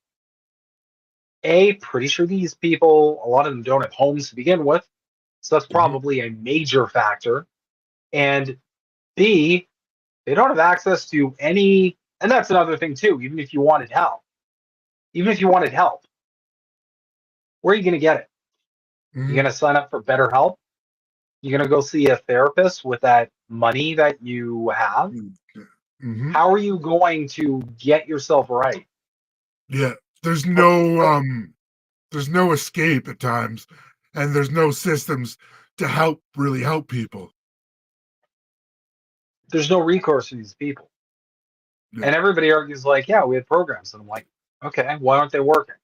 Speaker 6: pretty sure these people, a lot of them don't have homes to begin with. So that's probably a major factor. And B, they don't have access to any, and that's another thing too, even if you wanted help, where are you going to get it? You're going to sign up for BetterHelp? You're going to go see a therapist with that money that you have? How are you going to get yourself right?
Speaker 7: Yeah. There's no escape at times, and there's no systems to really help people.
Speaker 6: There's no recourse for these people. Yeah. And everybody argues like, yeah, we had programs. And I'm like, okay, why aren't they working?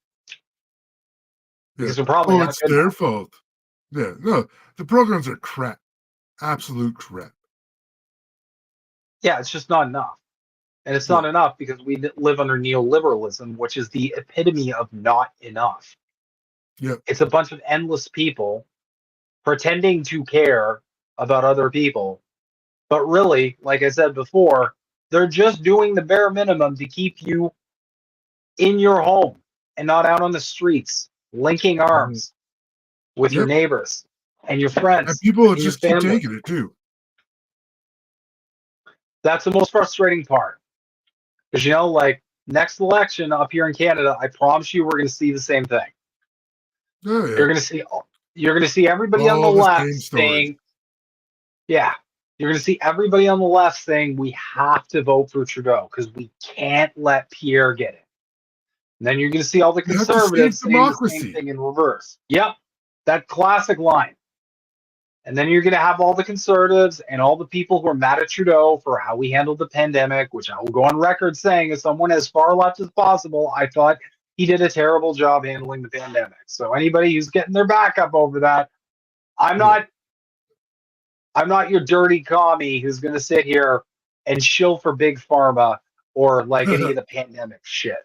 Speaker 6: Because they're probably not
Speaker 7: it's
Speaker 6: good
Speaker 7: their
Speaker 6: enough.
Speaker 7: fault. Yeah, no, the programs are crap. Absolute crap.
Speaker 6: Yeah, it's just not enough. And it's not enough because we live under neoliberalism, which is the epitome of not enough.
Speaker 7: Yeah.
Speaker 6: It's a bunch of endless people pretending to care about other people. But really, like I said before, they're just doing the bare minimum to keep you in your home and not out on the streets, linking arms with your neighbors and your friends.
Speaker 7: And people
Speaker 6: and
Speaker 7: just keep taking it too.
Speaker 6: That's the most frustrating part. Because, like next election up here in Canada, I promise you we're going to see the same thing.
Speaker 7: Oh, yeah.
Speaker 6: You're going to see everybody on the left saying, yeah, you're going to see everybody on the left saying we have to vote for Trudeau because we can't let Pierre get it. And then you're going to see all the conservatives saying the same thing in reverse. Yep, that classic line. And then you're going to have all the conservatives and all the people who are mad at Trudeau for how we handled the pandemic, which I will go on record saying, as someone as far left as possible, I thought he did a terrible job handling the pandemic. So anybody who's getting their back up over that, I'm not your dirty commie who's going to sit here and shill for big pharma or like any of the pandemic shit.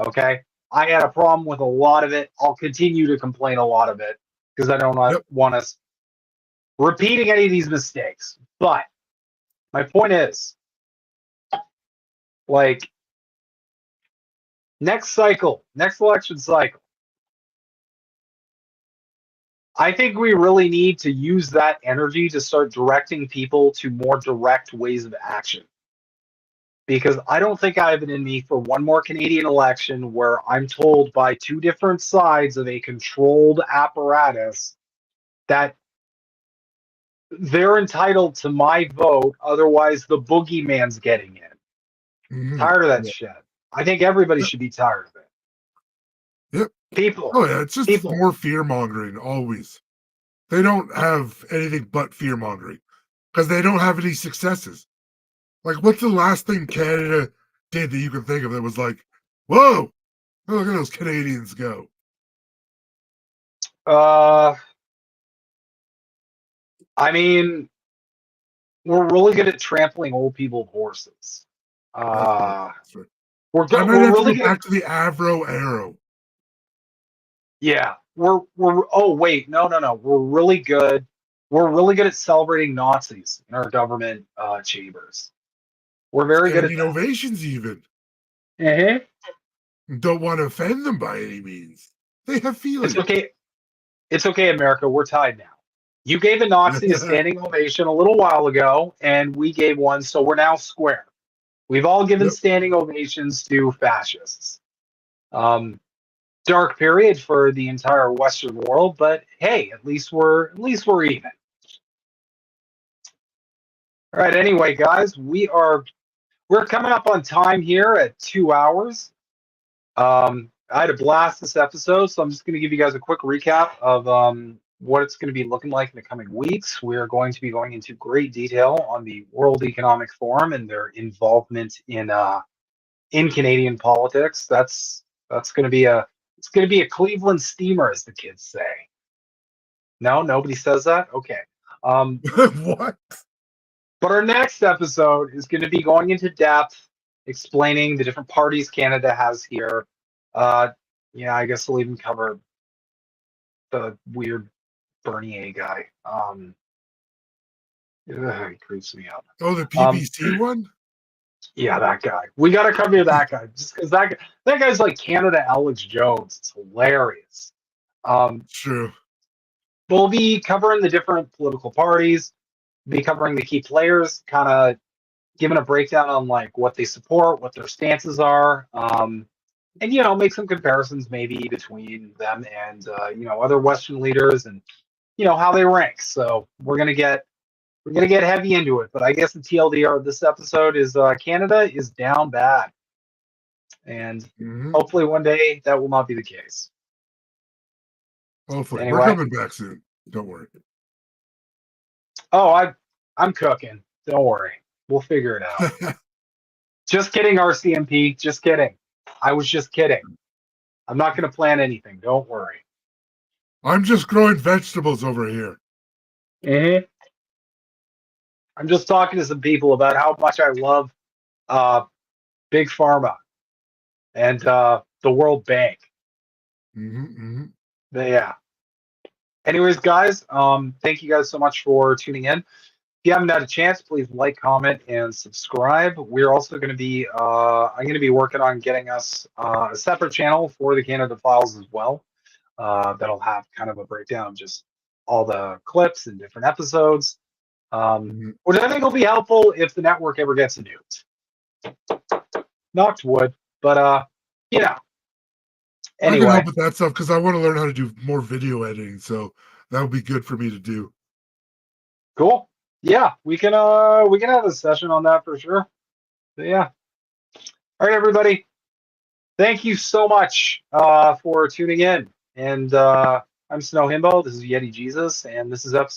Speaker 6: Okay. I had a problem with a lot of it. I'll continue to complain a lot of it because I don't want us repeating any of these mistakes. But my point is, like, next election cycle, I think we really need to use that energy to start directing people to more direct ways of action. Because I don't think I have it in me for one more Canadian election where I'm told by two different sides of a controlled apparatus that they're entitled to my vote, otherwise the boogeyman's getting in. Tired of that shit. I think everybody should be tired of it.
Speaker 7: Yep.
Speaker 6: People.
Speaker 7: Oh yeah, it's just more fear mongering always. They don't have anything but fear mongering because they don't have any successes. Like, what's the last thing Canada did that you can think of that was like, whoa, look at those Canadians go?
Speaker 6: I mean, we're really good at trampling old people horses.
Speaker 7: That's right.
Speaker 6: We're
Speaker 7: I
Speaker 6: good.
Speaker 7: might
Speaker 6: We're
Speaker 7: have to
Speaker 6: really
Speaker 7: go
Speaker 6: good.
Speaker 7: back to the Avro Arrow.
Speaker 6: Yeah, we're. Oh wait, no. We're really good. We're really good at celebrating Nazis in our government chambers. We're very good at
Speaker 7: Standing
Speaker 6: that.
Speaker 7: ovations, even. Don't want to offend them by any means. They have feelings.
Speaker 6: It's okay. It's okay, America. We're tied now. You gave a Nazi a standing ovation a little while ago, and we gave one, so we're now square. We've all given standing ovations to fascists. Dark period for the entire Western world, but hey, at least we're even. All right. Anyway, guys, we're coming up on time here at 2 hours. I had a blast this episode, so I'm just going to give you guys a quick recap of what it's going to be looking like in the coming weeks. We're going to be going into great detail on the World Economic Forum and their involvement in Canadian politics. That's going to be a Cleveland steamer, as the kids say. No, nobody says that. Okay.
Speaker 7: What?
Speaker 6: But our next episode is going to be going into depth, explaining the different parties Canada has here. Yeah, I guess we'll even cover the weird Bernier guy. He creeps me out.
Speaker 7: Oh, the PPC one?
Speaker 6: Yeah, that guy. We got to cover that guy just because that guy's like Canada Alex Jones. It's hilarious.
Speaker 7: True.
Speaker 6: We'll be covering the different political parties, be covering the key players, kind of giving a breakdown on like what they support, what their stances are, and make some comparisons maybe between them and other Western leaders and how they rank. So we're gonna get heavy into it. But I guess the TLDR of this episode is Canada is down bad, and hopefully one day that will not be the case.
Speaker 7: Hopefully,
Speaker 6: Anyway.
Speaker 7: we're coming back soon. Don't worry.
Speaker 6: Oh, I'm cooking. Don't worry, we'll figure it out. Just kidding, RCMP. Just kidding. I was just kidding. I'm not going to plan anything. Don't worry.
Speaker 7: I'm just growing vegetables over here.
Speaker 6: I'm just talking to some people about how much I love Big Pharma and the World Bank. Yeah. Anyways, guys, thank you guys so much for tuning in. If you haven't had a chance, please like, comment, and subscribe. We're also going to be, I'm going to be working on getting us a separate channel for the Canada Files as well. That'll have kind of a breakdown of just all the clips and different episodes, which I think will be helpful if the network ever gets nuked. Knocked wood, but Anyway.
Speaker 7: I can help with that stuff because I want to learn how to do more video editing, so that would be good for me to do.
Speaker 6: Cool. Yeah, we can have a session on that for sure. But yeah. All right, everybody. Thank you so much for tuning in. And I'm Snow Himbo. This is Yeti Jesus, and this is episode